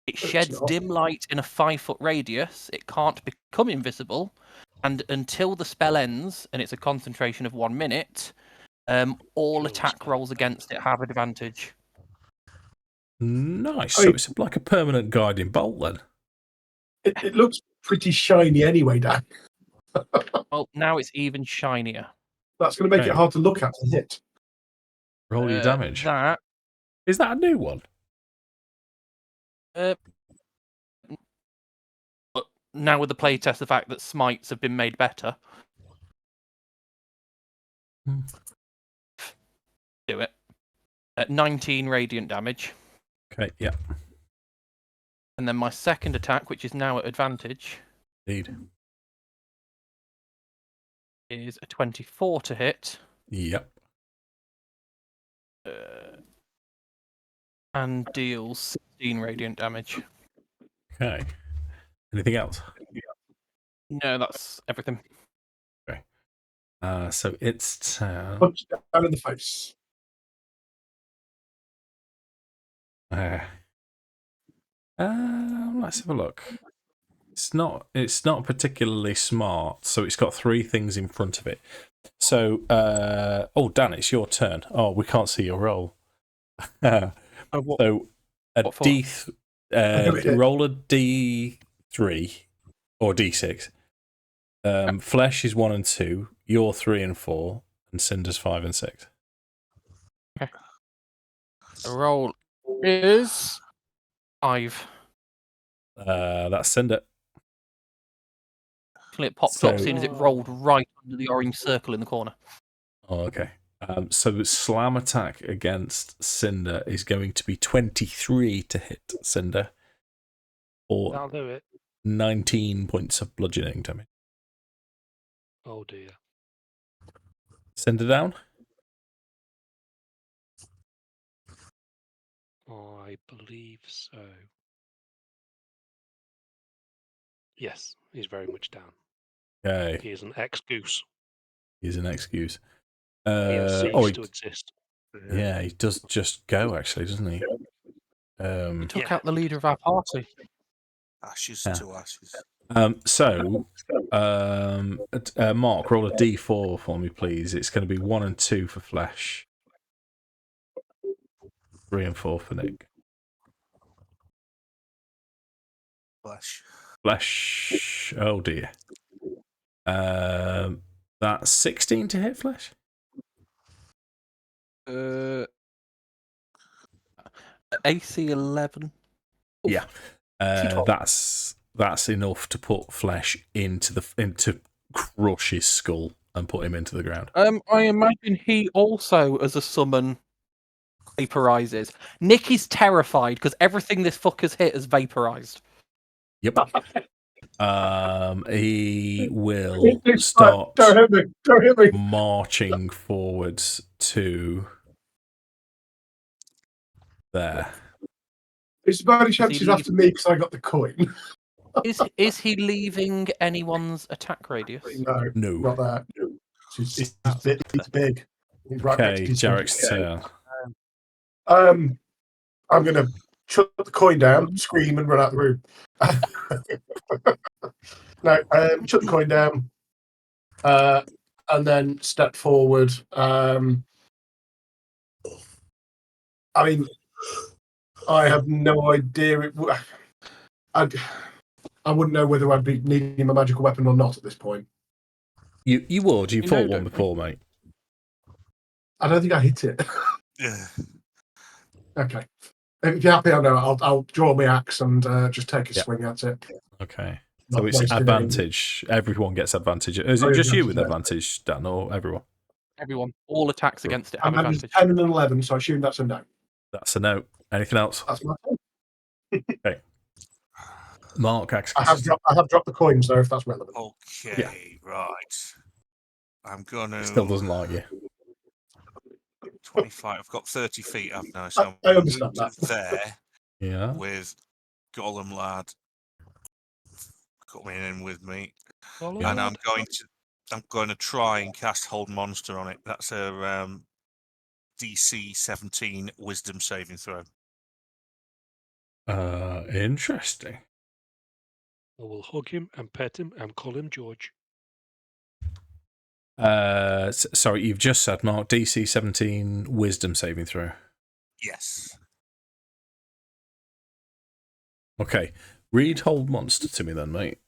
It sheds not. dim light in a 5-foot radius. It can't become invisible. And until the spell ends, and it's a concentration of 1 minute, all Cool attack spell. rolls against it have advantage. Nice. I So mean- it's like a permanent guiding bolt then. It looks pretty shiny anyway, Dan. Well, now it's even shinier. That's going to make Okay. it hard to look at and hit. Roll your damage. That Is that a new one? but now with the playtest, the fact that smites have been made better. Hmm. Do it. 19 radiant damage. Okay, yeah. And then my second attack, which is now at advantage, Indeed. is a 24 to hit. Yep. And deals 16 radiant damage. Okay. Anything else? No, that's everything. So it's Punch down in the face. let's have a look. It's not particularly smart, so it's got 3 things in front of it. So Dan, it's your turn. Oh, we can't see your roll. So a what for? roll a D3 or D6. Flesh is 1 and 2. You're 3 and 4, and Cinder's 5 and 6. The roll is 5. That's Cinder. It popped up, So- seeing as it rolled right under the orange circle in the corner. Oh, okay. So slam attack against Cinder is going to be 23 to hit Cinder, or That'll do it. 19 points of bludgeoning damage. Oh dear. Cinder down. I believe so. Yes, he's very much down. Okay, He is an ex-goose. he's an excuse. He has ceased to exist. Yeah, he does just go, actually, doesn't he? Took Yeah. out the leader of our party. ashes Yeah. to ashes. Mark, roll a D4 for me, please. It's going to be 1 and 2 for Flesh, 3 and 4 for Nick. Flesh. Flesh. Oh dear. That's 16 to hit Flesh. AC 11. Yeah. T12. That's enough to put Flesh into crush his skull and put him into the ground. I imagine he also, as a summon, vaporizes. Nick is terrified because everything this fucker's hit has vaporized. Yep. He will start Don't hit me. Don't hit me. marching forwards to there. It's about any chance he's leave- after me because I got the coin. Is he leaving anyone's attack radius? No, No. not there. He's big. He's right next Okay, to his Jarek's turn. I'm going to chuck the coin down, scream, and run out the room. No, chuck the coin down, and then step forward. I mean, I have no idea. I wouldn't know whether I'd be needing a magical weapon or not at this point. You would. You You fought know, one don't before, mate. I don't think I hit it. Yeah. Okay. If you're happy, I know. I'll draw my axe and just take a swing at it. Okay. Not So it's wasting advantage. Everyone gets advantage. Is it just you with advantage, Dan, or everyone? everyone, all attacks against it have And it's advantage. 10 and 11, so I assume that's a no. That's a no. Anything else? That's my turn. Okay. Mark, I have dropped the coins, though, if that's relevant. Okay, right. I'm gonna. Still doesn't like you. 25. I've got 30 feet up now, so I I'm understand moved to that. there Yeah. with Gollum lad coming in with me, Gollum and lad. I'm going to try and cast Hold Monster on it. That's a DC 17 Wisdom saving throw. Interesting. I will hug him and pet him and call him George. Sorry, you've just said, Mark, DC 17 Wisdom saving throw. Yes. Okay. Read Hold Monster to me then, mate.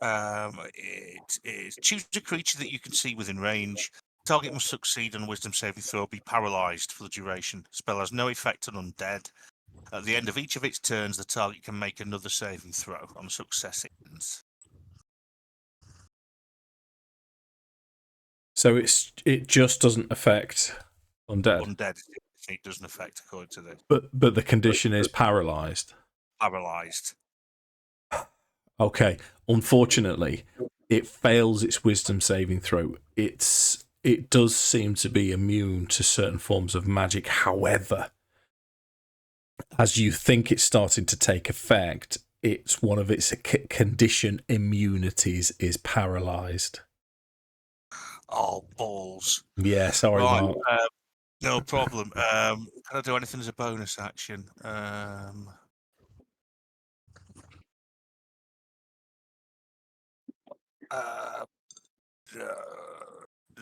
It is choose a creature that you can see within range. Target must succeed on a Wisdom saving throw or be paralysed for the duration. Spell has no effect on undead. At the end of each of its turns, the target can make another saving throw. On success, it ends. So it just doesn't affect undead. Undead, it doesn't affect according to this. But the condition is paralysed. Paralysed. Okay. Unfortunately, it fails its wisdom saving throw. It does seem to be immune to certain forms of magic. However, as you think it's starting to take effect, it's one of its condition immunities is paralysed. Oh, balls. Yeah, sorry, Right, Mark. no problem. Can I do anything as a bonus action?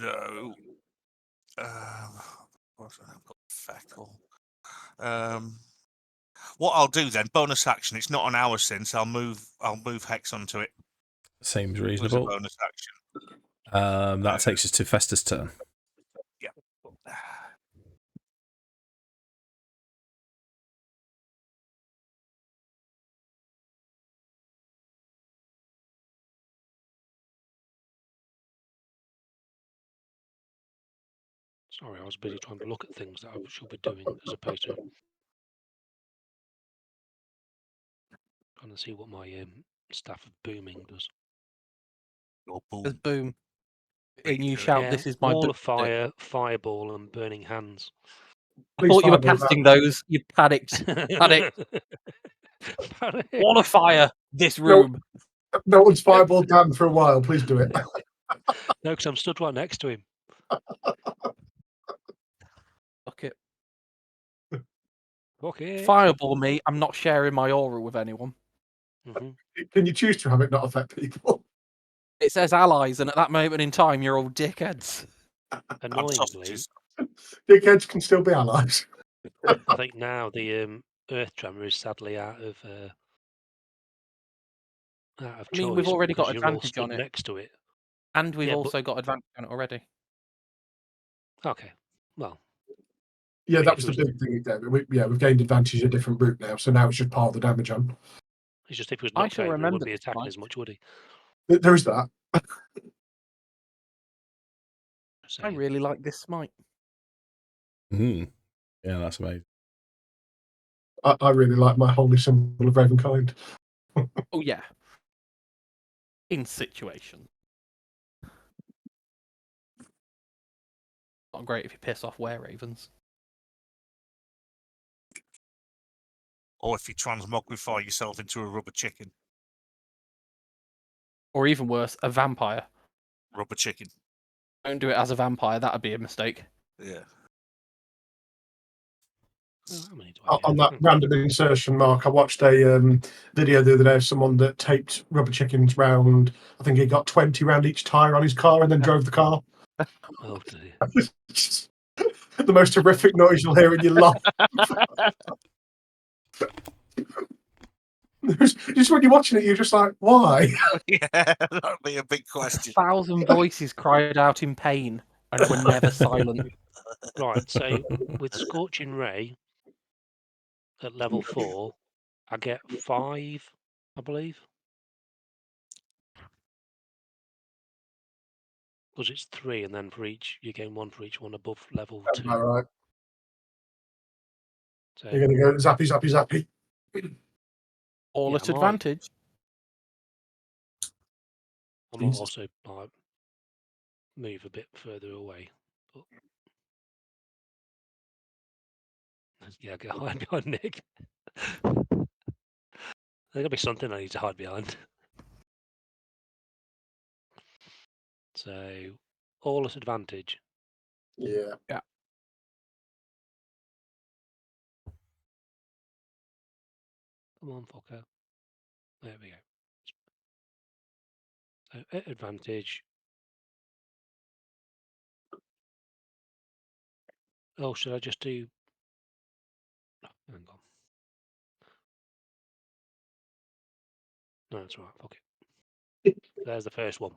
No. I've got feckle. What I'll do then, bonus action. It's not an hour since. I'll move Hex onto it. Seems As a reasonable. bonus action. That takes us to Festus' turn. Yeah. Sorry, I was busy trying to look at things that I should be doing as opposed to trying to see what my staff of booming does. Your There's boom. boom. And you shout, Yeah, "This is my wall boom." of fire, fireball, and burning hands. I thought you were Fireball casting those. You panicked. Panic. Panic. Wall of fire. This No. room. No one's fireballed Dan for a while. Please do it. No, because I'm stood right next to him. Fuck it. Okay. Fireball me. I'm not sharing my aura with anyone. Mm-hmm. Can you choose to have it not affect people? It says allies, and at that moment in time, you're all dickheads. Annoyingly, Dickheads can still be allies. I think now the earth tremor is sadly out of choice. I mean, we've already got because you're all advantage stood on it. next to it. And we've Yeah, but- also got advantage on it already. Okay, well, Yeah, mean, that if was it the was- big thing. We've gained advantage a different route now, so now it's just part of the damage on. it's just if it was I knocked shall over, he remember wouldn't be this attacking fight. as much, would he? There is that. So, I really like this smite. Yeah, that's amazing. I really like my holy symbol of Ravenkind. Oh, yeah. In situation. Not great if you piss off were-ravens. Or if you transmogrify yourself into a rubber chicken. Or even worse, a vampire. Rubber chicken. Don't do it as a vampire, that'd be a mistake. Yeah. How many do I get? On that random insertion, Mark, I watched a video the other day of someone that taped rubber chickens round. I think he got 20 round each tyre on his car and then drove the car. Oh dear. The most horrific noise you'll hear in your life. Just when you're watching it, you're just like, why? Yeah, that'd be a big question. 1,000 voices cried out in pain and were never silent. Right, so with Scorching Ray at level 4, I get 5, I believe. Because it's 3, and then for each, you gain 1 for each one above level 2. All right. So, You're going to go zappy, zappy, zappy. All Yeah, at I might. advantage. I might Jesus. also like, move a bit further away. But... Yeah, get hide behind Nick. There's got to be something I need to hide behind. So, all at advantage. Yeah. Come on, fucker. There we go. So, at advantage. Oh, should I just do... Oh, hang on. No, that's right. Fuck it. There's the first one.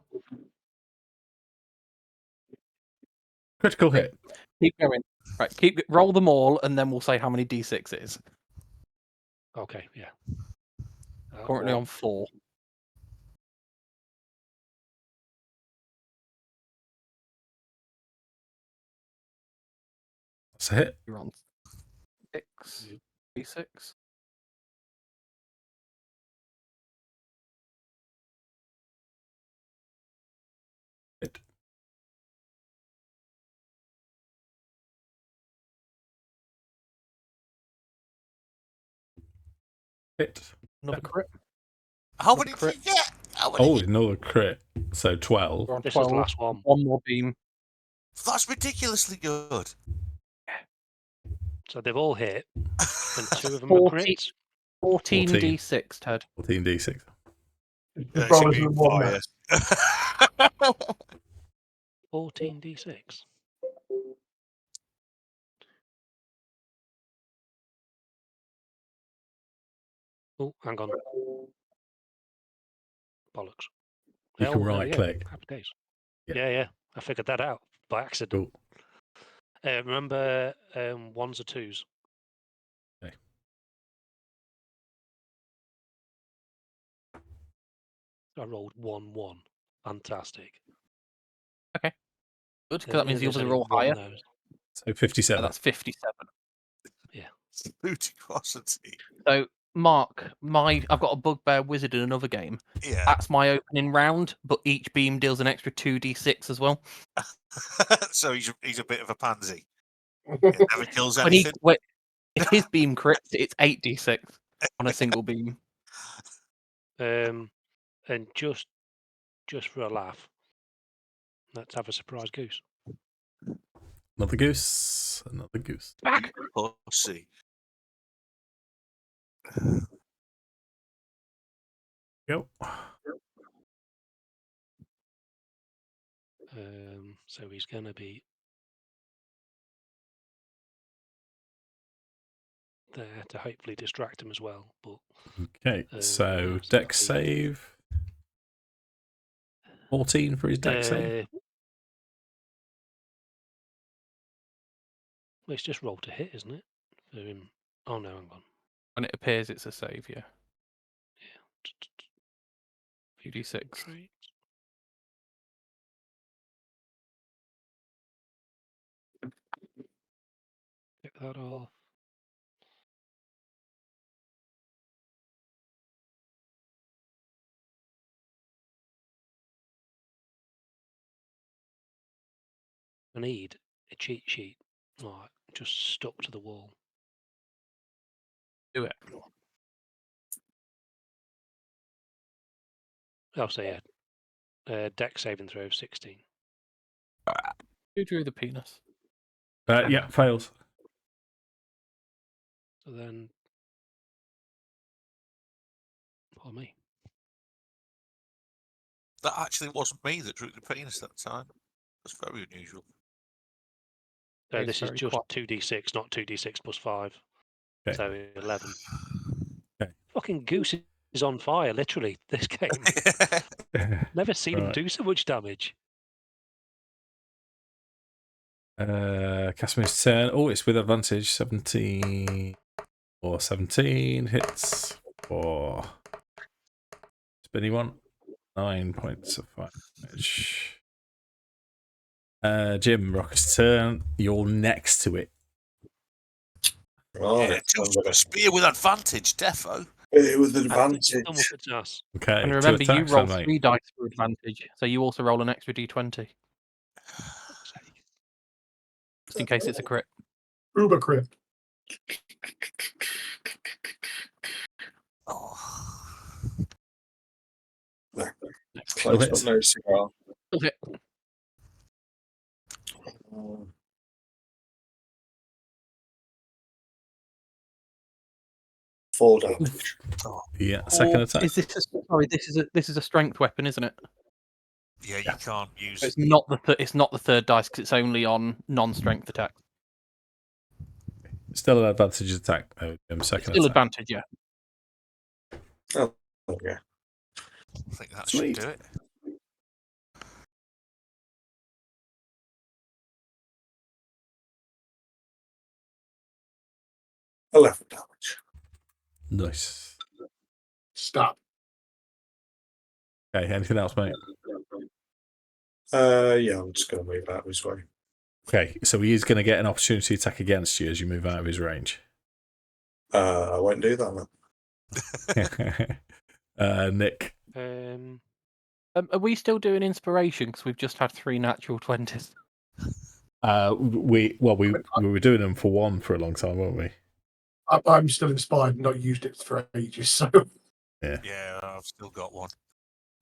Critical hit. Keep going. Right, roll them all, and then we'll say how many d6 it is. Okay, yeah. Currently on 4. That's a hit. You're on 6 d6. Hit. Hit. Another crit. How many Crit. did you get? How many? Oh, another crit. So 12. You're on This 12. is the last one. One more beam. That's ridiculously good. So they've all hit, and 2 of them 14. are crits. 14 14. d6, Ted. 14d6. The rollers are one fire. man. 14d6. Oh, hang on. Bollocks. You can Oh, there we go. right-click. Happy days. Yeah. Yeah, I figured that out by accident. Cool. Remember, 1s or 2s. Okay. I rolled 1-1. Fantastic. Okay. Good, because that means the There's others are only all one higher. there. So 57. That's 57. Ludicrosity. So, Mark, I've got a bugbear wizard in another game. Yeah. That's my opening round, but each beam deals an extra 2d6 as well. So he's a bit of a pansy. It never kills anything. If his beam crits, it's 8d6 on a single beam. And just for a laugh, let's have a surprise goose. Another goose. Another goose. Back. Pussy. Go. So he's going to be there to hopefully distract him as well. But Okay, so so dex save. 14 for his dex save. Well, it's just roll to hit, isn't it? For him. Oh no, hang on. When it appears, it's a save, yeah. Yeah. 2d6. Great. Pick that off. I need a cheat sheet. Right, just stuck to the wall. Do it. Oh, so yeah. Dex saving throw of 16. Who drew the penis? Yeah, fails. So then, pardon me. That actually wasn't me that drew the penis that time. That's very unusual. So It's this is very just quiet. 2d6, not 2d6 plus 5. Okay. So 11. Okay. Fucking Goose is on fire, literally, this game. Never seen him Right. do so much damage. Casimir's turn. Oh, it's with advantage. 17 or 17 hits for spinny one. 9 points of fire damage. Jim, Rocker's turn. You're next to it. Right. Yeah, spear with advantage, defo. With And advantage. thumb up its ass. Okay. And two remember, you attacks roll then, mate. 3 dice for advantage, so you also roll an extra d20, just in case it's a crit. Uber crit. Oh. Close hits. but no cigar. Okay. Four damage. Yeah. Second Or attack. Is this sorry? This is a strength weapon, isn't it? Yeah, you can't use. So it's not the third dice because it's only on non-strength attacks. Still an advantage attack, though, Jim. It's Second still attack. advantage, yeah. Oh, yeah. I think that Sweet. should do it. $11 damage. Nice. Stop. Okay. Anything else, mate? Yeah, I'm just going to move out of his way. Okay. So he is going to get an opportunity attack against you as you move out of his range. I won't do that then. Nick. Are we still doing inspiration? Because we've just had 3 natural 20s. We were doing them for one for a long time, weren't we? I'm still inspired and not used it for ages, so Yeah, I've still got one.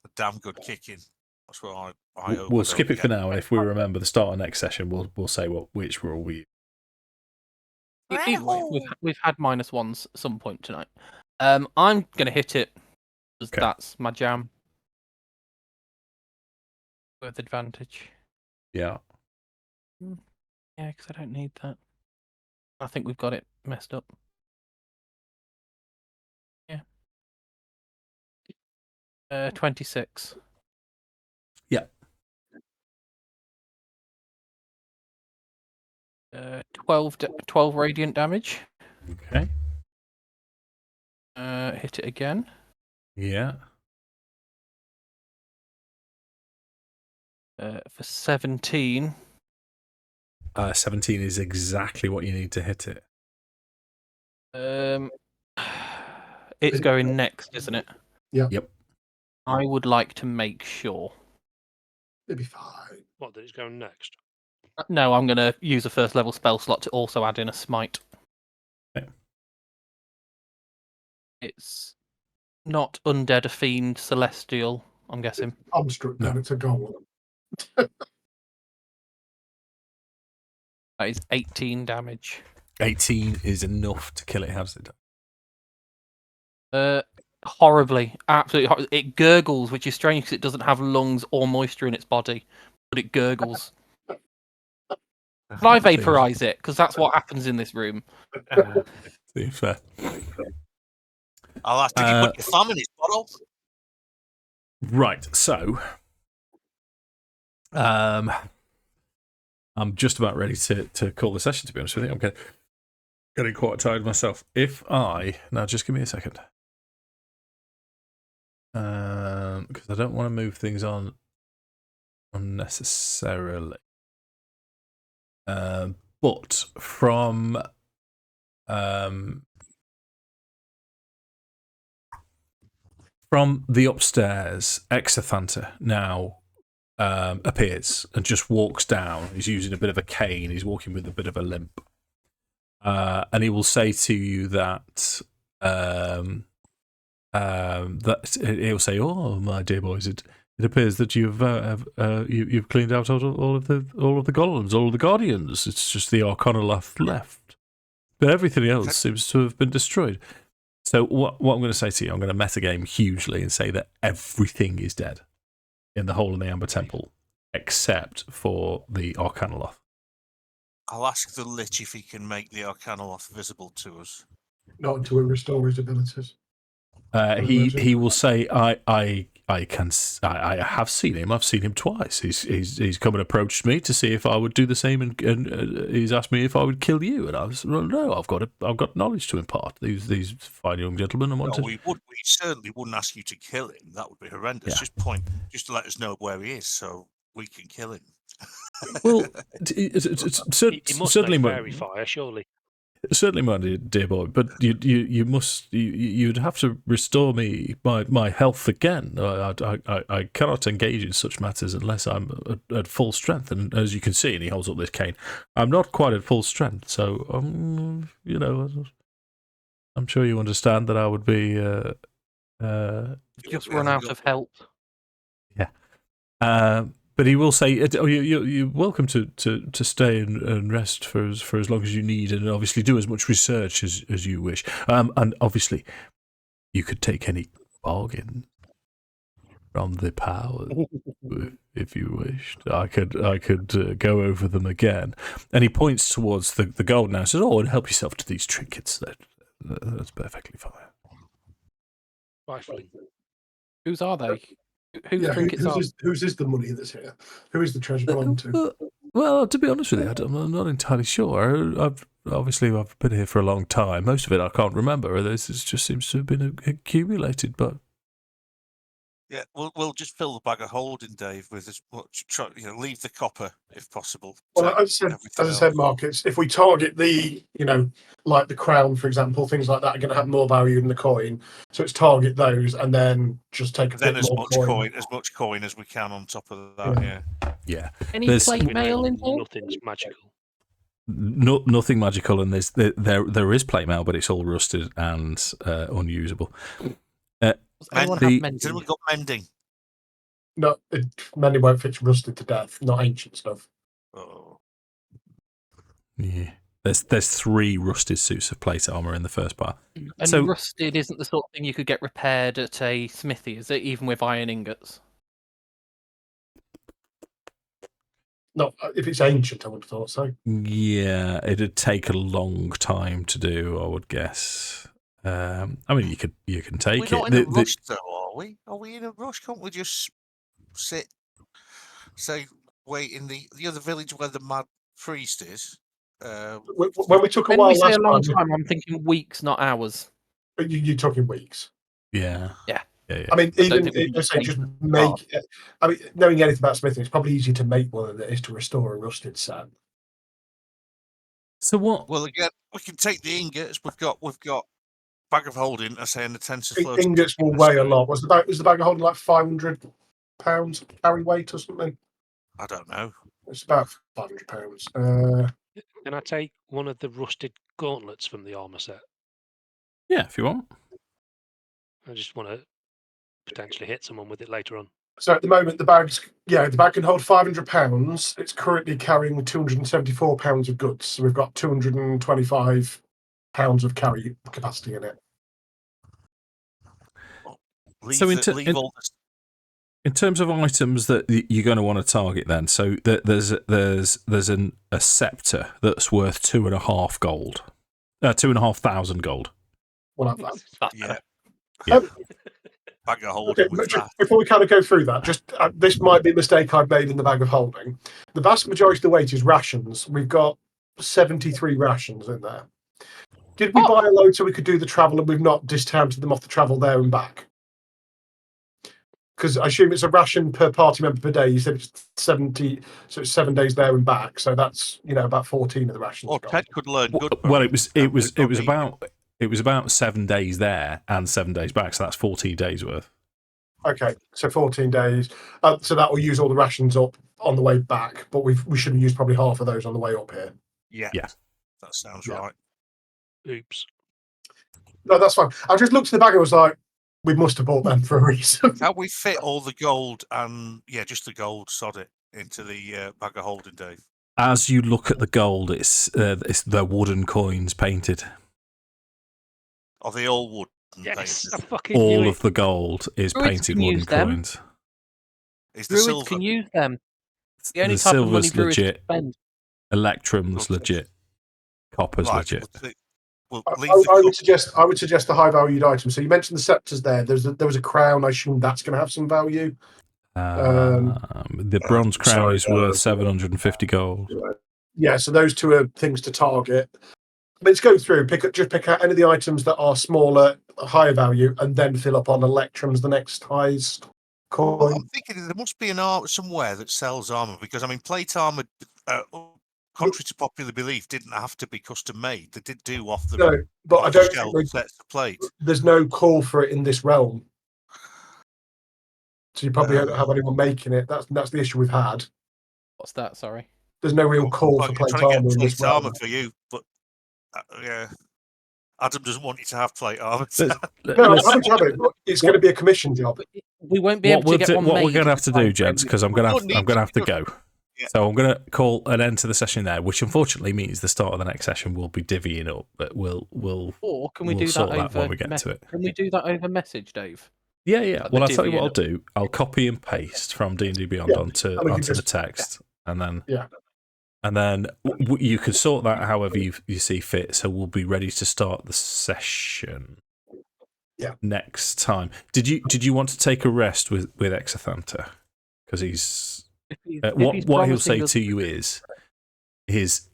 A damn good kicking. That's what I hope. We'll I skip don't it for get. now, and if we remember the start of next session, we'll say which rule we. Either way, we've had -1s at some point tonight. I'm going to hit it because Okay. that's my jam. With advantage. Yeah. Yeah, because I don't need that. I think we've got it messed up. Yeah. 26. Yeah. 12 radiant damage. Okay. Hit it again. Yeah. For 17. 17 is exactly what you need to hit it. It's going next, isn't it? Yeah. Yep. I would like to make sure. it'll be fine. What, that it's going next? No, I'm going to use a first level spell slot to also add in a smite. Okay. It's not undead, a fiend, celestial, I'm guessing. Construct, No. then it's a goal. That is 18 damage. 18 is enough to kill it. How does it do? Horribly. Absolutely horribly. It gurgles, which is strange because it doesn't have lungs or moisture in its body, but it gurgles. Can I vaporize it? Because that's what happens in this room. Seems fair. I'll have to put your thumb in his bottle. Right, so I'm just about ready to call the session, to be honest with you. I'm getting quite tired myself. Now just give me a second. Because I don't want to move things on unnecessarily. But from the upstairs, Hexadin now appears and just walks down. He's using a bit of a cane. He's walking with a bit of a limp. And he will say to you that he'll say, "Oh, my dear boys, it appears that you've cleaned out all of the golems, all of the guardians. It's just the Arcana left." But everything else seems to have been destroyed. So what I'm going to say to you, I'm going to metagame hugely and say that everything is dead in the Hole in the Amber Temple, except for the Arcanoloth. I'll ask the Lich if he can make the Arcanoloth visible to us. Not until we restore his abilities. He will say, I have seen him. I've seen him twice. He's come and approached me to see if I would do the same, and he's asked me if I would kill you. And I was, well, no, I've got knowledge to impart. These fine young gentlemen. We certainly wouldn't ask you to kill him. That would be horrendous. Yeah. Just to let us know where he is, so we can kill him. Well, He must certainly, make fairy fire, surely. Certainly, my dear boy, but you'd have to restore me my health again. I cannot engage in such matters unless I'm at full strength. And as you can see, and he holds up this cane, I'm not quite at full strength. So, I'm sure you understand that I would be Just run out of help. Yeah. But he will say, you're welcome to stay and rest for as long as you need, and obviously do as much research as you wish. And obviously, you could take any bargain from the powers if you wished. I could go over them again. And he points towards the gold now and says, and help yourself to these trinkets. That's perfectly fine. Rifling. Whose are they? Whose trinkets are? Whose is the money that's here? Who is the treasure belonging to? Well, to be honest with you, I'm not entirely sure. I've been here for a long time. Most of it I can't remember. This just seems to have been accumulated, but yeah, we'll just fill the bag of holding, Dave, with as much. Leave the copper if possible. Well, as I said, Mark, if we target the, like the crown, for example, things like that are going to have more value than the coin. So it's target those and then just take as much coin as we can on top of that. Yeah. Any plate mail in here? Nothing's magical. Nothing magical, and there is plate mail, but it's all rusted and unusable. Has anyone got mending? No, mending won't fix rusted to death. Not ancient stuff. Oh. Yeah. There's 3 rusted suits of plate armor in the first part. And rusted isn't the sort of thing you could get repaired at a smithy, is it? Even with iron ingots? Not if it's ancient, I would have thought so. Yeah, it'd take a long time to do, I would guess. I mean, you can take We're not it. in a rush, though, are we? Are we in a rush? Can't we just wait in the other village where the mad priest is? When we took a when while we say last a long time, I'm thinking weeks, not hours. You're talking weeks. Yeah. I mean, knowing anything about smithing, it's probably easier to make one than it is to restore a rusted set. So what? Well, again, we can take the ingots. We've got bag of holding. I say, and the TensorFlow. Ingots will weigh a lot. Was the bag of holding like 500 pounds carry weight or something? I don't know. It's about 500 pounds. Can I take one of the rusted gauntlets from the armor set? Yeah, if you want. I just want to potentially hit someone with it later on. So at the moment, the bag can hold 500 pounds. It's currently carrying 274 pounds of goods. So we've got 225 pounds of carry capacity in it. In terms of items that you're going to want to target, then, so there's a scepter that's worth 2.5 gold, 2,500 gold. Well, yeah. Bag of holding. Okay, before we kind of go through that, just this might be a mistake I've made in the bag of holding. The vast majority of the weight is rations. We've got 73 rations in there. Did we buy a load so we could do the travel and we've not discounted them off the travel there and back? Because I assume it's a ration per party member per day. You said it's 70, so it's 7 days there and back. So that's about 14 of the rations. Or Ted could learn good. Well, it was about 7 days there and 7 days back. So that's 14 days worth. Okay, so 14 days. So that will use all the rations up on the way back, but we should have used probably half of those on the way up here. Yeah. That sounds right. Oops. No, that's fine. I just looked at the bag and was like, we must have bought them for a reason. How we fit all the gold and just the gold, sod it, into the bag of holding, Dave? as you look at the gold, it's the wooden coins painted. Are they all wood? Yes, I Painted? fucking knew All it. of the gold is Druids painted can wooden use them. coins. Is the Druids silver? can use them. The only The type of money silver's druids can legit. spend. Electrum's legit. Copper's Right. legit. We'll I, leave the I would suggest the high valued items. So you mentioned the scepters there. There was a crown. I assume that's going to have some value. The bronze crown is worth 750 gold. Yeah, so those two are things to target. Let's go through. Just pick out any of the items that are smaller, higher value, and then fill up on electrums, the next highest Well, coin. I'm thinking there must be an art somewhere that sells armor, because I mean, plate armor, contrary to popular belief, didn't have to be custom made. They did do off the No, but I don't shelf think sets of plate. there's no call for it in this realm. So you probably don't have anyone making it. That's the issue we've had. What's that? Sorry. There's no real call Well, for you're plate trying to armor get in this plate realm. armor for you, but yeah, Adam doesn't want you to have plate armor. No, I'm happy to have it. But it's going to be a commission job. We won't be able to get one what made. we're going to have to do, gents, because I'm going to have to go. Yeah. So I'm going to call an end to the session there, which unfortunately means the start of the next session will be divvying up, but we'll Or can we we'll do sort that that over when we get to it. Can we do that over message, Dave? Yeah. Like Well, the I'll tell you what I'll divvying do. I'll copy and paste from D&D Beyond onto and we can the just- text, and then Yeah. and then you can sort that however you see fit. So we'll be ready to start the session. Yeah. Next time. Did you want to take a rest with Exathanta? Because he's what he'll say to you is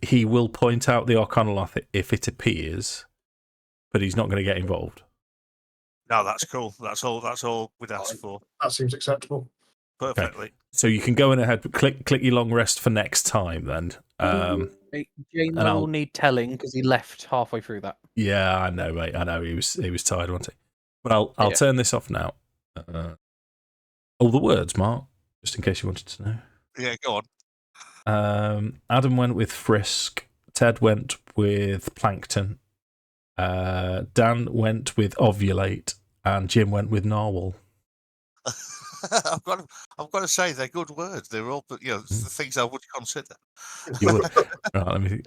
he will point out the Arcanoloth if it appears, but he's not going to get involved. No, that's cool. That's all we'd ask for. That seems acceptable. Perfectly. So you can go in ahead, click your long rest for next time then. Jane will need telling because he left halfway through that. Yeah, I know, mate. I know he was tired, wasn't he? But I'll turn this off now. All the words, Mark, just in case you wanted to know. Yeah, go on. Adam went with Frisk. Ted went with Plankton. Dan went with Ovulate, and Jim went with Narwhal. I've got to say they're good words. They're all, but the things I would consider. You would. Right, let me.